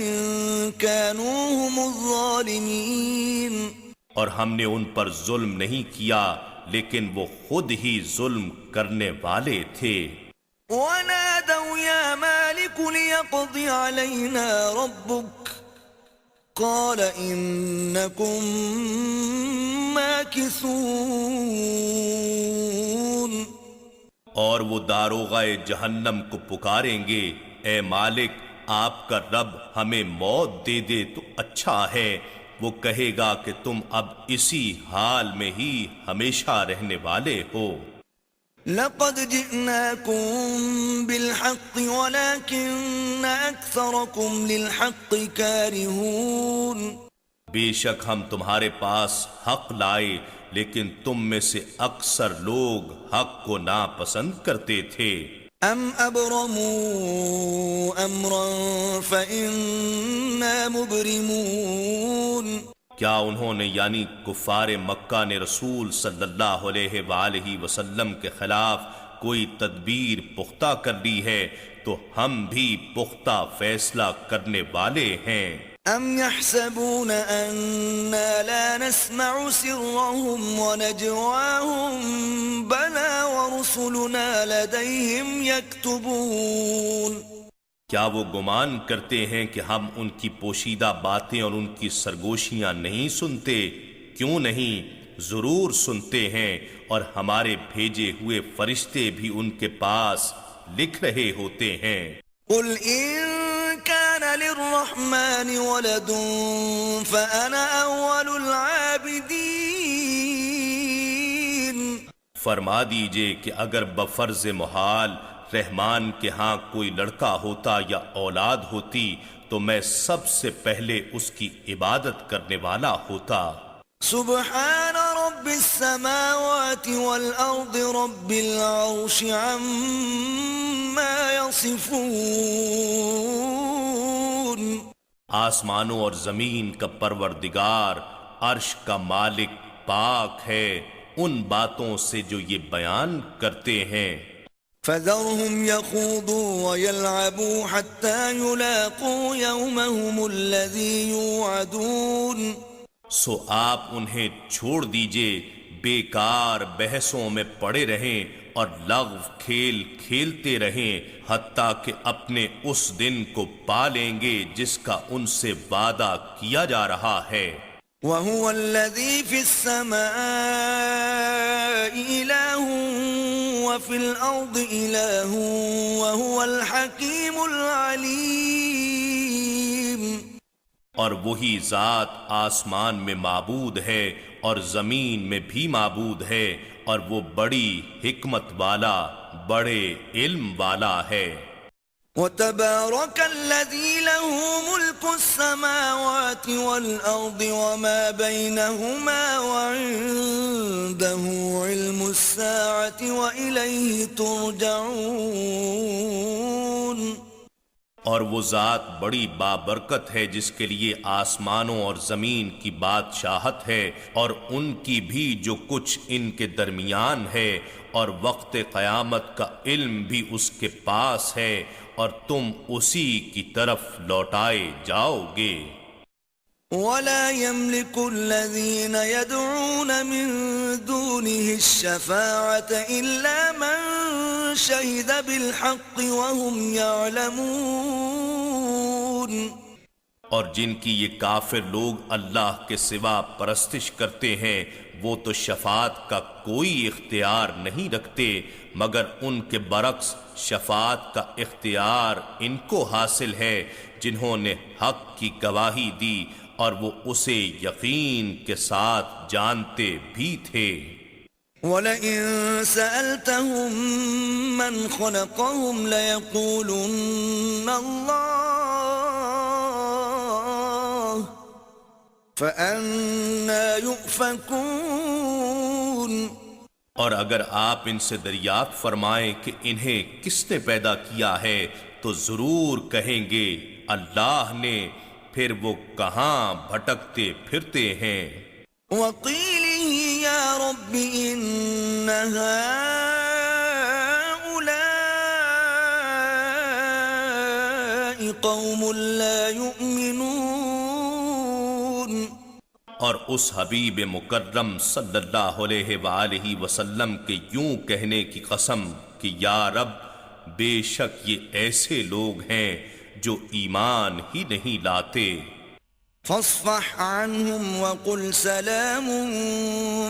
كانوا هم الظالمین، اور ہم نے ان پر ظلم نہیں کیا لیکن وہ خود ہی ظلم کرنے والے تھے۔ ونادوا يا مالك ليقض علينا ربك قال إنكم ماكثون، اور وہ داروغہ جہنم کو پکاریں گے اے مالک آپ کا رب ہمیں موت دے دے تو اچھا ہے، وہ کہے گا کہ تم اب اسی حال میں ہی ہمیشہ رہنے والے ہو۔ لقد جئناكم بالحق ولكن أكثركم للحق كارهون، بے شک ہم تمہارے پاس حق لائے لیکن تم میں سے اکثر لوگ حق کو ناپسند کرتے تھے۔ ام ابرموا امرا فإنا مبرمون، کیا انہوں نے یعنی کفار مکہ نے رسول صلی اللہ علیہ وآلہ وسلم کے خلاف کوئی تدبیر پختہ کر لی ہے تو ہم بھی پختہ فیصلہ کرنے والے ہیں۔ ام يحسبون أنا لا نسمع سرهم ونجواهم بلى ورسلنا لديهم يكتبون، کیا وہ گمان کرتے ہیں کہ ہم ان کی پوشیدہ باتیں اور ان کی سرگوشیاں نہیں سنتے؟ کیوں نہیں، ضرور سنتے ہیں، اور ہمارے بھیجے ہوئے فرشتے بھی ان کے پاس لکھ رہے ہوتے ہیں۔ قل ان كان للرحمن ولد فأنا أول العابدين، فرما دیجئے کہ اگر بفرض محال رحمان کے ہاں کوئی لڑکا ہوتا یا اولاد ہوتی تو میں سب سے پہلے اس کی عبادت کرنے والا ہوتا۔ سبحان رب السماوات والأرض رب العرش عما يصفون۔ آسمانوں اور زمین کا پروردگار، عرش کا مالک پاک ہے ان باتوں سے جو یہ بیان کرتے ہیں۔ فذرهم يخوضوا ويلعبوا حتى يلاقوا يومهم الذي يوعدون۔ سو آپ انہیں چھوڑ دیجئے، بیکار بحثوں میں پڑے رہیں اور لغو کھیل کھیلتے رہیں حتیٰ کہ اپنے اس دن کو پا لیں گے جس کا ان سے وعدہ کیا جا رہا ہے۔ وهو الذي في السماء إله وفي الأرض إله وهو الحكيم العليم۔ اور وہی ذات آسمان میں معبود ہے اور زمین میں بھی معبود ہے، اور وہ بڑی حکمت والا، بڑے علم والا ہے۔ وتبارك الذي له ملك السماوات والأرض وما بينهما وعنده علم الساعة وإليه ترجعون۔ اور وہ ذات بڑی بابرکت ہے جس کے لیے آسمانوں اور زمین کی بادشاہت ہے، اور ان کی بھی جو کچھ ان کے درمیان ہے، اور وقت قیامت کا علم بھی اس کے پاس ہے، اور تم اسی کی طرف لوٹائے جاؤ گے۔ ولا يملك الذين يدعون من دونه الشفاعة إلا من شهد بالحق وهم يعلمون۔ اور جن کی یہ کافر لوگ اللہ کے سوا پرستش کرتے ہیں وہ تو شفاعت کا کوئی اختیار نہیں رکھتے، مگر ان کے برعکس شفاعت کا اختیار ان کو حاصل ہے جنہوں نے حق کی گواہی دی اور وہ اسے یقین کے ساتھ جانتے بھی تھے۔ وَلَئِن سَأَلْتَهُم مَّنْ خَلَقَهُمْ لَيَقُولُنَّ اللَّهُ فَأَنَّىٰ يُؤْفَكُونَ۔ اور اگر آپ ان سے دریافت فرمائیں کہ انہیں کس نے پیدا کیا ہے تو ضرور کہیں گے اللہ نے، پھر وہ کہاں بھٹکتے پھرتے ہیں۔ وَقِيلِهِ يَا رَبِّ إِنَّ هَٰؤُلَاءِ قَوْمٌ لَّا يُؤْمِنُونَ۔ اور اس حبیب مکرم صلی اللہ علیہ وآلہ وسلم کے یوں کہنے کی قسم کہ یا رب بے شک یہ ایسے لوگ ہیں جو ایمان ہی نہیں لاتے۔ فاصفح عنهم وقل سلام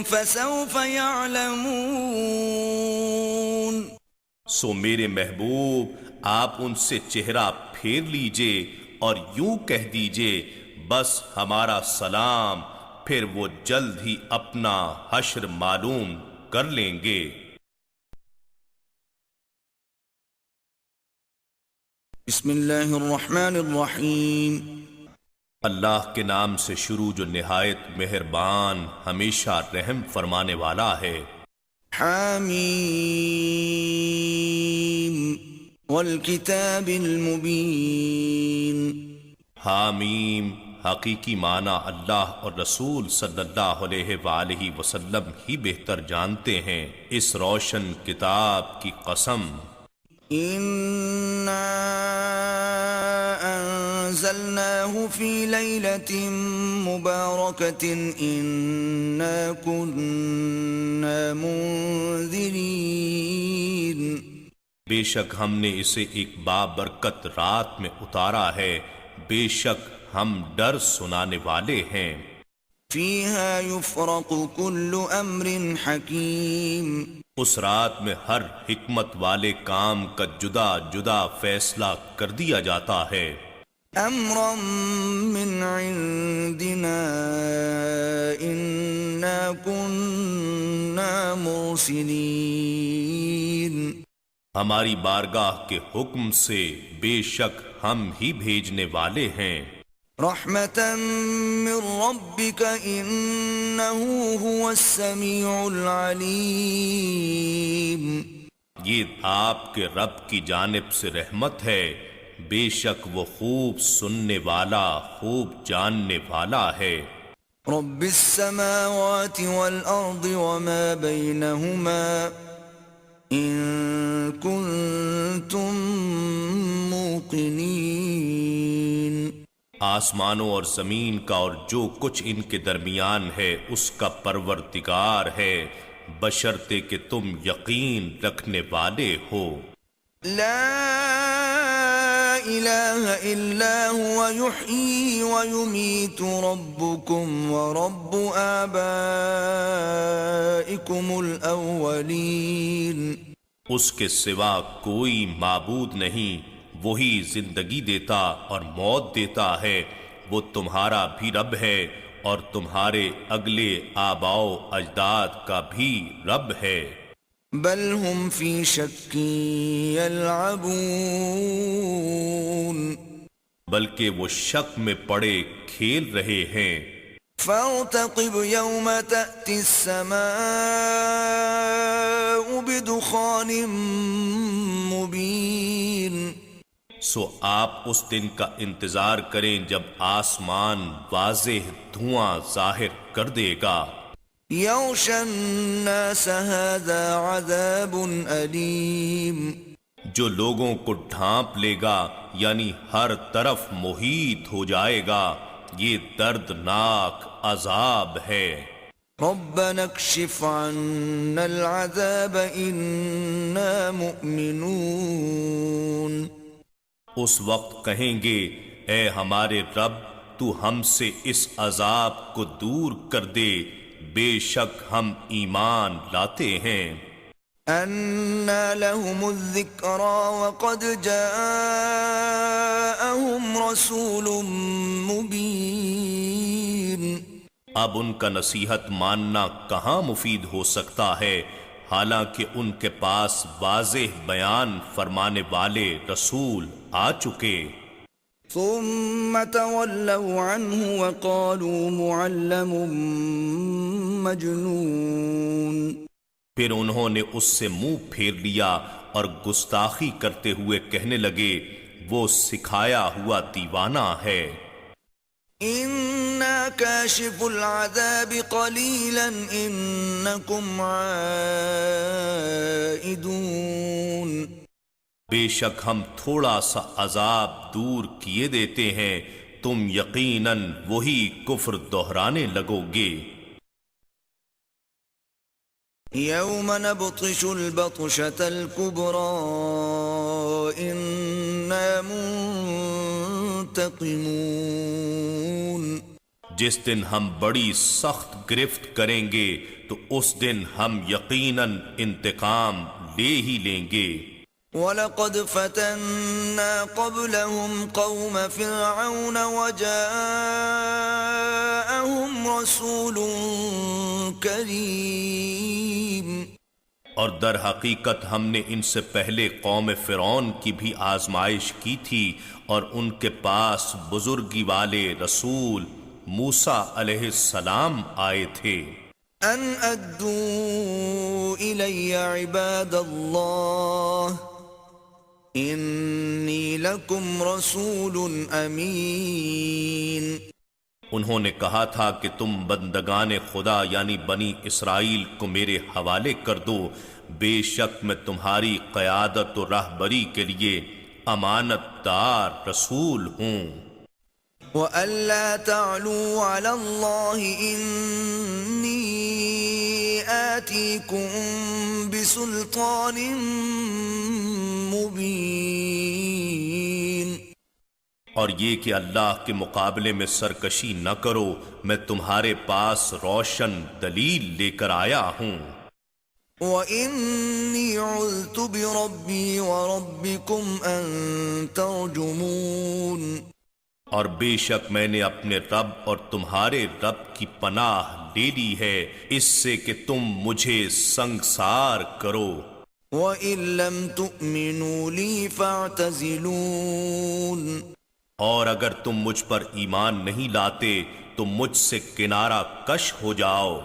فسوف يعلمون۔ سو میرے محبوب آپ ان سے چہرہ پھیر لیجئے اور یوں کہہ دیجئے بس ہمارا سلام، پھر وہ جلد ہی اپنا حشر معلوم کر لیں گے۔ بسم اللہ الرحمن الرحیم۔ اللہ کے نام سے شروع جو نہایت مہربان ہمیشہ رحم فرمانے والا ہے۔ حامیم والکتاب المبین۔ حامیم حقیقی معنی اللہ اور رسول صلی اللہ علیہ وآلہ وسلم ہی بہتر جانتے ہیں۔ اس روشن کتاب کی قسم۔ اِنَّا أنزلناه في ليلة مباركة إنا كنا منذرين۔ بے شک ہم نے اسے ایک بابرکت رات میں اتارا ہے، بے شک ہم ڈر سنانے والے ہیں۔ فيها يفرق كل أمر حكيم۔ اس رات میں ہر حکمت والے کام کا جدا جدا فیصلہ کر دیا جاتا ہے۔ امرا من عندنا انا كنا مرسلين۔ ہماری بارگاہ کے حکم سے بے شک ہم ہی بھیجنے والے ہیں، رحمة من ربك إنه هو السميع العليم. یہ آپ کے رب کی جانب سے رحمت ہے، بے شک وہ خوب سننے والا، خوب جاننے والا ہے۔ رب السماوات والأرض وما بينهما إن كنتم موقنين. آسمانوں اور زمین کا اور جو کچھ ان کے درمیان ہے اس کا پروردگار ہے، بشرطے کہ تم یقین رکھنے والے ہو۔ لا إله إلا هو يحيي ويميت ربكم ورب آبائكم الأولين. اس کے سوا کوئی معبود نہیں، وہی زندگی دیتا اور موت دیتا ہے، وہ تمہارا بھی رب ہے اور تمہارے اگلے آباؤ اجداد کا بھی رب ہے۔ بل هم في شك يلعبون. بلکہ وہ شک میں پڑے کھیل رہے ہیں۔ فارتقب يوم تأتي السماء بدخان مبين. سو آپ اس دن کا انتظار کریں جب آسمان واضح دھواں ظاہر کر دے گا۔ يغشى الناس هذا عذاب أليم. جو لوگوں کو ڈھانپ لے گا، یعنی ہر طرف محیط ہو جائے گا، یہ دردناک عذاب ہے۔ ربنا اكشف عنا العذاب إنا مؤمنون. اس وقت کہیں گے، اے ہمارے رب تو ہم سے اس عذاب کو دور کر دے، بے شک ہم ایمان لاتے ہیں۔ أنى لهم الذكرى وقد جاءهم رسول مبين. اب ان کا نصیحت ماننا کہاں مفید ہو سکتا ہے، حالانکہ ان کے پاس واضح بیان فرمانے والے رسول آ چکے۔ ثم تولوا عنه وقالوا معلم مجنون. پھر انہوں نے اس سے منہ پھیر لیا اور گستاخی کرتے ہوئے کہنے لگے، وہ سکھایا ہوا دیوانہ ہے۔ إنا كاشف العذاب قليلا إنكم عائدون. بے شک ہم تھوڑا سا عذاب دور کیے دیتے ہیں، تم یقیناً وہی کفر دہرانے لگو گے۔ يوم نبطش البطشة الكبرى إنا منتقمون. جس دن ہم بڑی سخت گرفت کریں گے تو اس دن ہم یقیناً انتقام لے ہی لیں گے۔ وَلَقَدْ فَتَنَّا قَبْلَهُمْ قَوْمَ فِرْعَوْنَ وَجَاءَهُمْ رَسُولٌ كَرِيمٌ. اور در حقیقت ہم نے ان سے پہلے قوم فرعون کی بھی آزمائش کی تھی، اور ان کے پاس بزرگی والے رسول موسیٰ علیہ السلام آئے تھے۔ أَنْ أَدُّوا إِلَيَّ عِبَادَ اللَّهِ إِنِّي لَكُمْ رَسُولٌ أَمِينٌ. انہوں نے کہا تھا کہ تم بندگان خدا یعنی بنی اسرائیل کو میرے حوالے کر دو، بے شک میں تمہاری قیادت و رہبری کے لیے امانت دار رسول ہوں۔ وَأَلَّا تَعْلُوا عَلَى اللَّهِ إِنِّي آتِيكُمْ بِسُلْطَانٍ مُبِينٍ. اور یہ کہ اللہ کے مقابلے میں سرکشی نہ کرو، میں تمہارے پاس روشن دلیل لے کر آیا ہوں۔ وَإِنِّي عُذْتُ بِرَبِّي وَرَبِّكُمْ أَن تَرْجُمُونَ. اور بے شک میں نے اپنے رب اور تمہارے رب کی پناہ لے لی ہے، اس سے کہ تم مجھے سنگسار کرو۔ وَإِن لَّمْ تُؤْمِنُوا لِي فَاعْتَزِلُونِ اور اگر تم مجھ پر ایمان نہیں لاتے تو مجھ سے کنارہ کش ہو جاؤ۔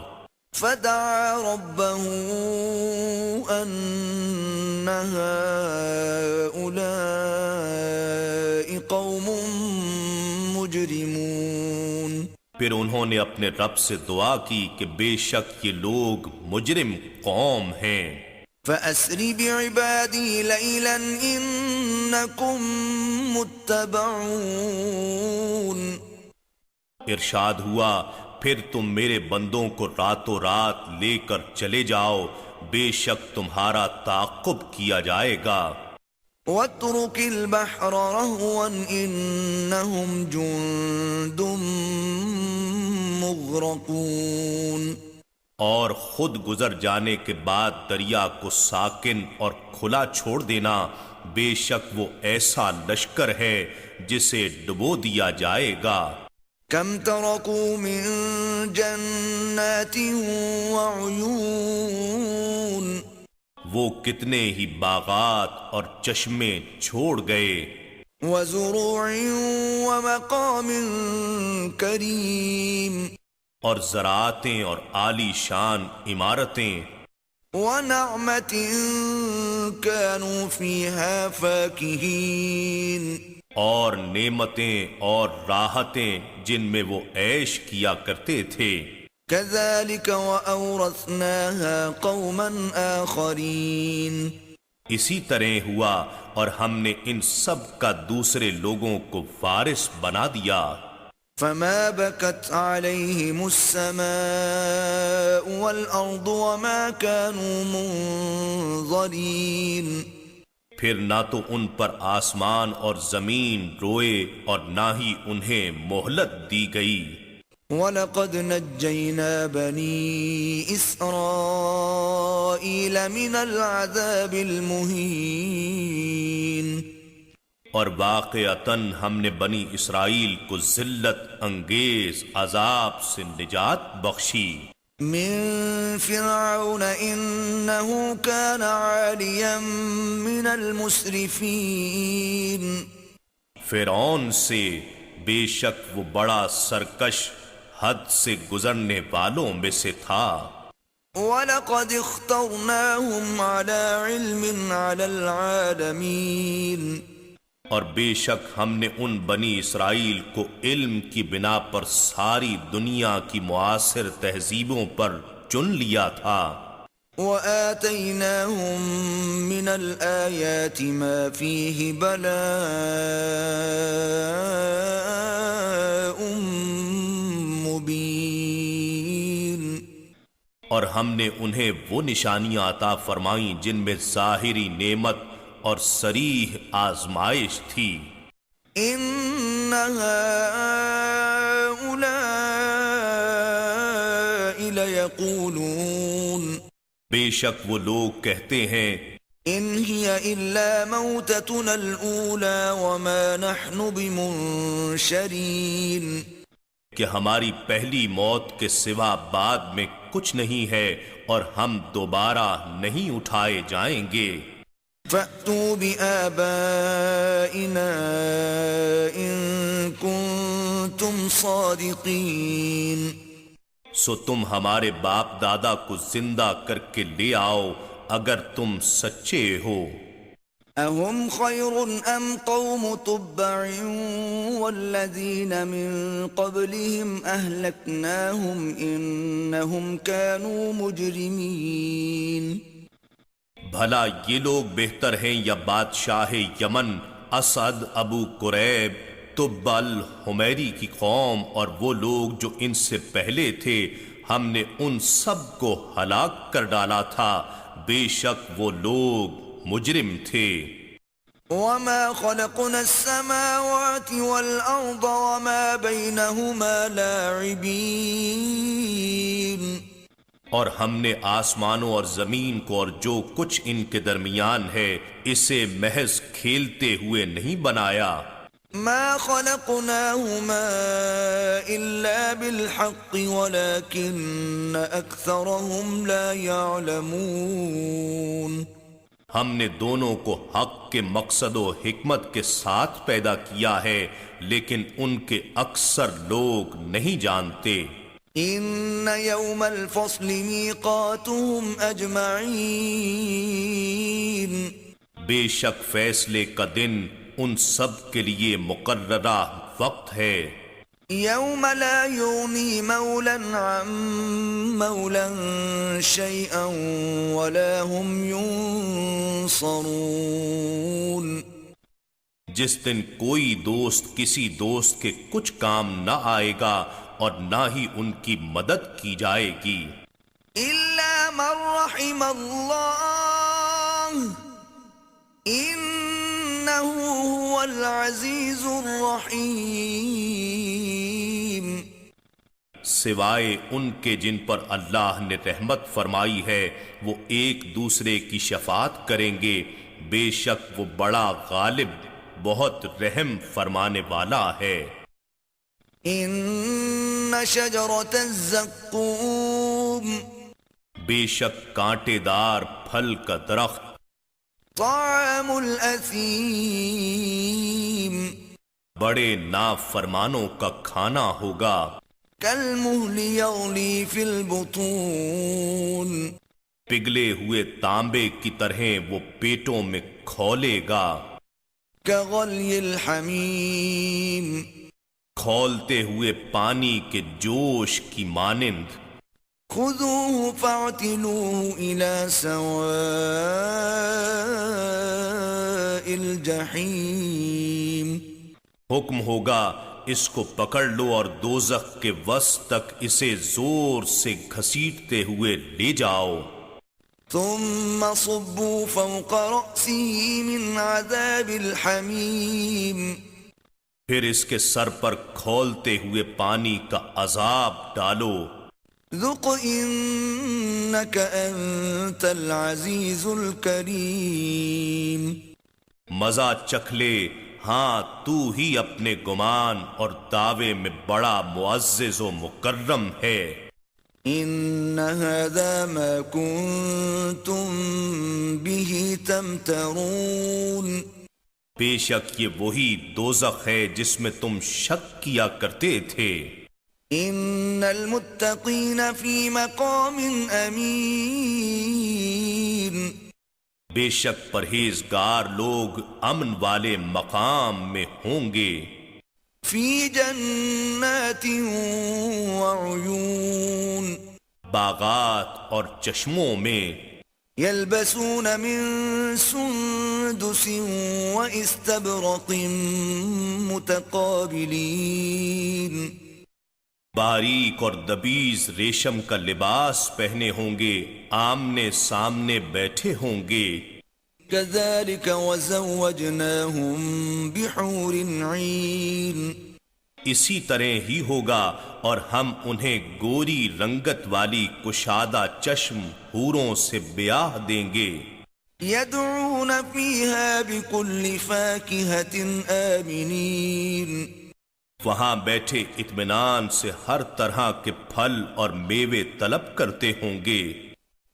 فدعا ربه أن هؤلاء قوم مجرمون پھر انہوں نے اپنے رب سے دعا کی کہ بے شک یہ لوگ مجرم قوم ہیں۔ فأسر بعبادي ليلا إنكم متبعون ارشاد ہوا پھر تم میرے بندوں کو راتوں رات لے کر چلے جاؤ، بے شک تمہارا تعاقب کیا جائے گا۔ واترك البحر رهوا إنهم جند مغرقون اور خود گزر جانے کے بعد دریا کو ساکن اور کھلا چھوڑ دینا، بے شک وہ ایسا لشکر ہے جسے ڈبو دیا جائے گا۔ كم تركوا من جنات وعيون وہ کتنے ہی باغات اور چشمے چھوڑ گئے، وزروع ومقام کریم اور زراعتیں اور عالی شان عمارتیں، ونعمة كانوا فيها فاكهين اور نعمتیں اور راحتیں جن میں وہ عیش کیا کرتے تھے۔ كذلك وأورثناها قوما آخرين اسی طرح ہوا اور ہم نے ان سب کا دوسرے لوگوں کو وارث بنا دیا۔ فما بكت عليهم السماء والأرض وما كانوا منظرين پھر نہ تو ان پر آسمان اور زمین روئے اور نہ ہی انہیں مہلت دی گئی۔ وَلَقَدْ نَجَّيْنَا بَنِي إِسْرَائِيلَ مِنَ الْعَذَابِ الْمُهِينِ اور واقعتاً ہم نے بنی اسرائیل کو ذلت انگیز عذاب سے نجات بخشی۔ من فرعون إنه كان عاليا من المسرفين فرعون سے، بے شک وہ بڑا سرکش حد سے گزرنے والوں میں سے تھا۔ وَلَقَدِ اخْتَرْنَاهُمْ عَلَى عِلْمٍ عَلَى الْعَالَمِينَ اور بے شک ہم نے ان بنی اسرائیل کو علم کی بنا پر ساری دنیا کی معاصر تہذیبوں پر چن لیا تھا۔ وَآتَيْنَاهُمْ مِنَ الْآيَاتِ مَا فِيهِ بَلَاءٌ مُبِينٌ اور ہم نے انہیں وہ نشانیاں عطا فرمائیں جن میں ظاہری نعمت اور صریح آزمائش تھی۔ إِنَّ هَؤُلَاءِ لَيَقُولُونَ بے شک وہ لوگ کہتے ہیں إِنْ هِيَ إِلَّا مَوْتَتُنَا الْأُولَى وَمَا نَحْنُ بِمُنشَرِينَ کہ ہماری پہلی موت کے سوا بعد میں کچھ نہیں ہے اور ہم دوبارہ نہیں اٹھائے جائیں گے۔ فَأْتُوا بِآبَائِنَا إِن كُنتُمْ صَادِقِينَ سو تم ہمارے باپ دادا کو زندہ کر کے لے آؤ اگر تم سچے ہو۔ أَهُمْ خَيْرٌ أَمْ قَوْمُ تُبَّعٍ وَالَّذِينَ مِن قَبْلِهِمْ أَهْلَكْنَاهُمْ إِنَّهُمْ كَانُوا مُجْرِمِينَ بھلا یہ لوگ بہتر ہیں یا بادشاہ یمن اسد ابو قریب تبل حمیری کی قوم اور وہ لوگ جو ان سے پہلے تھے، ہم نے ان سب کو ہلاک کر ڈالا تھا، بے شک وہ لوگ مجرم تھے۔ وَمَا خَلَقْنَا السَّمَاوَاتِ وَالْأَرْضَ وَمَا بَيْنَهُمَا لَاعِبِينَ اور ہم نے آسمانوں اور زمین کو اور جو کچھ ان کے درمیان ہے اسے محض کھیلتے ہوئے نہیں بنایا۔ ما خلقناهما إلا بالحق ولكن أكثرهم لا يعلمون ہم نے دونوں کو حق کے مقصد و حکمت کے ساتھ پیدا کیا ہے، لیکن ان کے اکثر لوگ نہیں جانتے۔ إن يوم الفصل ميقاتهم أجمعين بے شک فیصلے کا دن ان سب کے لیے مقررہ وقت ہے، يوم لا يغني مولا عن مولا شيئا ولا هم ينصرون، جس دن کوئی دوست کسی دوست کے کچھ کام نہ آئے گا اور نہ ہی ان کی مدد کی جائے گی، إلا من رحم الله إنه هو العزيز الرحيم، سوائے ان کے جن پر اللہ نے رحمت فرمائی ہے وہ ایک دوسرے کی شفاعت کریں گے، بے شک وہ بڑا غالب بہت رحم فرمانے والا ہے۔ إن شجرة الزقوم بے شک کانٹے دار پھل کا درخت طعام الأثيم بڑے نافرمانوں کا کھانا ہوگا، كالمهل يغلي في البطون پگھلے ہوئے تانبے کی طرح وہ پیٹوں میں کھولے گا، كغلي الحميم کھولتے ہوئے پانی کے جوش کی مانند، خذوه فاعتلوه إلى سواء الجحيم، حکم ہوگا اس کو پکڑ لو اور دوزخ کے وسط تک اسے زور سے گھسیٹتے ہوئے لے جاؤ، ثم صبوا فوق رأسه من عذاب الحميم، پھر اس کے سر پر کھولتے ہوئے پانی کا عذاب ڈالو، ذق إنك أنت العزيز الكريم، مزہ چکھ لے، ہاں تو ہی اپنے گمان اور دعوے میں بڑا معزز و مکرم ہے۔ إن هذا ما كنتم به تمترون، بے شک یہ وہی دوزخ ہے جس میں تم شک کیا کرتے تھے۔ إن المتقين في مقام أمين، بے شک پرہیزگار لوگ امن والے مقام میں ہوں گے، في جنات وعيون باغات اور چشموں میں، يلبسون من سندس واستبرق متقابلين، باریک اور دبیز ریشم کا لباس پہنے ہوں گے، آمنے سامنے بیٹھے ہوں گے، كذلك وزوجناهم بحور عين، اسی طرح ہی ہوگا اور ہم انہیں گوری رنگت والی کشادہ چشم حوروں سے بیاہ دیں گے، يدعون فيها بكل فاكهة آمنين، وہاں بیٹھے اطمینان سے ہر طرح کے پھل اور میوے طلب کرتے ہوں گے،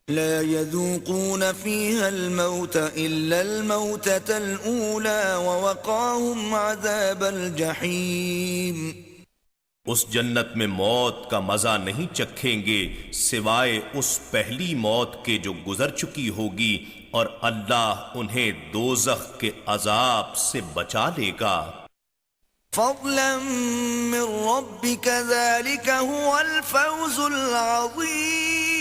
لا يذوقون فيها الموت إلا الموتة الأولى ووقاهم عذاب الجحيم، اس جنت میں موت کا مزہ نہیں چکھیں گے سوائے اس پہلی موت کے جو گزر چکی ہوگی، اور اللہ انہیں دوزخ کے عذاب سے بچا لے گا، فضلا من ربك ذلك هو الفوز العظيم،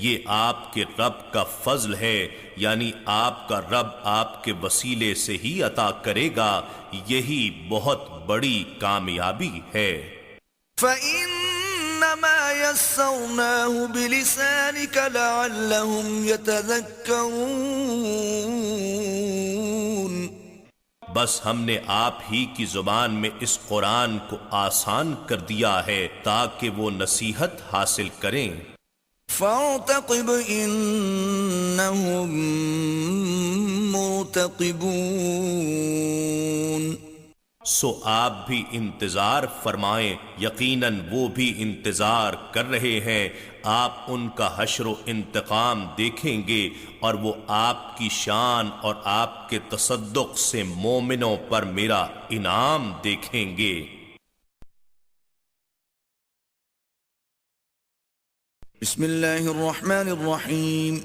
یہ آپ کے رب کا فضل ہے، یعنی آپ کا رب آپ کے وسیلے سے ہی عطا کرے گا، یہی بہت بڑی کامیابی ہے۔ فإنما يسرناه بلسانك لعلهم يتذكرون، بس ہم نے آپ ہی کی زبان میں اس قرآن کو آسان کر دیا ہے تاکہ وہ نصیحت حاصل کریں۔ فارتقب إنهم مرتقبون، سو آپ بھی انتظار فرمائیں، یقیناً وہ بھی انتظار کر رہے ہیں۔ آپ ان کا حشر و انتقام دیکھیں گے اور وہ آپ کی شان اور آپ کے تصدق سے مومنوں پر میرا انعام دیکھیں گے۔ بسم اللہ الرحمن الرحیم۔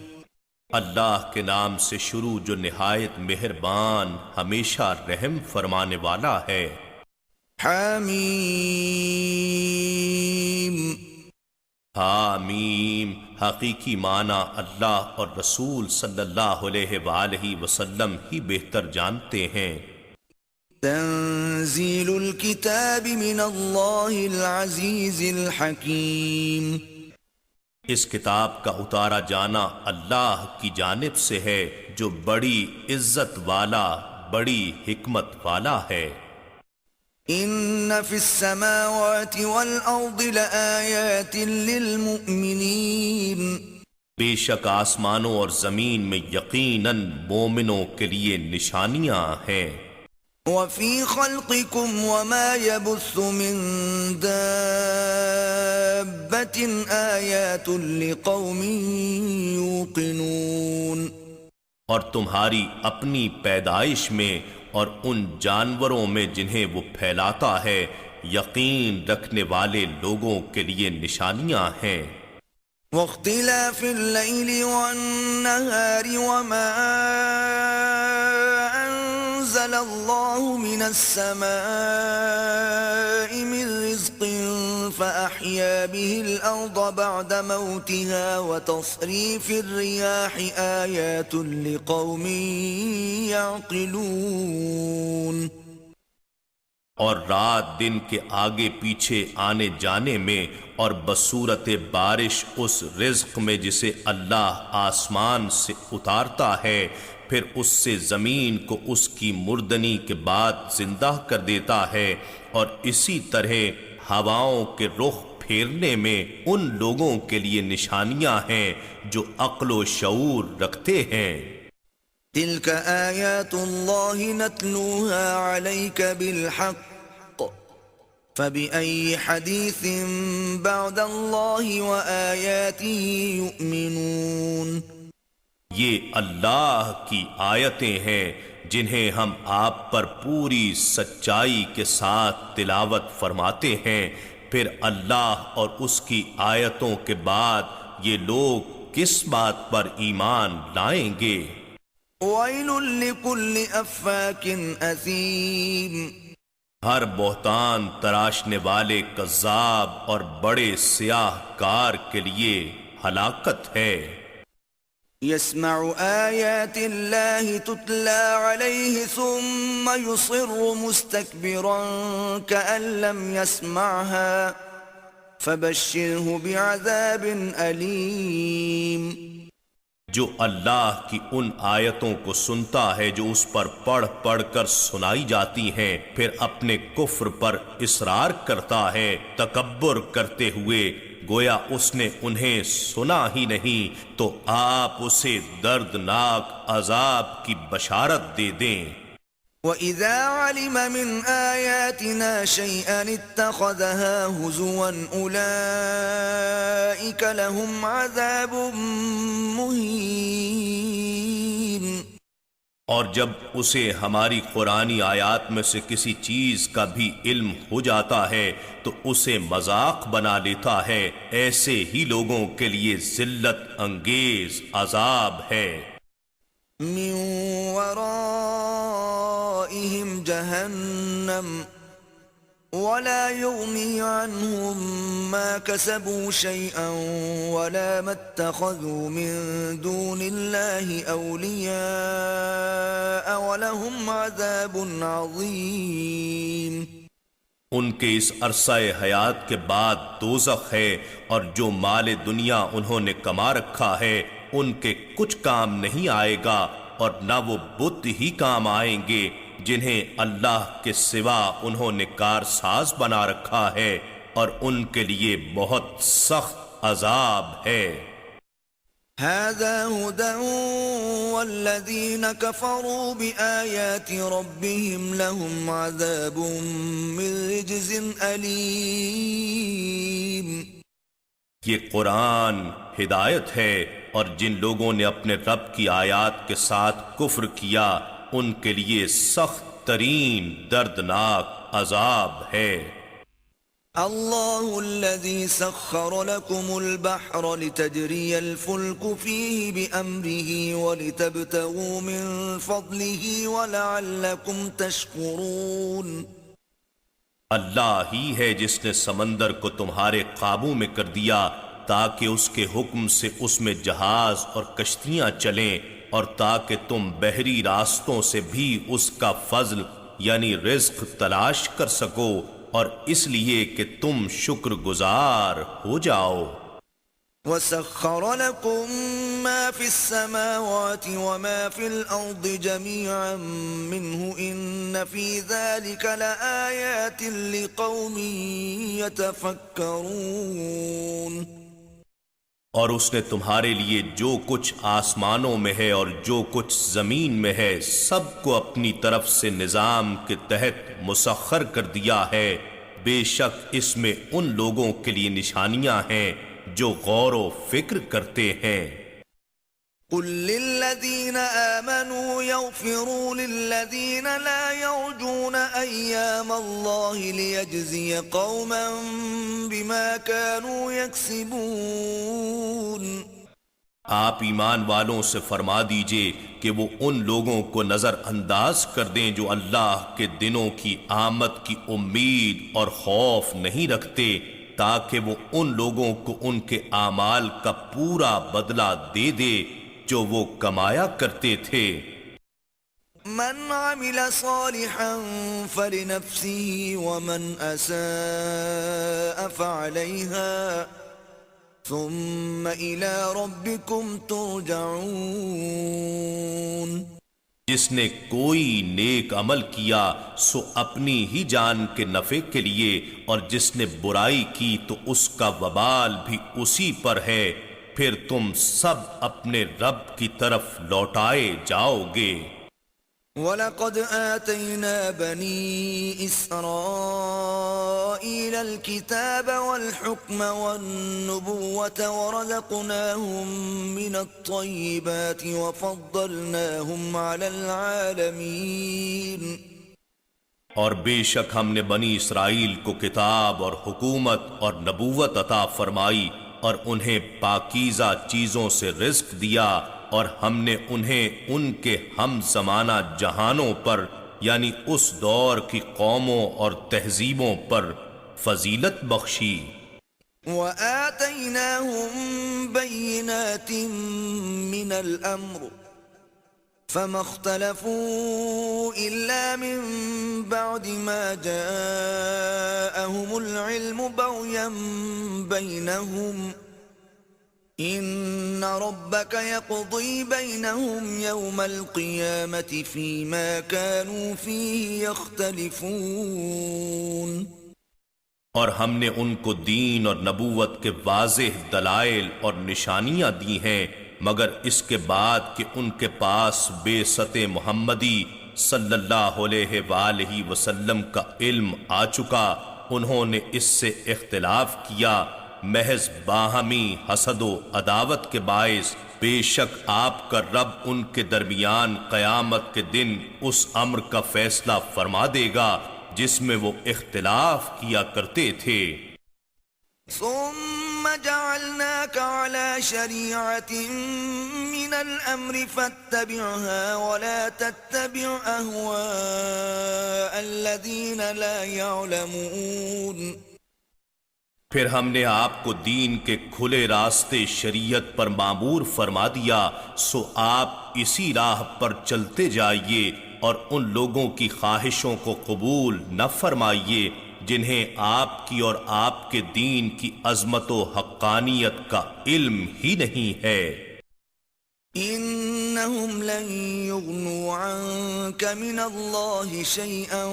اللہ کے نام سے شروع جو نہایت مہربان ہمیشہ رحم فرمانے والا ہے۔ حامیم۔ حامیم، حقیقی معنی اللہ اور رسول صلی اللہ علیہ وآلہ وسلم ہی بہتر جانتے ہیں۔ تنزیل الکتاب من اللہ العزیز الحکیم۔ اس کتاب کا اتارا جانا اللہ کی جانب سے ہے جو بڑی عزت والا، بڑی حکمت والا ہے۔ ان فی السماوات والارض لآیات للمؤمنین۔ بے شک آسمانوں اور زمین میں یقیناً مومنوں کے لیے نشانیاں ہیں۔ وفی خلقکم وما يبث من دابۃ آیات لقوم یوقنون۔ اور تمہاری اپنی پیدائش میں اور ان جانوروں میں جنہیں وہ پھیلاتا ہے یقین رکھنے والے لوگوں کے لیے نشانیاں ہیں۔ واختلاف اللیل والنہار وما انزل اللہ من السماء من رزق فأحیا به الأرض بعد موتها وتصریف الرياح آیات لقوم يعقلون۔ اور رات دن کے آگے پیچھے آنے جانے میں اور بصورت بارش اس رزق میں جسے اللہ آسمان سے اتارتا ہے، پھر اس سے زمین کو اس کی مردنی کے بعد زندہ کر دیتا ہے، اور اسی طرح ہواؤں کے رخ پھیرنے میں ان لوگوں کے لیے نشانیاں ہیں جو عقل و شعور رکھتے ہیں۔ تلك آیات اللہ نتلوها علیک بالحق فبأي حدیث بعد اللہ وآیاته یؤمنون۔ یہ اللہ کی آیتیں ہیں جنہیں ہم آپ پر پوری سچائی کے ساتھ تلاوت فرماتے ہیں، پھر اللہ اور اس کی آیتوں کے بعد یہ لوگ کس بات پر ایمان لائیں گے؟ وَيْلٌ لِكُلِّ أَفَّاكٍ أَثِيمٍ۔ ہر بہتان تراشنے والے کذاب اور بڑے سیاہ کار کے لیے ہلاکت ہے۔ يسمع آیات اللہ تتلى علیہ ثم يصر مستكبرا كأن لم يسمعها فبشره بعذاب علیم۔ جو اللہ کی ان آیتوں کو سنتا ہے جو اس پر پڑھ پڑھ کر سنائی جاتی ہیں، پھر اپنے کفر پر اصرار کرتا ہے تکبر کرتے ہوئے گویا اس نے انہیں سنا ہی نہیں، تو آپ اسے دردناک عذاب کی بشارت دے دیں۔ وَإِذَا عَلِمَ مِنْ آيَاتِنَا شَيْئًا اتَّخَذَهَا هُزُوًا أُولَئِكَ لَهُمْ عَذَابٌ مُهِينٌ۔ اور جب اسے ہماری قرآنی آیات میں سے کسی چیز کا بھی علم ہو جاتا ہے تو اسے مذاق بنا لیتا ہے، ایسے ہی لوگوں کے لیے ذلت انگیز عذاب ہے۔ من ورائهم جہنم ولا يغني عنهم ما كسبوا شيئا ولا ما اتخذوا من دون الله أولياء ولهم عذاب عظيم۔ ان کے اس عرصہ حیات کے بعد دوزخ ہے، اور جو مال دنیا انہوں نے کما رکھا ہے ان کے کچھ کام نہیں آئے گا، اور نہ وہ بت ہی کام آئیں گے جنہیں اللہ کے سوا انہوں نے کارساز بنا رکھا ہے، اور ان کے لیے بہت سخت عذاب ہے۔ هذا هدى والذين كفروا بآيات ربهم لهم عذاب من رجز أليم۔ یہ قرآن ہدایت ہے، اور جن لوگوں نے اپنے رب کی آیات کے ساتھ کفر کیا ان کے لیے سخت ترین دردناک عذاب ہے۔ الله الذي سخر لكم البحر لتجري الفلك فيه بأمره ولتبتغوا من فضله ولعلكم تشكرون۔ اللہ ہی ہے جس نے سمندر کو تمہارے قابو میں کر دیا تاکہ اس کے حکم سے اس میں جہاز اور کشتیاں چلیں، اور تاکہ تم بحری راستوں سے بھی اس کا فضل یعنی رزق تلاش کر سکو، اور اس لیے کہ تم شکر گزار ہو جاؤ۔ وسخر لكم ما في السماوات وما في الأرض جميعا منه إن في ذلك لآيات لقوم يتفكرون۔ اور اس نے تمہارے لیے جو کچھ آسمانوں میں ہے اور جو کچھ زمین میں ہے سب کو اپنی طرف سے نظام کے تحت مسخر کر دیا ہے، بے شک اس میں ان لوگوں کے لیے نشانیاں ہیں جو غور و فکر کرتے ہیں۔ قل للذین آمنوا یغفروا للذین لا یرجون ایام اللہ لیجزی قوما بما كانوا یکسبون۔ آپ ایمان والوں سے فرما دیجئے کہ وہ ان لوگوں کو نظر انداز کر دیں جو اللہ کے دنوں کی آمد کی امید اور خوف نہیں رکھتے، تاکہ وہ ان لوگوں کو ان کے اعمال کا پورا بدلہ دے دے جو وہ کمایا کرتے تھے۔ من عمل صالحا فلنفسه ومن اساء فعليها ثم الى ربكم ترجعون۔ جس نے کوئی نیک عمل کیا سو اپنی ہی جان کے نفع کے لیے، اور جس نے برائی کی تو اس کا وبال بھی اسی پر ہے، پھر تم سب اپنے رب کی طرف لوٹائے جاؤ گے۔ وَلَقَدْ آتَيْنَا بَنِي إِسْرَائِيلَ الْكِتَابَ وَالْحُكْمَ وَالنُّبُوَّةَ وَرَزَقْنَاهُمْ مِنَ الطَّيِّبَاتِ وَفَضَّلْنَاهُمْ عَلَى الْعَالَمِينَ۔ اور بے شک ہم نے بنی اسرائیل کو کتاب اور حکومت اور نبوت عطا فرمائی، اور انہیں پاکیزہ چیزوں سے رزق دیا، اور ہم نے انہیں ان کے ہم زمانہ جہانوں پر یعنی اس دور کی قوموں اور تہذیبوں پر فضیلت بخشی۔ وَآتَيْنَاهُمْ بَيِّنَاتٍ مِّنَ الْأَمْرِ فَمَا اخْتَلَفُوا إِلَّا مِن بَعْدِ مَا جَاءَهُمُ الْعِلْمُ بَغْيًا بَيْنَهُمْ إِنَّ رَبَّكَ يَقْضِي بَيْنَهُمْ يَوْمَ الْقِيَامَةِ فِيمَا كَانُوا فِيهِ يَخْتَلِفُونَ۔ اور ہم نے ان کو دین اور نبوت کے واضح دلائل اور نشانیاں دی ہیں، مگر اس کے بعد کہ ان کے پاس بعثت محمدی صلی اللہ علیہ وآلہ وسلم کا علم آ چکا، انہوں نے اس سے اختلاف کیا محض باہمی حسد و عداوت کے باعث۔ بے شک آپ کا رب ان کے درمیان قیامت کے دن اس امر کا فیصلہ فرما دے گا جس میں وہ اختلاف کیا کرتے تھے۔ ثم جعلناك على شريعة من الأمر فاتبعها ولا تتبع أهواء الذين لا يعلمون۔ پھر ہم نے آپ کو دین کے کھلے راستے شریعت پر معمور فرما دیا، سو آپ اسی راہ پر چلتے جائیے اور ان لوگوں کی خواہشوں کو قبول نہ فرمائیے جنہیں آپ کی اور آپ کے دین کی عظمت و حقانیت کا علم ہی نہیں ہے۔ إنهم لن يغنوا عنك من الله شيئا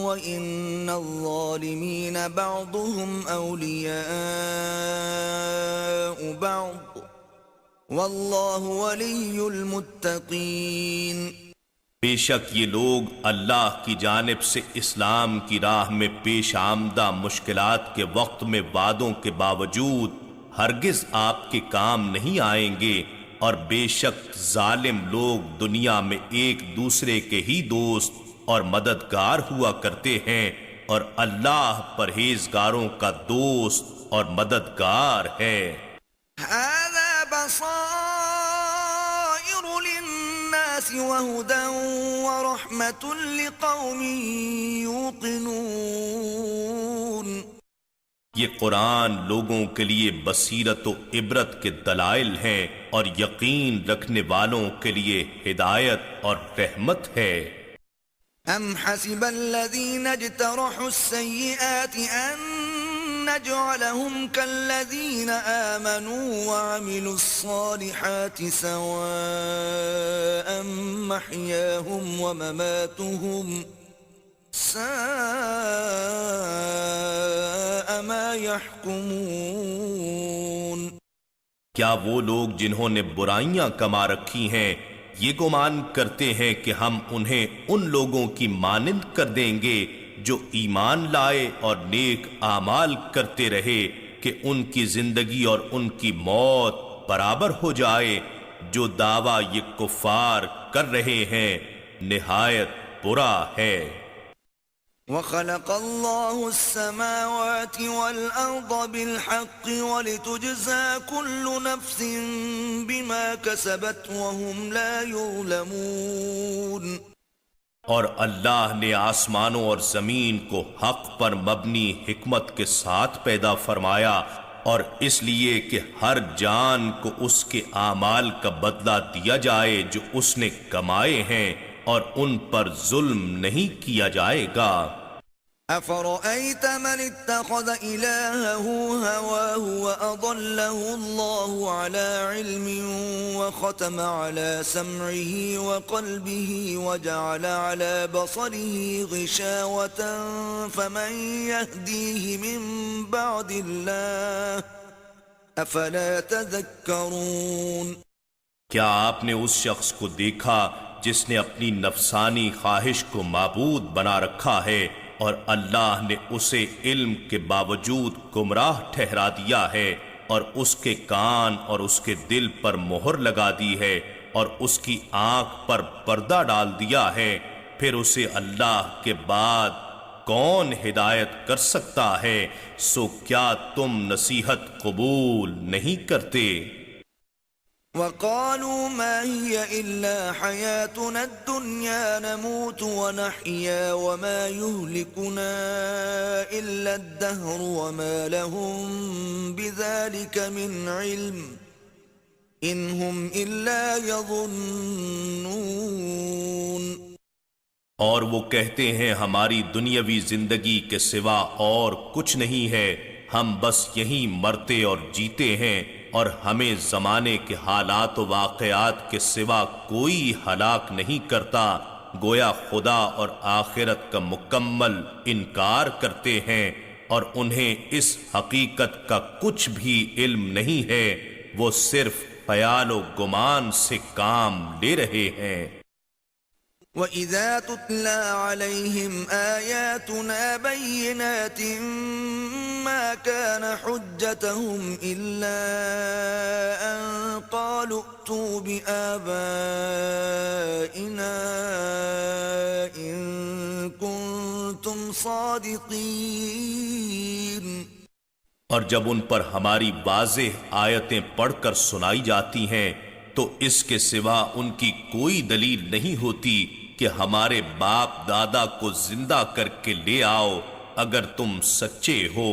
وإن الظالمين بعضهم أولياء بعض واللہ ولی المتقین۔ بے شک یہ لوگ اللہ کی جانب سے اسلام کی راہ میں پیش آمدہ مشکلات کے وقت میں وعدوں کے باوجود ہرگز آپ کے کام نہیں آئیں گے، اور بے شک ظالم لوگ دنیا میں ایک دوسرے کے ہی دوست اور مددگار ہوا کرتے ہیں، اور اللہ پرہیزگاروں کا دوست اور مددگار ہے۔ هذا بصائر للناس وهدى ورحمة لقوم يوقنون۔ یہ قرآن لوگوں کے لیے بصیرت و عبرت کے دلائل ہیں، اور یقین رکھنے والوں کے لیے ہدایت اور رحمت ہے۔ ام حسب الذين اجترحوا السيئات ان نجعلهم كالذين آمنوا وعملوا الصالحات سواء محياهم ومماتهم ساء ما يحكمون۔ کیا وہ لوگ جنہوں نے برائیاں کما رکھی ہیں یہ گمان کرتے ہیں کہ ہم انہیں ان لوگوں کی مانند کر دیں گے جو ایمان لائے اور نیک اعمال کرتے رہے، کہ ان کی زندگی اور ان کی موت برابر ہو جائے؟ جو دعویٰ یہ کفار کر رہے ہیں نہایت برا ہے۔ وخلق الله السماوات والأرض بالحق ولتجزى كل نفس بما كسبت وهم لا يظلمون۔ اور اللہ نے آسمانوں اور زمین کو حق پر مبنی حکمت کے ساتھ پیدا فرمایا، اور اس لیے کہ ہر جان کو اس کے اعمال کا بدلہ دیا جائے جو اس نے کمائے ہیں، اور ان پر ظلم نہیں کیا جائے گا۔ أفرأيت من اتخذ إلهه هواه وأضله الله على علم وختم على سمعه وقلبه وجعل على بصره غشاوة فمن يهديه من بعد الله أفلا تذكرون۔ کیا آپ نے اس شخص کو دیکھا جس نے اپنی نفسانی خواہش کو معبود بنا رکھا ہے، اور اللہ نے اسے علم کے باوجود گمراہ ٹھہرا دیا ہے، اور اس کے کان اور اس کے دل پر مہر لگا دی ہے، اور اس کی آنکھ پر پردہ ڈال دیا ہے، پھر اسے اللہ کے بعد کون ہدایت کر سکتا ہے؟ سو کیا تم نصیحت قبول نہیں کرتے؟ وقالوا ما هي إلا حياتنا الدنيا نموت ونحيا وما يهلكنا إلا الدهر وما لهم بذلك من علم إن هم إلا يظنون۔ اور وہ کہتے ہیں ہماری دنیاوی زندگی کے سوا اور کچھ نہیں ہے، ہم بس یہیں مرتے اور جیتے ہیں، اور ہمیں زمانے کے حالات و واقعات کے سوا کوئی ہلاک نہیں کرتا، گویا خدا اور آخرت کا مکمل انکار کرتے ہیں، اور انہیں اس حقیقت کا کچھ بھی علم نہیں ہے، وہ صرف خیال و گمان سے کام لے رہے ہیں۔ وَإِذَا تُتْلَى عَلَيْهِمْ آيَاتُنَا بَيِّنَاتٍ مَا كَانَ حُجَّتَهُمْ إِلَّا أَن قَالُوا ائْتُوا بِآبَائِنَا إِن كُنتُمْ صَادِقِينَ۔ اور جب ان پر ہماری واضح آیتیں پڑھ کر سنائی جاتی ہیں تو اس کے سوا ان کی کوئی دلیل نہیں ہوتی کہ ہمارے باپ دادا کو زندہ کر کے لے آؤ اگر تم سچے ہو۔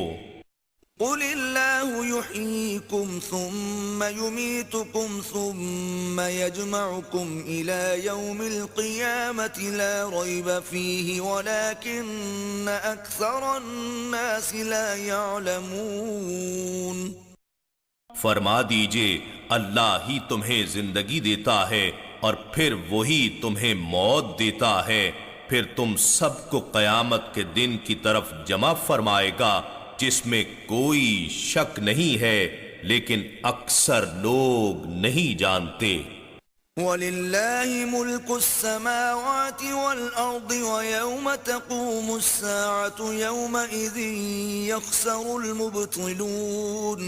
قل اللہ یحییکم ثم یمیتکم ثم یجمعکم الی یوم القیامة لا ریب فیہ ولکن اکثر الناس لا یعلمون۔ فرما دیجئے اللہ ہی تمہیں زندگی دیتا ہے اور پھر وہی تمہیں موت دیتا ہے، پھر تم سب کو قیامت کے دن کی طرف جمع فرمائے گا جس میں کوئی شک نہیں ہے، لیکن اکثر لوگ نہیں جانتے۔ وَلِلَّهِ مُلْكُ السَّمَاوَاتِ وَالْأَرْضِ وَيَوْمَ تَقُومُ السَّاعَةُ يَوْمَئِذٍ يَخْسَرُ الْمُبْطِلُونَ،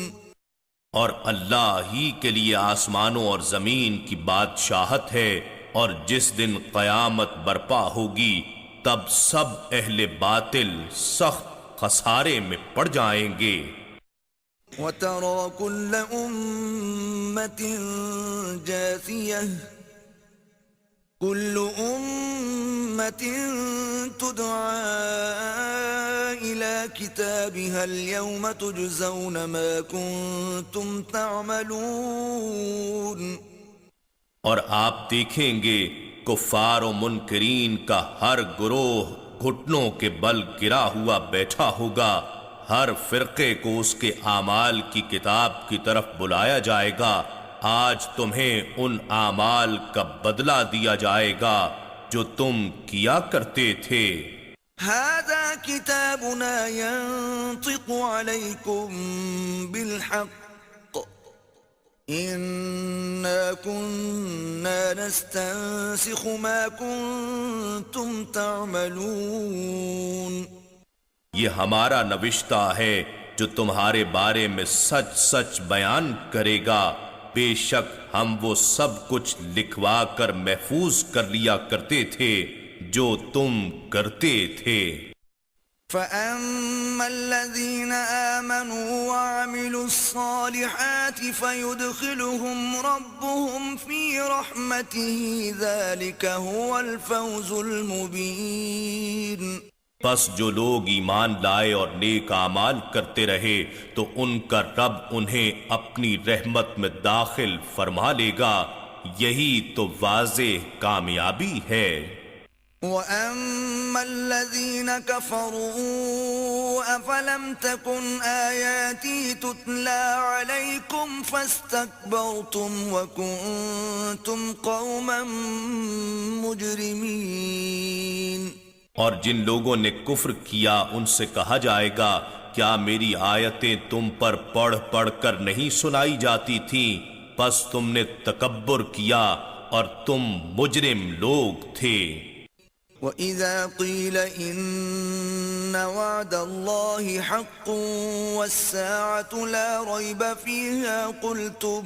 اور اللہ ہی کے لیے آسمانوں اور زمین کی بادشاہت ہے، اور جس دن قیامت برپا ہوگی تب سب اہل باطل سخت خسارے میں پڑ جائیں گے۔ وَتَرَى كُلَّ أُمَّةٍ جَاثِيَةً كُلُّ أُمَّةٍ تُدْعَى إِلَى كِتَابِهَا الْيَوْمَ تُجْزَوْنَ مَا كُنتُمْ تَعْمَلُونَ، اور آپ دیکھیں گے کفار و منکرین کا ہر گروہ گھٹنوں کے بل گرا ہوا بیٹھا ہوگا، ہر فرقے کو اس کے اعمال کی کتاب کی طرف بلایا جائے گا، آج تمہیں ان اعمال کا بدلہ دیا جائے گا جو تم کیا کرتے تھے۔ هذا كتابنا ينطق عليكم بالحق إنا كنا نستنسخ ما كنتم تعملون، یہ ہمارا نوشتہ ہے جو تمہارے بارے میں سچ سچ بیان کرے گا، بے شک ہم وہ سب کچھ لکھوا کر محفوظ کر لیا کرتے تھے جو تم کرتے تھے۔ فَأَمَّا الَّذِينَ آمَنُوا وَعَمِلُوا الصَّالِحَاتِ فَيُدْخِلُهُمْ رَبُّهُمْ فِي رَحْمَتِهِ ذَلِكَ هُوَ الْفَوْزُ الْمُبِينُ، پس جو لوگ ایمان لائے اور نیک اعمال کرتے رہے تو ان کا رب انہیں اپنی رحمت میں داخل فرما لے گا، یہی تو واضح کامیابی ہے۔ وَأَمَّا الَّذِينَ كَفَرُوا أَفَلَمْ تَكُنْ آيَاتِي تُتْلَى عَلَيْكُمْ فَاسْتَكْبَرْتُمْ وَكُنْتُمْ قَوْمًا مُجْرِمِينَ، اور جن لوگوں نے کفر کیا ان سے کہا جائے گا کیا میری آیتیں تم پر پڑھ پڑھ کر نہیں سنائی جاتی تھیں، پس تم نے تکبر کیا اور تم مجرم لوگ تھے۔ وَإِذَا قِيلَ إِنَّ وَعْدَ اللَّهِ حَقٌّ وَالسَّاعَةُ لَا رَيْبَ فِيهَا قُلْتُمْ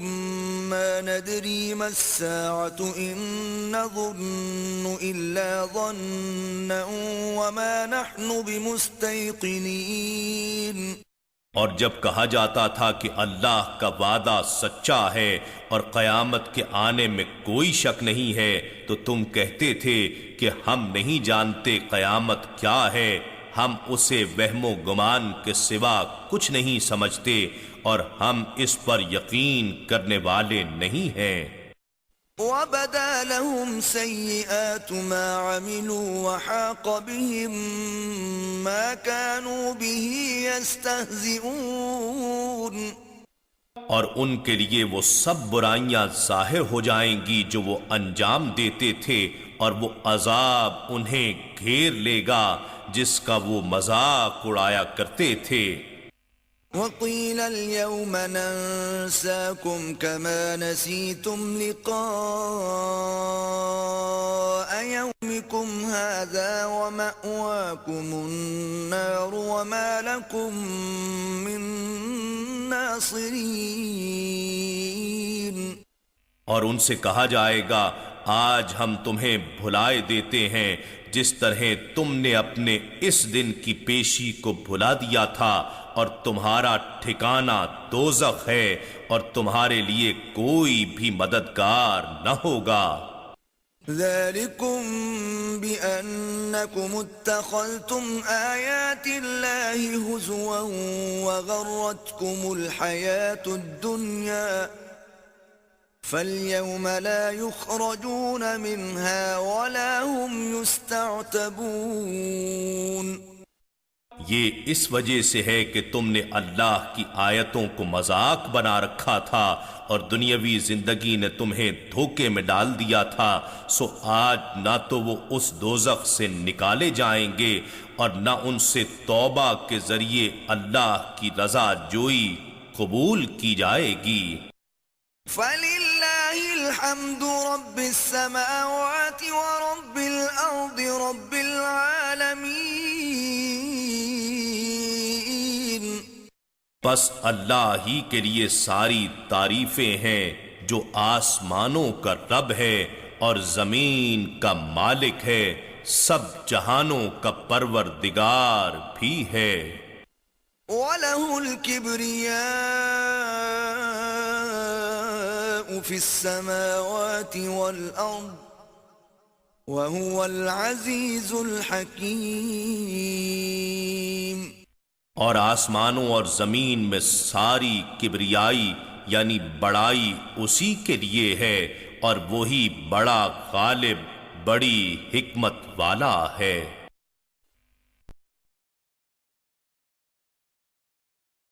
مَا نَدْرِي مَا السَّاعَةُ إِن نَّظُنُّ إِلَّا ظَنًّا وَمَا نَحْنُ بِمُسْتَيْقِنِينَ، اور جب کہا جاتا تھا کہ اللہ کا وعدہ سچا ہے اور قیامت کے آنے میں کوئی شک نہیں ہے تو تم کہتے تھے کہ ہم نہیں جانتے قیامت کیا ہے، ہم اسے وہم و گمان کے سوا کچھ نہیں سمجھتے اور ہم اس پر یقین کرنے والے نہیں ہیں۔ وَبَدَا لَهُمْ سَيِّئَاتُ مَا عَمِلُوا وَحَاقَ بِهِم مَّا كَانُوا بِهِ يَسْتَهْزِئُونَ، اور ان کے لیے وہ سب برائیاں ظاہر ہو جائیں گی جو وہ انجام دیتے تھے، اور وہ عذاب انہیں گھیر لے گا جس کا وہ مذاق اڑایا کرتے تھے۔ وَقِيلَ الْيَوْمَ نَنسَاكُمْ كَمَا نَسِيتُمْ لِقَاءَ يَوْمِكُمْ هَذَا وَمَأْوَاكُمُ النَّارُ وَمَا لَكُمْ مِن نَاصِرِينَ، اور ان سے کہا جائے گا آج ہم تمہیں بھلائے دیتے ہیں جس طرح تم نے اپنے اس دن کی پیشی کو بھلا دیا تھا، اور تمہارا ٹھکانہ دوزخ ہے اور تمہارے لیے کوئی بھی مددگار نہ ہوگا۔ ذَلِكُمْ بِأَنَّكُمُ اتَّخَذْتُمْ آيَاتِ اللَّهِ هُزُوًا وَغَرَّتْكُمُ الْحَيَاةُ الدُّنْيَا فَالْيَوْمَ لَا يُخْرَجُونَ مِنْهَا وَلَا هُمْ يُسْتَعْتَبُونَ، یہ اس وجہ سے ہے کہ تم نے اللہ کی آیتوں کو مذاق بنا رکھا تھا اور دنیاوی زندگی نے تمہیں دھوکے میں ڈال دیا تھا، سو آج نہ تو وہ اس دوزخ سے نکالے جائیں گے اور نہ ان سے توبہ کے ذریعے اللہ کی رضا جوئی قبول کی جائے گی۔ فَلِلَّهِ الْحَمْدُ رَبِّ السَّمَاوَاتِ وَرَبِّ الْأَرْضِ رَبِّ الْعَالَمِينَ۔ بس اللہ ہی کے لیے ساری تعریفیں ہیں جو آسمانوں کا رب ہے اور زمین کا مالک ہے، سب جہانوں کا پروردگار بھی ہے۔ وَلَهُ الْكِبْرِيَاءُ فِي السَّمَاوَاتِ وَالْأَرْضِ وَهُوَ الْعَزِيزُ الْحَكِيمُ۔ اور آسمانوں اور زمین میں ساری کبریائی یعنی بڑائی اسی کے لیے ہے، اور وہی بڑا غالب، بڑی حکمت والا ہے۔